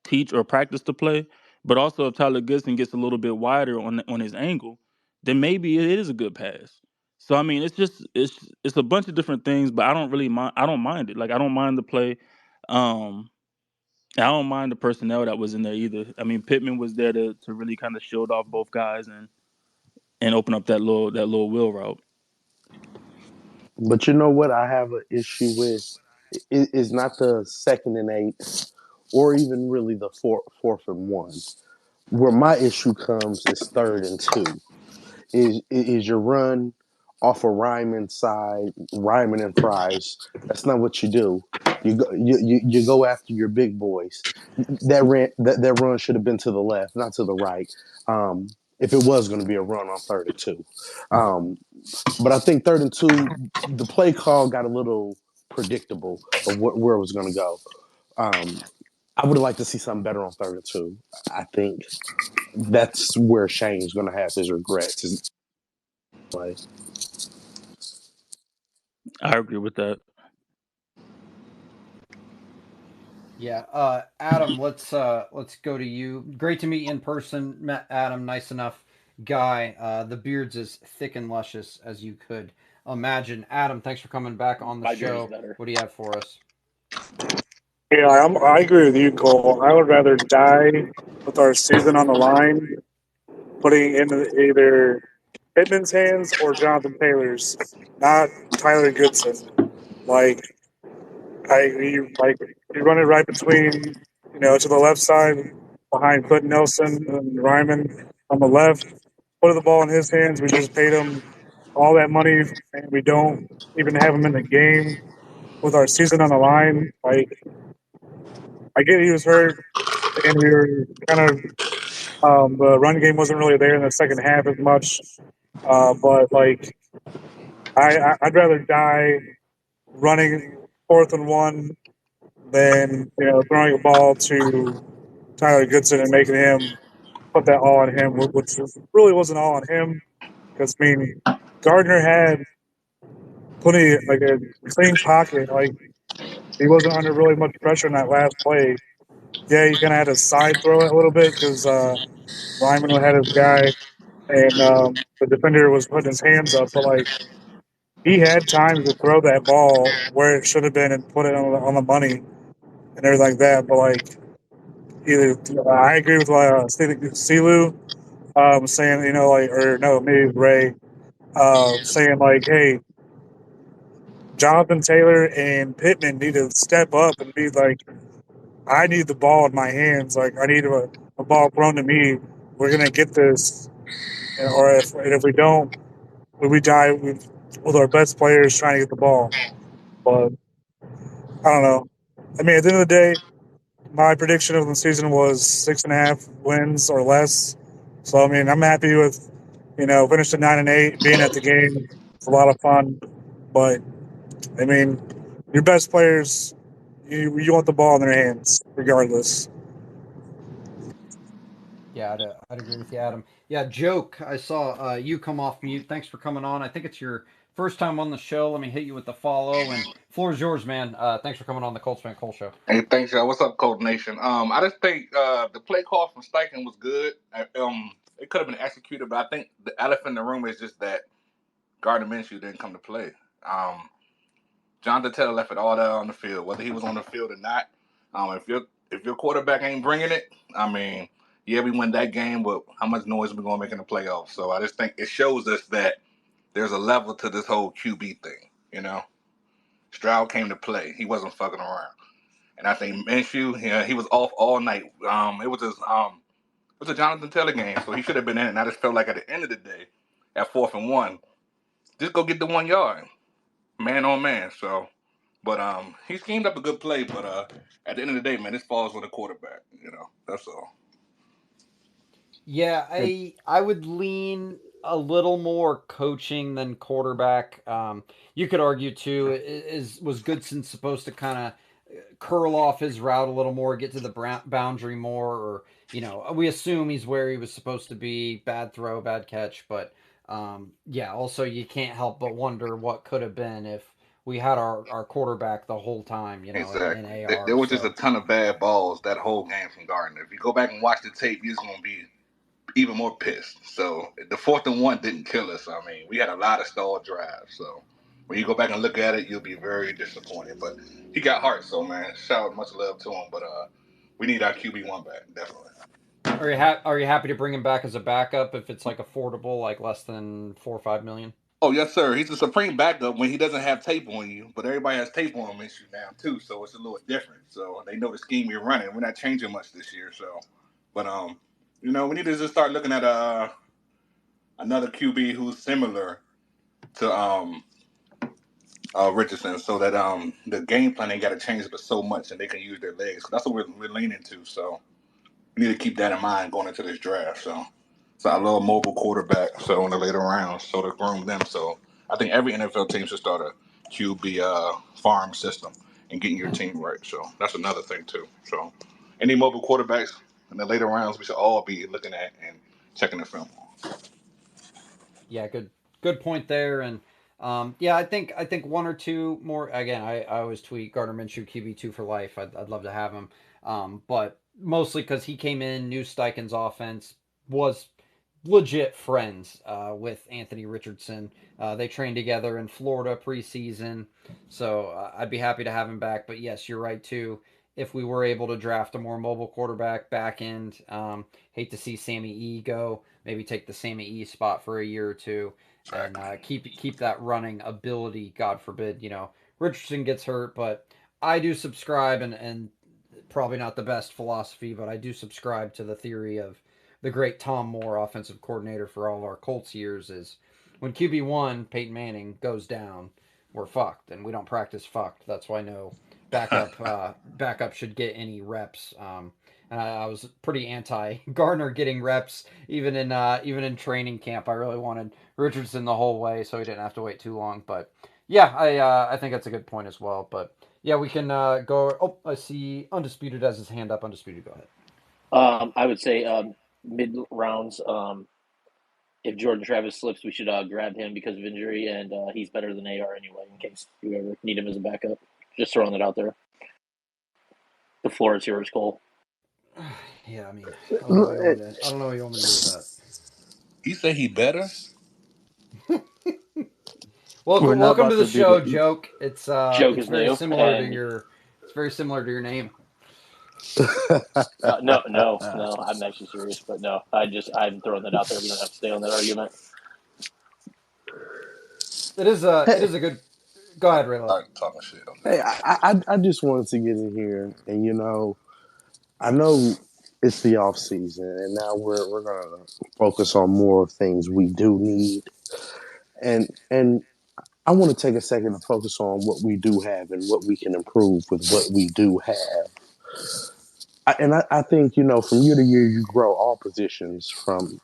teach or practice the play. But also, if Tyler Goodson gets a little bit wider on his angle, then maybe it is a good pass. So I mean, it's a bunch of different things, but I don't really mind. I don't mind it. Like I don't mind the play. Um, I don't mind the personnel that was in there either. I mean, Pittman was there to really kind of shield off both guys and open up that little wheel route. But you know what I have an issue with is not the 2nd and 8 or even really the fourth and one. Where my issue comes is 3rd and 2. Is your run off of Ryman side, Ryman and Fries? That's not what you do. You go after your big boys. That run should have been to the left, not to the right. If it was going to be a run on 3rd and 2, but I think 3rd and 2, the play call got a little predictable of where it was going to go. I would have liked to see something better on 3rd and 2. I think that's where Shane's going to have his regrets. His play. I agree with that. Yeah, Adam, let's go to you. Great to meet you in person. Met Adam, nice enough guy. The beard's as thick and luscious as you could imagine. Adam, thanks for coming back on the My beard is show. better. What do you have for us? Yeah, I agree with you, Cole. I would rather die with our season on the line, putting in either Pittman's hands or Jonathan Taylor's, not Tyler Goodson. Like you run it right between, to the left side behind Clinton Nelson and Ryman on the left. Put the ball in his hands. We just paid him all that money, and we don't even have him in the game with our season on the line. Like I get he was hurt, and we were kind of the run game wasn't really there in the second half as much. But like I'd rather die running 4th and 1 than throwing a ball to Tyler Goodson and making him put that all on him, which really wasn't all on him. Because I mean, Gardner had plenty like a clean pocket. Like he wasn't under really much pressure in that last play. Yeah, he kind of had to side throw it a little bit because Lyman had his guy and the defender was putting his hands up. But like he had time to throw that ball where it should have been and put it on the money and everything like that. But like either I agree with Silu saying like or no maybe Ray saying like hey Jonathan Taylor and Pittman need to step up and be like I need the ball in my hands like I need a ball thrown to me. We're gonna get this, or if we don't, we die with our best players trying to get the ball. But I don't know. I mean, at the end of the day, my prediction of the season was 6.5 wins or less. So I mean, I'm happy with finishing 9-8, being at the game. It's a lot of fun. But I mean, your best players, you want the ball in their hands regardless. Yeah, I'd agree with you, Adam. Yeah, joke. I saw you come off mute. Thanks for coming on. I think it's your first time on the show. Let me hit you with the follow, and floor is yours, man. Thanks for coming on the Colts Fan Cole show. Hey, thanks, y'all. What's up, Cold Nation? I just think the play call from Steichen was good. It could have been executed, but I think the elephant in the room is just that Gardner Minshew didn't come to play. Jonathan Taylor left it all there on the field, whether he was on the field or not. If your quarterback ain't bringing it, I mean, yeah, we win that game, but how much noise are we gonna make in the playoffs? So I just think it shows us that there's a level to this whole QB thing. Stroud came to play; he wasn't fucking around. And I think Minshew, he was off all night. It was a Jonathan Taylor game, so he should have been in. And I just felt like at the end of the day, at 4th and 1, just go get the 1 yard, man on man. So, but he schemed up a good play. But at the end of the day, man, this falls with a quarterback. That's all. Yeah, I would lean a little more coaching than quarterback. You could argue too. Is was Goodson supposed to kind of curl off his route a little more, get to the boundary more, or we assume he's where he was supposed to be. Bad throw, bad catch, but yeah. Also, you can't help but wonder what could have been if we had our quarterback the whole time, in Exactly. There AR. was just a So ton of bad balls that whole game from Gardner. If you go back and watch the tape, you're just gonna be even more pissed. So the 4th and 1 didn't kill us. I mean, we had a lot of stalled drives. So when you go back and look at it, you'll be very disappointed. But he got heart, so man, shout out, much love to him. But we need our QB1 back, definitely. are you happy to bring him back as a backup if it's like affordable, like less than 4 or 5 million? Oh yes, sir. He's the supreme backup when he doesn't have tape on you, but everybody has tape on him issue now too, so it's a little different. So they know the scheme you're running. We're not changing much this year, so but we need to just start looking at another QB who's similar to Richardson, so that the game plan ain't got to change but so much, and they can use their legs. That's what we're leaning to. So we need to keep that in mind going into this draft. So I love mobile quarterback. So in the later rounds, so to groom them. So I think every NFL team should start a QB farm system and getting your team right. So that's another thing too. So any mobile quarterbacks in the later rounds, we should all be looking at and checking the film. Yeah, good point there. And yeah, I think one or two more. Again, I always tweet Gardner Minshew QB2 for life. I'd love to have him, but mostly because he came in, knew Steichen's offense, was legit friends with Anthony Richardson. They trained together in Florida preseason, so I'd be happy to have him back. But yes, you're right too. If we were able to draft a more mobile quarterback back end, hate to see Sammy E go. Maybe take the Sammy E spot for a year or two, and Exactly. keep that running ability. God forbid, Richardson gets hurt, but I do subscribe, and probably not the best philosophy, but I do subscribe to the theory of the great Tom Moore, offensive coordinator for all of our Colts years, is when QB1 Peyton Manning goes down, we're fucked, and we don't practice fucked. That's why no backup should get any reps. And I was pretty anti Gardner getting reps even in training camp. I really wanted Richardson the whole way, so he didn't have to wait too long. But yeah, I think that's a good point as well. But yeah, we can go. Oh, I see Undisputed has his hand up. Undisputed, go ahead. I would say mid rounds. If Jordan Travis slips, we should grab him because of injury, and he's better than AR anyway. In case you ever need him as a backup, just throwing it out there. The floor is yours, Cole. Yeah, I mean, I don't know what you want me to. I don't know what you want me to do with He said he better. that. We're Welcome, not welcome to about the to do show, that. Joke. It's Joke it's is very new, similar to and your. It's very similar to your name. no. I'm actually serious, but no, I'm throwing that out there. We don't have to stay on that argument. It is a good. Go ahead, Raylo. Talking shit. Okay. Hey, I just wanted to get in here, and I know it's the off season, and now we're gonna focus on more things we do need, and I want to take a second to focus on what we do have and what we can improve with what we do have. I think from year to year you grow all positions from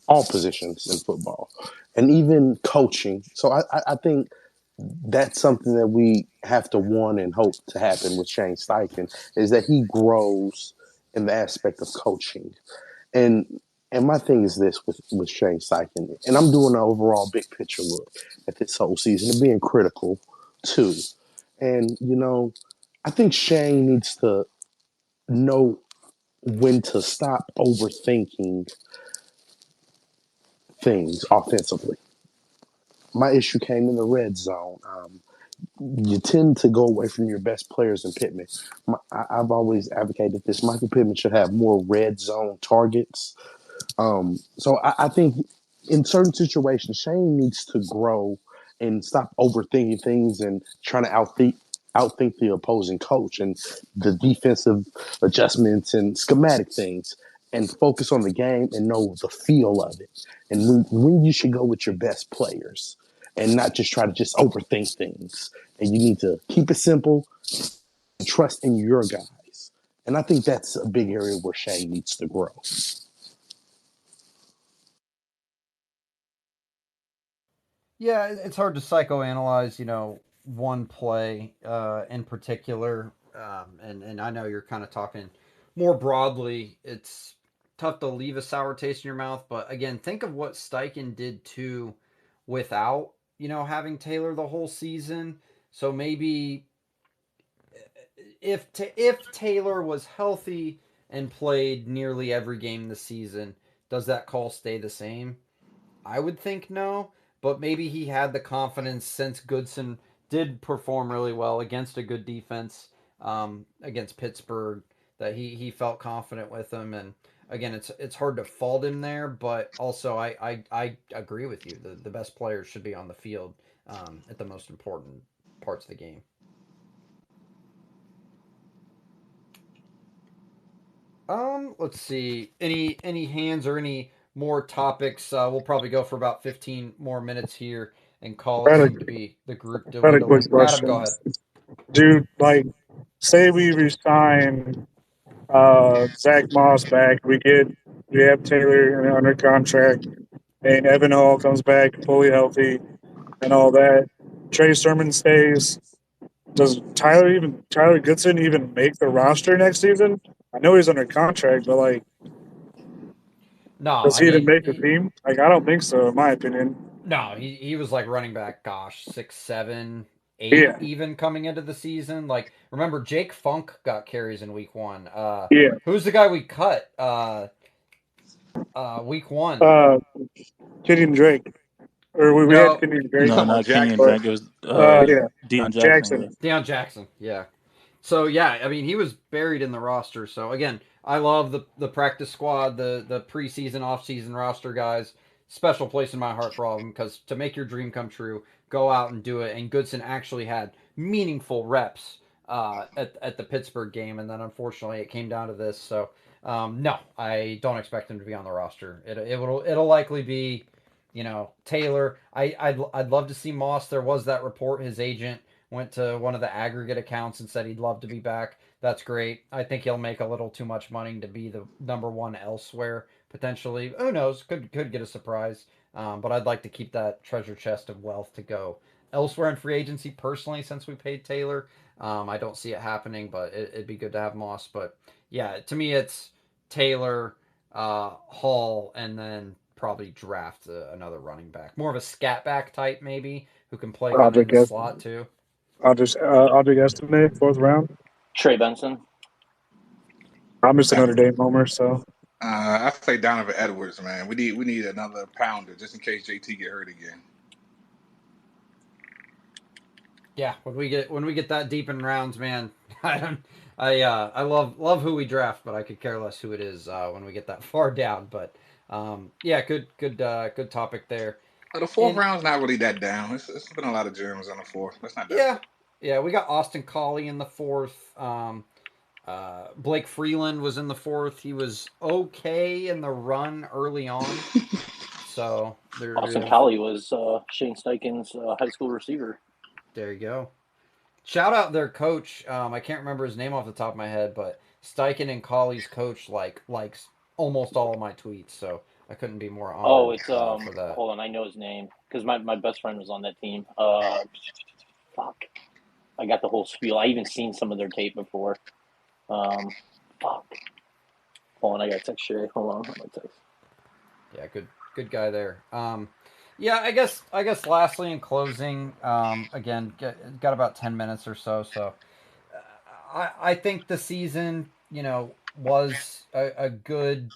all positions in football, and even coaching. So I think that's something that we have to want and hope to happen with Shane Steichen is that he grows in the aspect of coaching. And and my thing is this with Shane Steichen, and I'm doing an overall big picture look at this whole season and being critical too. And I think Shane needs to know when to stop overthinking things offensively. My issue came in the red zone. You tend to go away from your best players in Pittman. I've always advocated this. Michael Pittman should have more red zone targets. So I think in certain situations, Shane needs to grow and stop overthinking things and trying to outthink the opposing coach and the defensive adjustments and schematic things, and focus on the game and know the feel of it and when you should go with your best players and not just try to just overthink things. And you need to keep it simple and trust in your guys. And I think that's a big area where Shane needs to grow. Yeah, it's hard to psychoanalyze, one play in particular. and I know you're kind of talking more broadly. It's tough to leave a sour taste in your mouth, but again, think of what Steichen did too, without having Taylor the whole season. So maybe if Taylor was healthy and played nearly every game this season, does that call stay the same? I would think no, but maybe he had the confidence since Goodson did perform really well against a good defense against Pittsburgh that he felt confident with them. And again, it's hard to fault him there, but also I agree with you. The best players should be on the field at the most important parts of the game. Let's see. Any hands or any more topics? We'll probably go for about 15 more minutes here, and call I it had a, seem to be the group I had a dwindling. quick Adam, go question. ahead. Dude, like, say we resign Zach Moss back, we have Taylor under contract, and Evan Hall comes back fully healthy and all that. Trey Sermon stays. Does Tyler Goodson even make the roster next season? I know he's under contract, but like, No, does I he even mean, make the team? Like, I don't think so, in my opinion. no, he was like running back. Gosh, 6, 7, 8, Yeah, even coming into the season. Like, remember Jake Funk got carries in week 1. yeah. Who's the guy we cut? Week 1. Uh, Kenyon Drake, or we had No, Kenyon You Drake, No, talking about not Kenyon but Jackson? Drake. It was yeah, Deion Jackson. Yeah. Jackson. Deion Jackson. Yeah. So yeah, I mean he was buried in the roster. So again, I love the practice squad, the preseason, offseason roster guys. Special place in my heart for all of them because to make your dream come true, go out and do it. And Goodson actually had meaningful reps at the Pittsburgh game, and then unfortunately it came down to this. So no, I don't expect him to be on the roster. It'll likely be Taylor. I'd love to see Moss. There was that report his agent went to one of the aggregate accounts and said he'd love to be back. That's great. I think he'll make a little too much money to be the number one elsewhere potentially. Who knows? Could get a surprise. But I'd like to keep that treasure chest of wealth to go elsewhere in free agency. Personally, since we paid Taylor, I don't see it happening. But it'd be good to have Moss. But yeah, to me, it's Taylor, Hall, and then probably draft another running back, more of a scat back type maybe, who can play kind of in Audric, the slot too. Audric estimate 4th round. Trey Benson. I'm just a Notre Dame homer, so I say Donovan Edwards, man. We need another pounder just in case JT get hurt again. Yeah, when we get that deep in rounds, man, I love who we draft, but I could care less who it is when we get that far down. But yeah, good topic there. The fourth And round's not really that down. It's been a lot of germs on the fourth. That's not that yeah, bad. yeah, we got Austin Collie in the fourth. Blake Freeland was in the fourth. He was okay in the run early on. So Austin there's Collie was Shane Steichen's high school receiver. there you go. Shout out their coach. I can't remember his name off the top of my head, but Steichen and Colley's coach likes almost all of my tweets, so I couldn't be more Oh, honored it's for that. hold on, I know his name because my best friend was on that team. Fuck, I got the whole spiel. I even seen some of their tape before. Um, fuck. Hold on, I got text Shay. Hold on, I'm gonna text. Yeah, good guy there. Yeah, I guess lastly in closing, again, got about 10 minutes or so. So I think the season, was a good.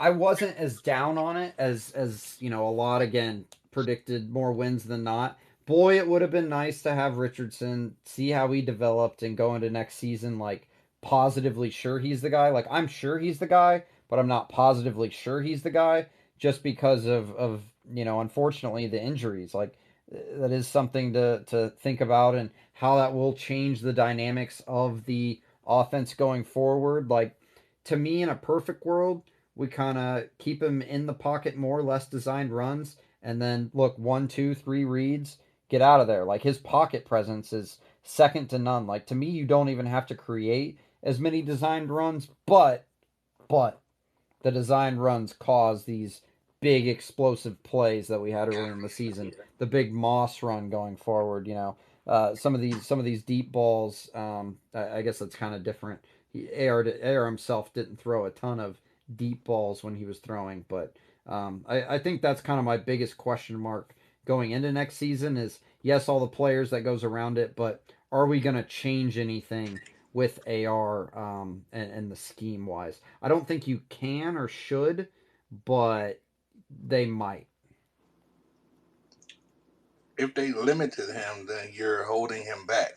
I wasn't as down on it as a lot again predicted more wins than not. Boy, it would have been nice to have Richardson see how he developed and go into next season like positively sure he's the guy. Like I'm sure he's the guy, but I'm not positively sure he's the guy just because of unfortunately the injuries. Like that is something to think about and how that will change the dynamics of the offense going forward. Like to me in a perfect world, we kind of keep him in the pocket more, less designed runs, and then look 1, 2, 3 reads, get out of there. Like his pocket presence is second to none. Like to me, you don't even have to create as many designed runs, but the designed runs cause these big explosive plays that we had early in the season. The big Moss run going forward, some of these deep balls. I guess that's kind of different. AR himself didn't throw a ton of deep balls when he was throwing, but I think that's kind of my biggest question mark going into next season is yes, all the players that goes around it, but are we going to change anything with AR and the scheme wise? I don't think you can or should, but they might. If they limited him, then you're holding him back.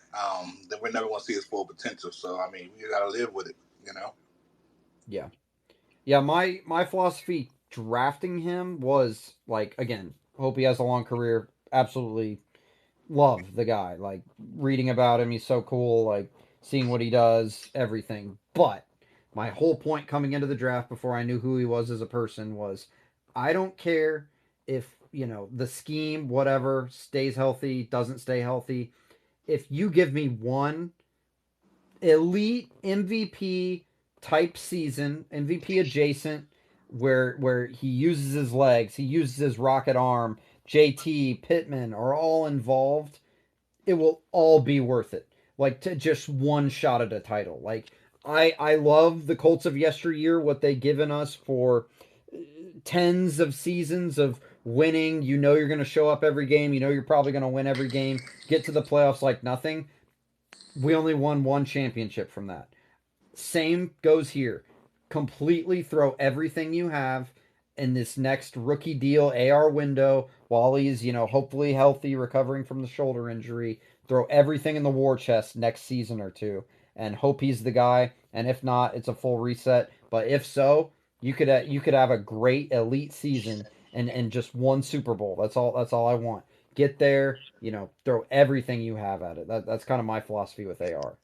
Then we're never going to see his full potential. So I mean, you got to live with it. You know. Yeah. Yeah, my philosophy drafting him was like again, hope he has a long career. Absolutely love the guy. Like reading about him, he's so cool. Like seeing what he does, everything. But my whole point coming into the draft before I knew who he was as a person was I don't care if, the scheme, whatever, stays healthy, doesn't stay healthy. If you give me one elite MVP type season, MVP adjacent, where he uses his legs, he uses his rocket arm, JT, Pittman are all involved, it will all be worth it. Like to just one shot at a title. Like I love the Colts of yesteryear, what they given us for tens of seasons of winning. You know you're going to show up every game. You know you're probably going to win every game. Get to the playoffs like nothing. We only won one championship from that. Same goes here. Completely throw everything you have in this next rookie deal AR window while he's, hopefully healthy, recovering from the shoulder injury. Throw everything in the war chest next season or two and hope he's the guy. And if not, it's a full reset. But if so, you could have a great elite season and just one Super Bowl. That's all I want. Get there, throw everything you have at it. That's kind of my philosophy with AR.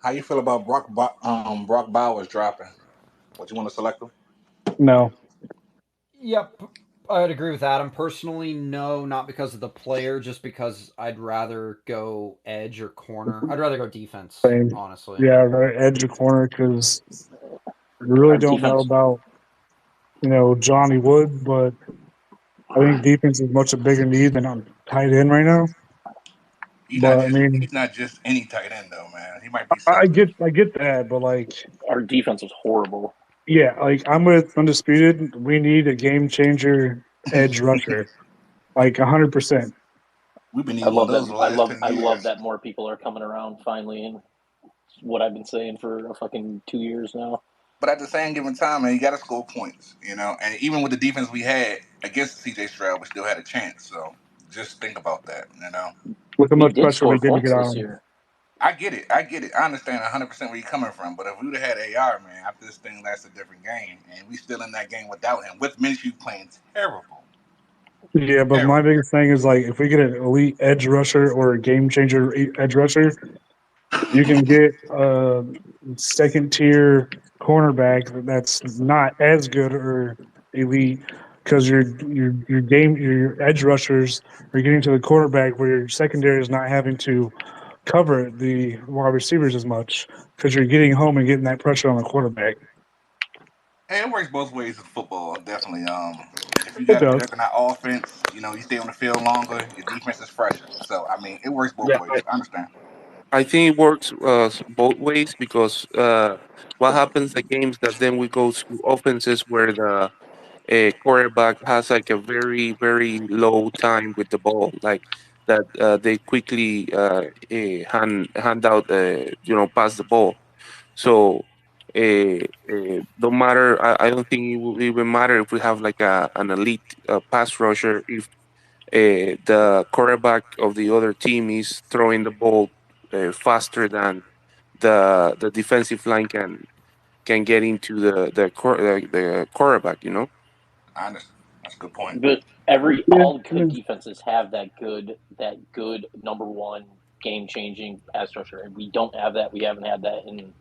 How you feel about Brock Bowers dropping? Would you want to select him? No, Yep, I would agree with Adam. Personally, no, not because of the player, just because I'd rather go edge or corner. I'd rather go defense, same. honestly. Yeah, right, edge or corner because we really Our don't know defense, about Johnny Wood, but I think defense is much a bigger need than on tight end right now. But I mean, He's not just any tight end though, man. He might be I something. get I get that, but like, our defense was horrible. yeah, like I'm with Undisputed. We need a game changer edge rusher, like 100%. We've been I needing one of love that. those the last 10 I love years. that more people are coming around finally, and what I've been saying for a fucking 2 years now. But at the same given time, man, you got to score points, you know. And even with the defense we had against C.J. Stroud, we still had a chance. So just think about that, you know. Look how We much did pressure score we did to get points this on him. year. I get it. I get it. I understand 100% where you're coming from. But if we would have had AR, man, after this thing, that's a different game. And we still in that game without him, with Minshew playing terrible. Yeah, but my Terrible. biggest thing is like if we get an elite edge rusher or a game changer edge rusher, you can get a second tier cornerback that's not as good or elite because your edge rushers are getting to the quarterback where your secondary is not having to cover the wide receivers as much because you're getting home and getting that pressure on the quarterback. Hey, it works both ways in football, definitely. If you It got to be does. there in that offense, you know, you stay on the field longer, your defense is fresher. So, I mean, it works both Yeah, ways. I understand. I think it works both ways because what happens the games that then we go to offenses where the quarterback has like a very low time with the ball, like that they quickly hand out pass the ball. So don't matter. I don't think it will even matter if we have like an elite pass rusher if the quarterback of the other team is throwing the ball faster than the defensive line can get into the quarterback. You know. I understand. That's a good point. But Yeah, all I good mean, defenses have that good number one game changing pass rusher, and we don't have that. We haven't had that in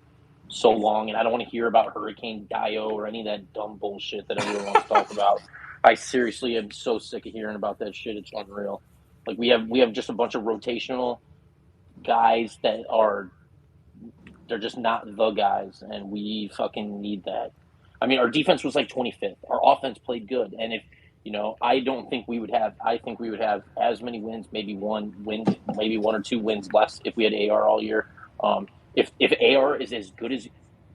so long, and I don't want to hear about Hurricane Dio or any of that dumb bullshit that everyone wants to talk about. I seriously am so sick of hearing about that shit. It's unreal. Like we have just a bunch of rotational guys that are they're just not the guys, and we fucking need that. I mean, our defense was like 25th. Our offense played good, and if I don't think we would have. I think we would have as many wins, maybe one win, maybe one or two wins less if we had AR all year. If AR is as good as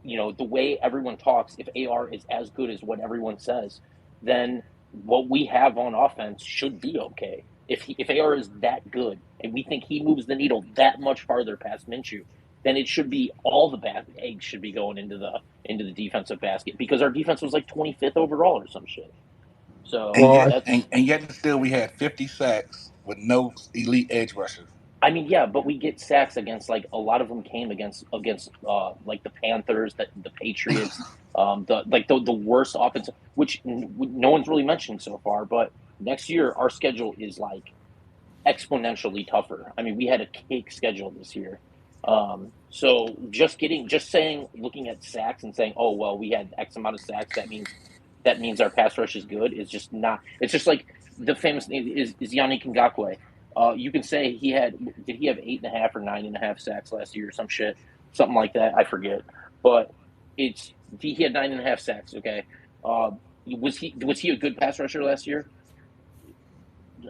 the way everyone talks, if AR is as good as what everyone says, then what we have on offense should be okay. If AR is that good and we think he moves the needle that much farther past Minshew, then it should be all the bad eggs should be going into the defensive basket because our defense was like 25th overall or some shit. So And Well, yet, and yet, still, we had 50 sacks with no elite edge rushers. I mean, yeah, but we get sacks against like a lot of them came against like the Panthers, the Patriots, the worst offensive, which no one's really mentioned so far. But next year our schedule is like exponentially tougher. I mean, we had a cake schedule this year. So just saying, looking at sacks and saying, oh well, we had X amount of sacks. That means our pass rush is good. Is just not. It's just like the famous name is Yannick Ngakoue. You can say did he have 8.5 or 9.5 sacks last year or some shit, something like that. I forget, but he had 9.5 sacks. Okay, was he a good pass rusher last year?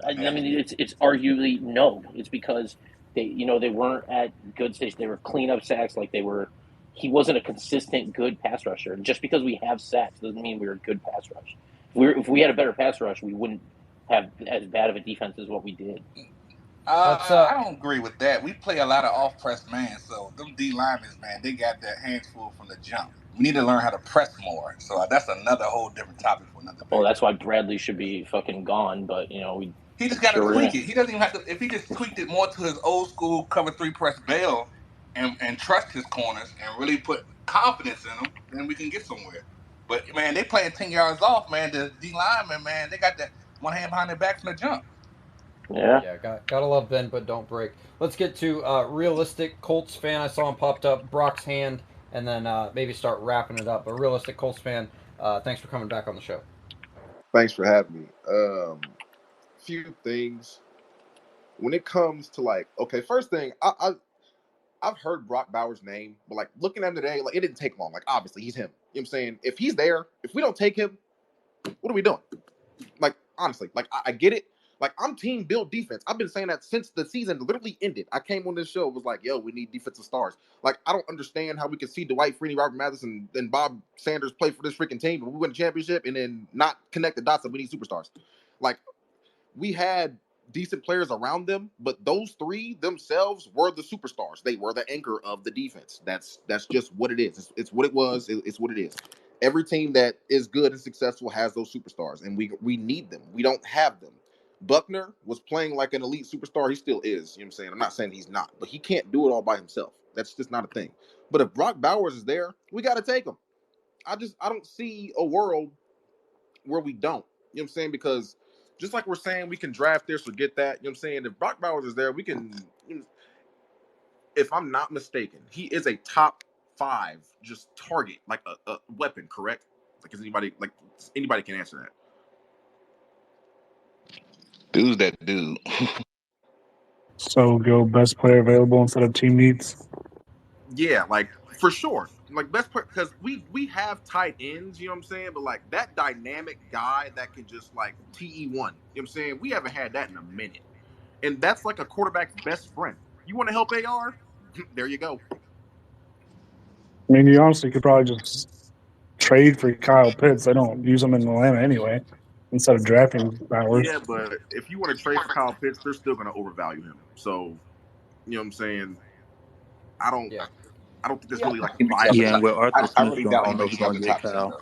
I mean, it's arguably no. It's because they weren't at good stage. They were cleanup sacks, like they were. He wasn't a consistent good pass rusher. Just because we have sacks doesn't mean we're a good pass rush. If we had a better pass rush, we wouldn't have as bad of a defense as what we did. I don't agree with that. We play a lot of off press man, so them D linemen, man, they got their hands full from the jump. We need to learn how to press more. So that's another whole different topic for another Well, day. that's why Bradley should be fucking gone. But we He just got to sure we're tweak gonna. it. He doesn't even have to. If he just tweaked it more to his old school cover three press bail and trust his corners and really put confidence in them, then we can get somewhere. But man, they playing 10 yards off, man. The D linemen, man, they got that one hand behind their back from the jump. Yeah. Yeah, gotta love Ben, but don't break. Let's get to realistic Colts fan. I saw him popped up, Brock's hand, and then maybe start wrapping it up. But realistic Colts fan, thanks for coming back on the show. Thanks for having me. Few things when it comes to like, okay, first thing, I've heard Brock Bowers' name, but like looking at him today, like it didn't take long. Like obviously he's him. You know what I'm saying? If he's there, if we don't take him, what are we doing? Like honestly, like I get it. Like I'm team build defense. I've been saying that since the season literally ended. I came on this show, was like, yo, we need defensive stars. Like I don't understand how we could see Dwight Freeney, Robert Mathis, and Bob Sanders play for this freaking team, but we win a championship and then not connect the dots that we need superstars. Like we had decent players around them, but those three themselves were the superstars. They were the anchor of the defense. That's just what it is. It's what it was. It's what it is. Every team that is good and successful has those superstars, and we need them. We don't have them. Buckner was playing like an elite superstar. He still is. You know what I'm saying? I'm not saying he's not, but he can't do it all by himself. That's just not a thing. But if Brock Bowers is there, we got to take him. I don't see a world where we don't. You know what I'm saying? Because just like we're saying, we can draft this or get that. You know what I'm saying? If Brock Bowers is there, we can. If I'm not mistaken, he is a top 5 just target, like a weapon. Correct? Like is anybody can answer that? Dude's that dude. so go best player available instead of team needs. Yeah, like for sure. Like best part because we have tight ends, you know what I'm saying? But like that dynamic guy that can just like TE1, you know what I'm saying? We haven't had that in a minute. And that's like a quarterback's best friend. You want to help AR? There you go. I mean, you honestly could probably just trade for Kyle Pitts. They don't use him in Atlanta anyway, instead of drafting Bowers. Yeah, but if you want to trade for Kyle Pitts, they're still going to overvalue him. So, you know what I'm saying? I don't, Yeah, I don't think there's yeah, really like a Yeah, and viable. with Arthur I Smith really gone, doubt I don't know if anybody we're becomes gonna a get top 10 Kyle. though.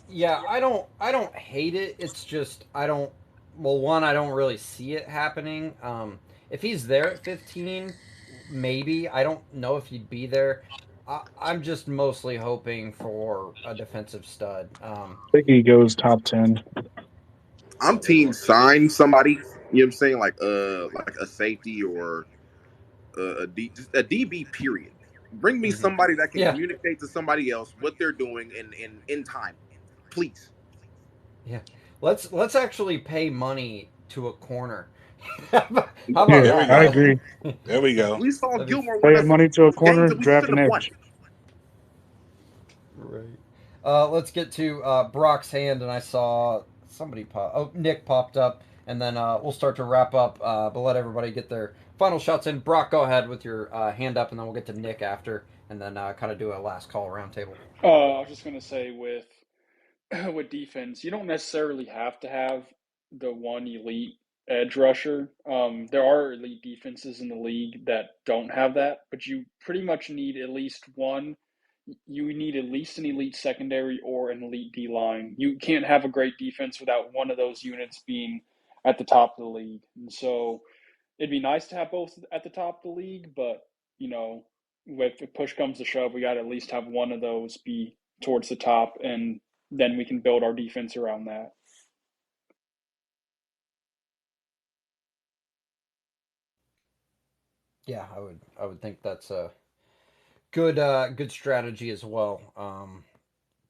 yeah. I don't hate it. It's just I don't. Well, one, I don't really see it happening. If he's there at 15, maybe I don't know if he'd be there. I'm just mostly hoping for a defensive stud. I think he goes top 10. I'm team sign somebody. You know what I'm saying? Like a safety or just a DB. Period. Bring me Mm-hmm. somebody that can Yeah, communicate to somebody else what they're doing in time, please. yeah. Let's actually pay money to a corner. How about Yeah, There we that? I go. agree. There we go. We saw That'd be Gilmore win Pay us some money to a games corner, that we draft should an have won. edge. right. Let's get to Brock's hand, and I saw Nick popped up, and then we'll start to wrap up. But let everybody get their final shots in. Brock, go ahead with your hand up, and then we'll get to Nick after, and then kind of do a last call roundtable. I was just gonna say with with defense, you don't necessarily have to have the one elite edge rusher. There are elite defenses in the league that don't have that, but you pretty much need at least one. You need at least an elite secondary or an elite D line. You can't have a great defense without one of those units being at the top of the league. And so it'd be nice to have both at the top of the league, but if push comes to shove, we got to at least have one of those be towards the top, and then we can build our defense around that. Yeah, I would think that's a good strategy as well.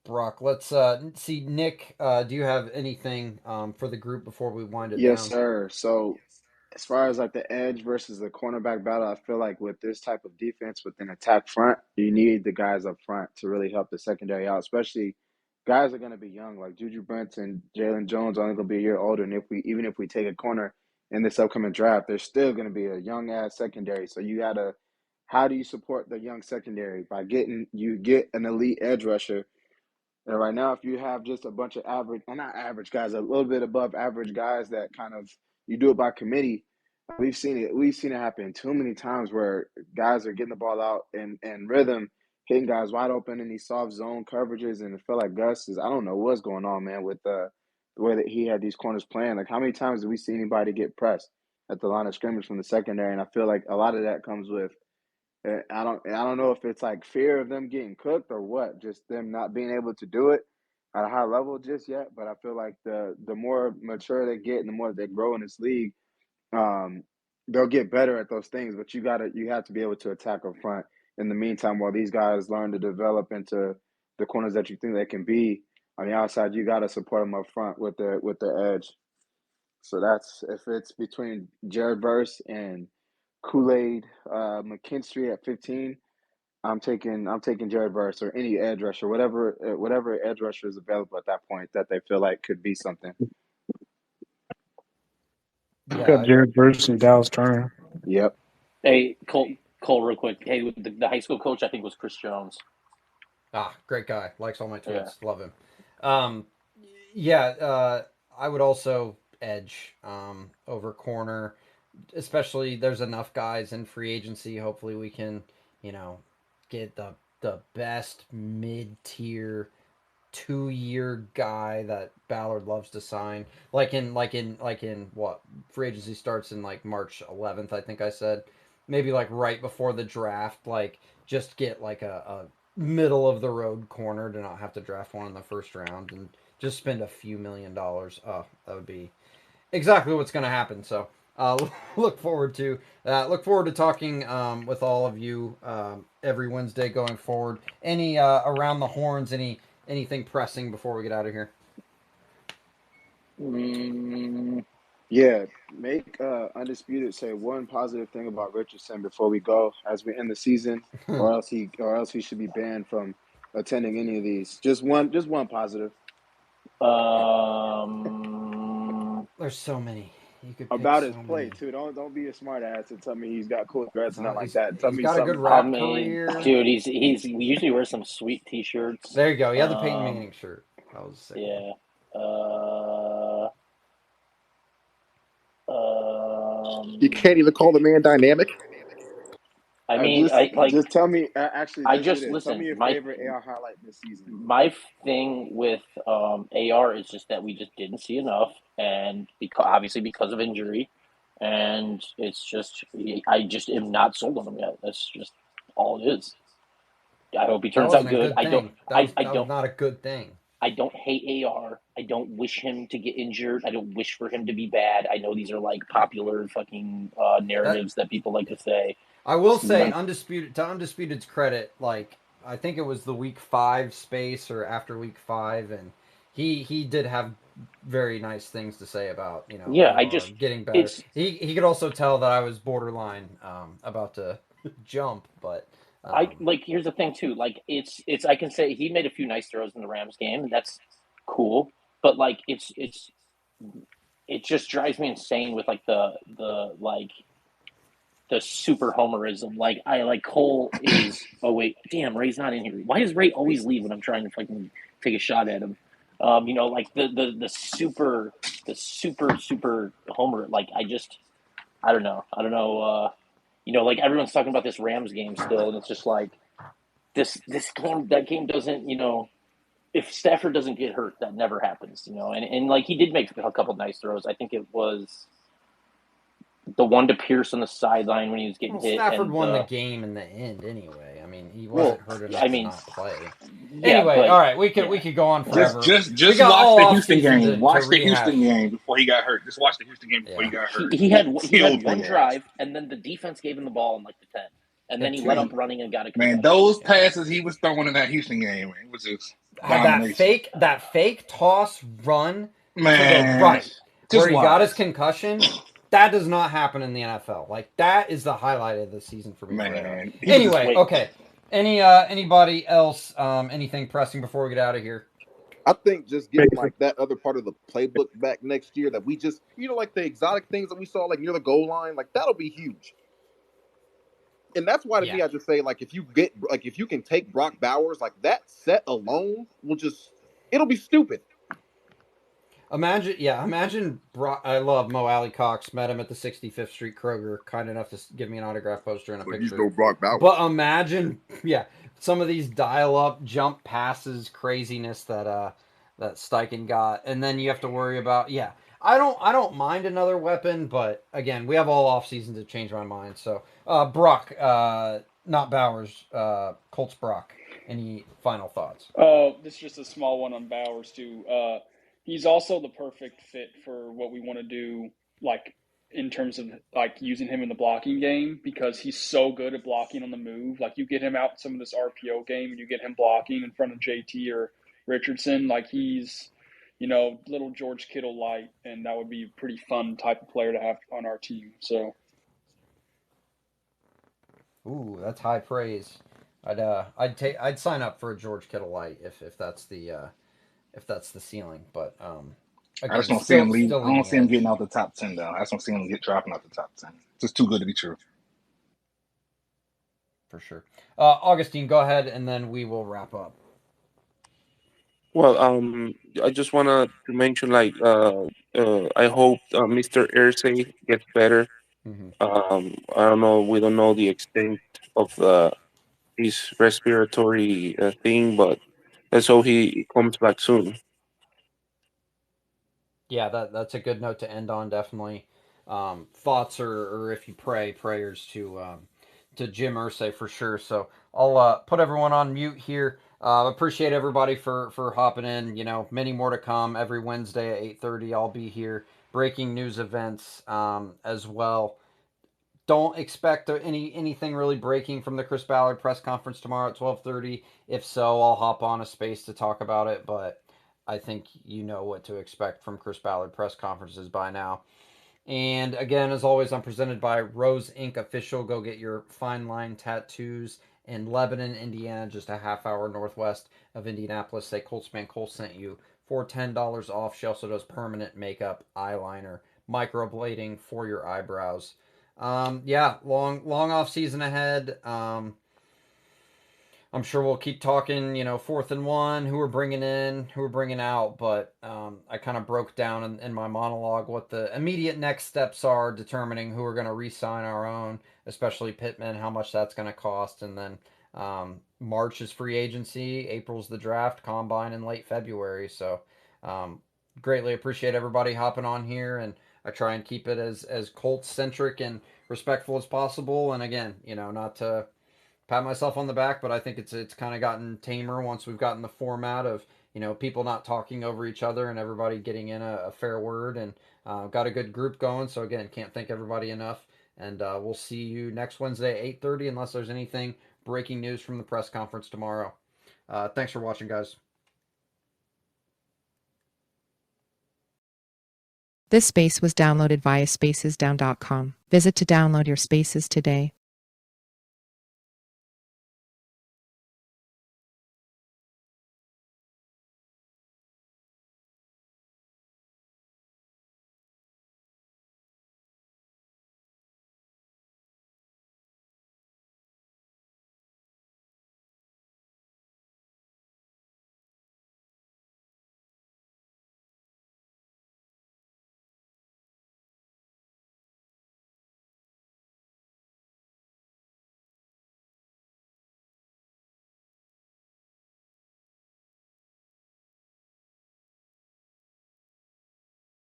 Brock, let's see. Nick, do you have anything for the group before we wind it Yes, down? sir. So as far as like the edge versus the cornerback battle, I feel like with this type of defense with an attack front, you need the guys up front to really help the secondary out, especially guys are going to be young. Like Juju Brents and Jalen Jones are only going to be a year older. And even if we take a corner in this upcoming draft, there's still going to be a young ass secondary. So you got to, how do you support the young secondary? By you get an elite edge rusher. And right now, if you have just a bunch of average, well, not average guys, a little bit above average guys that kind of you do it by committee, we've seen it. We've seen it happen too many times where guys are getting the ball out and rhythm, hitting guys wide open in these soft zone coverages, and it felt like Gus is. I don't know what's going on, man, with the way that he had these corners playing. Like, how many times do we see anybody get pressed at the line of scrimmage from the secondary? And I feel like a lot of that comes with I don't know if it's like fear of them getting cooked or what, just them not being able to do it at a high level just yet. But I feel like the more mature they get and the more they grow in this league, um, they'll get better at those things. But you have to be able to attack up front in the meantime while these guys learn to develop into the corners that you think they can be. On the outside, you got to support them up front with the edge. So that's if it's between Jared Verse and Kool-Aid McKinstry at 15. I'm taking Jared Verse or any edge rusher, whatever edge rusher is available at that point that they feel like could be something. I've Yeah, got Jared Verse and Dallas Turner. Yep. Hey, Cole, real quick. Hey, the high school coach I think was Chris Jones. great guy. Likes all my Yeah. tweets. Love him. Um, yeah, I would also edge over corner, especially there's enough guys in free agency. Hopefully, we can, you know, get the best mid tier 2 year guy that Ballard loves to sign. Like in what free agency starts in like March 11th, I think I said. Maybe like right before the draft, like just get like a middle of the road corner to not have to draft one in the first round and just spend a few $1,000,000. Oh, that would be exactly what's going to happen. So look forward to that. Look forward to talking with all of you every Wednesday going forward. Any around the horns? Anything pressing before we get out of here? Yeah. Make Undisputed say one positive thing about Richardson before we go as we end the season, or else he should be banned from attending any of these. Just one positive. There's so many. You could pick About his so play many. too. Don't be a smart ass and tell me he's got cool threads and Uh, nothing like he's that. Tell he's me got a good something. I rap mean, career. dude, we usually wear some sweet T-shirts. There you go. He had the Peyton Manning shirt. That was a sick one. Yeah. You can't even call the man dynamic. I mean, Just tell me. Actually, I just do just this. Tell listen. me your favorite AR highlight this season. My thing with AR is just that we just didn't see enough, and obviously because of injury, and it's just I just am not sold on him yet. That's just all it is. I hope he That turns out wasn't a good. good thing. That was not a good thing. I don't hate AR. I don't wish him to get injured. I don't wish for him to be bad. I know these are like popular fucking That narratives that people like to say. I will say, But Undisputed's credit, like I think it was the week 5 space or after week 5, and he did have very nice things to say about yeah, AR getting better. it's He could also tell that I was borderline about to jump, but I like here's the thing too. Like it's I can say he made a few nice throws in the Rams game, and that's cool. But like it's it just drives me insane with like the super homerism. Like I like Cole is. Oh wait, damn, Ray's not in here. Why does Ray always leave when I'm trying to fucking take a shot at him? Like the super homer. Like I don't know. I don't know. Like everyone's talking about this Rams game still, and it's just like this game. That game doesn't. If Stafford doesn't get hurt, that never happens. And like he did make a couple nice throws. I think it was the one to Pierce on the sideline when he was getting Well, hit, Stafford and won the game in the end anyway. I mean, he wasn't well, hurt I enough to mean, not play. yeah, Anyway, but all right, we yeah, could go on yeah. Just forever. just We just got watch all the off Houston season game. to Watch the Houston rehash. game before he got hurt. Just watch the Houston game before he Yeah. got hurt. He Killed had one his ass. drive, and then the defense gave him the ball in like the 10, and then Had he let up two. running and got a Man, concussion. those Yeah. passes he was throwing in that Houston game, it was just Had domination. that fake toss run to the Man, right just where he got watch. his concussion. That does not happen in the NFL. Like that is the highlight of the season for me, Fredo. Man, he was just Anyway, Wait, okay. Anybody else? Anything pressing before we get out of here? I think just getting like that other part of the playbook back next year that we just, like the exotic things that we saw like near the goal line, like that'll be huge. And that's why to Yeah. me, I just say like if you can take Brock Bowers, like that set alone will just it'll be stupid. Imagine. I love Mo Alley Cox. Met him at the 65th Street Kroger. Kind enough to give me an autograph poster and a But he's picture. no Brock Bowers. But imagine, some of these dial-up jump passes, craziness that Steichen got, and then you have to worry about. Yeah, I don't mind another weapon, but again, we have all off season to change my mind. So, Brock, not Bowers, Colts Brock. Any final thoughts? Oh, this is just a small one on Bowers too. He's also the perfect fit for what we want to do, like in terms of like using him in the blocking game because he's so good at blocking on the move. Like you get him out in some of this RPO game and you get him blocking in front of JT or Richardson, like he's, little George Kittle light, and that would be a pretty fun type of player to have on our team. So Ooh, that's high praise. I'd sign up for a George Kittle light if that's the ceiling. But I just again, don't see him leave. still I don't leaning see him getting edge out the top 10 though. I just don't see him dropping out the top 10. Just too good to be true. for sure. Augustine, go ahead, and then we will wrap up. Well, I just wanna to mention I hope Mr. Irsay gets better. Mm-hmm. I don't know. We don't know the extent of his respiratory thing, but let's hope he comes back soon. Yeah, that's a good note to end on. Definitely, thoughts or if you prayers to Jim Irsay for sure. So I'll put everyone on mute here. Appreciate everybody for hopping in. Many more to come every Wednesday at 8:30. I'll be here breaking news events as well. Don't expect anything really breaking from the Chris Ballard press conference tomorrow at 12:30. If so, I'll hop on a space to talk about it. But I think you know what to expect from Chris Ballard press conferences by now. And again, as always, I'm presented by Rose Ink Official. Go get your fine line tattoos in Lebanon, Indiana, just a half hour northwest of Indianapolis. Say ColtsFanCole sent you for $10 off. She also does permanent makeup, eyeliner, microblading for your eyebrows. Long off season ahead. I'm sure we'll keep talking, 4th and 1, who we're bringing in, who we're bringing out. But I kind of broke down in my monologue what the immediate next steps are, determining who we're going to re-sign our own, especially Pittman, how much that's going to cost. And then March is free agency, April's the draft, combine in late February. So greatly appreciate everybody hopping on here. And I try and keep it as Colts-centric and respectful as possible. And again, not to pat myself on the back, but I think it's kind of gotten tamer once we've gotten the format of people not talking over each other and everybody getting in a fair word, and got a good group going. So again, can't thank everybody enough, and we'll see you next Wednesday at 8:30 unless there's anything breaking news from the press conference tomorrow. Thanks for watching, guys. This space was downloaded via spacesdown.com. Visit to download your spaces today.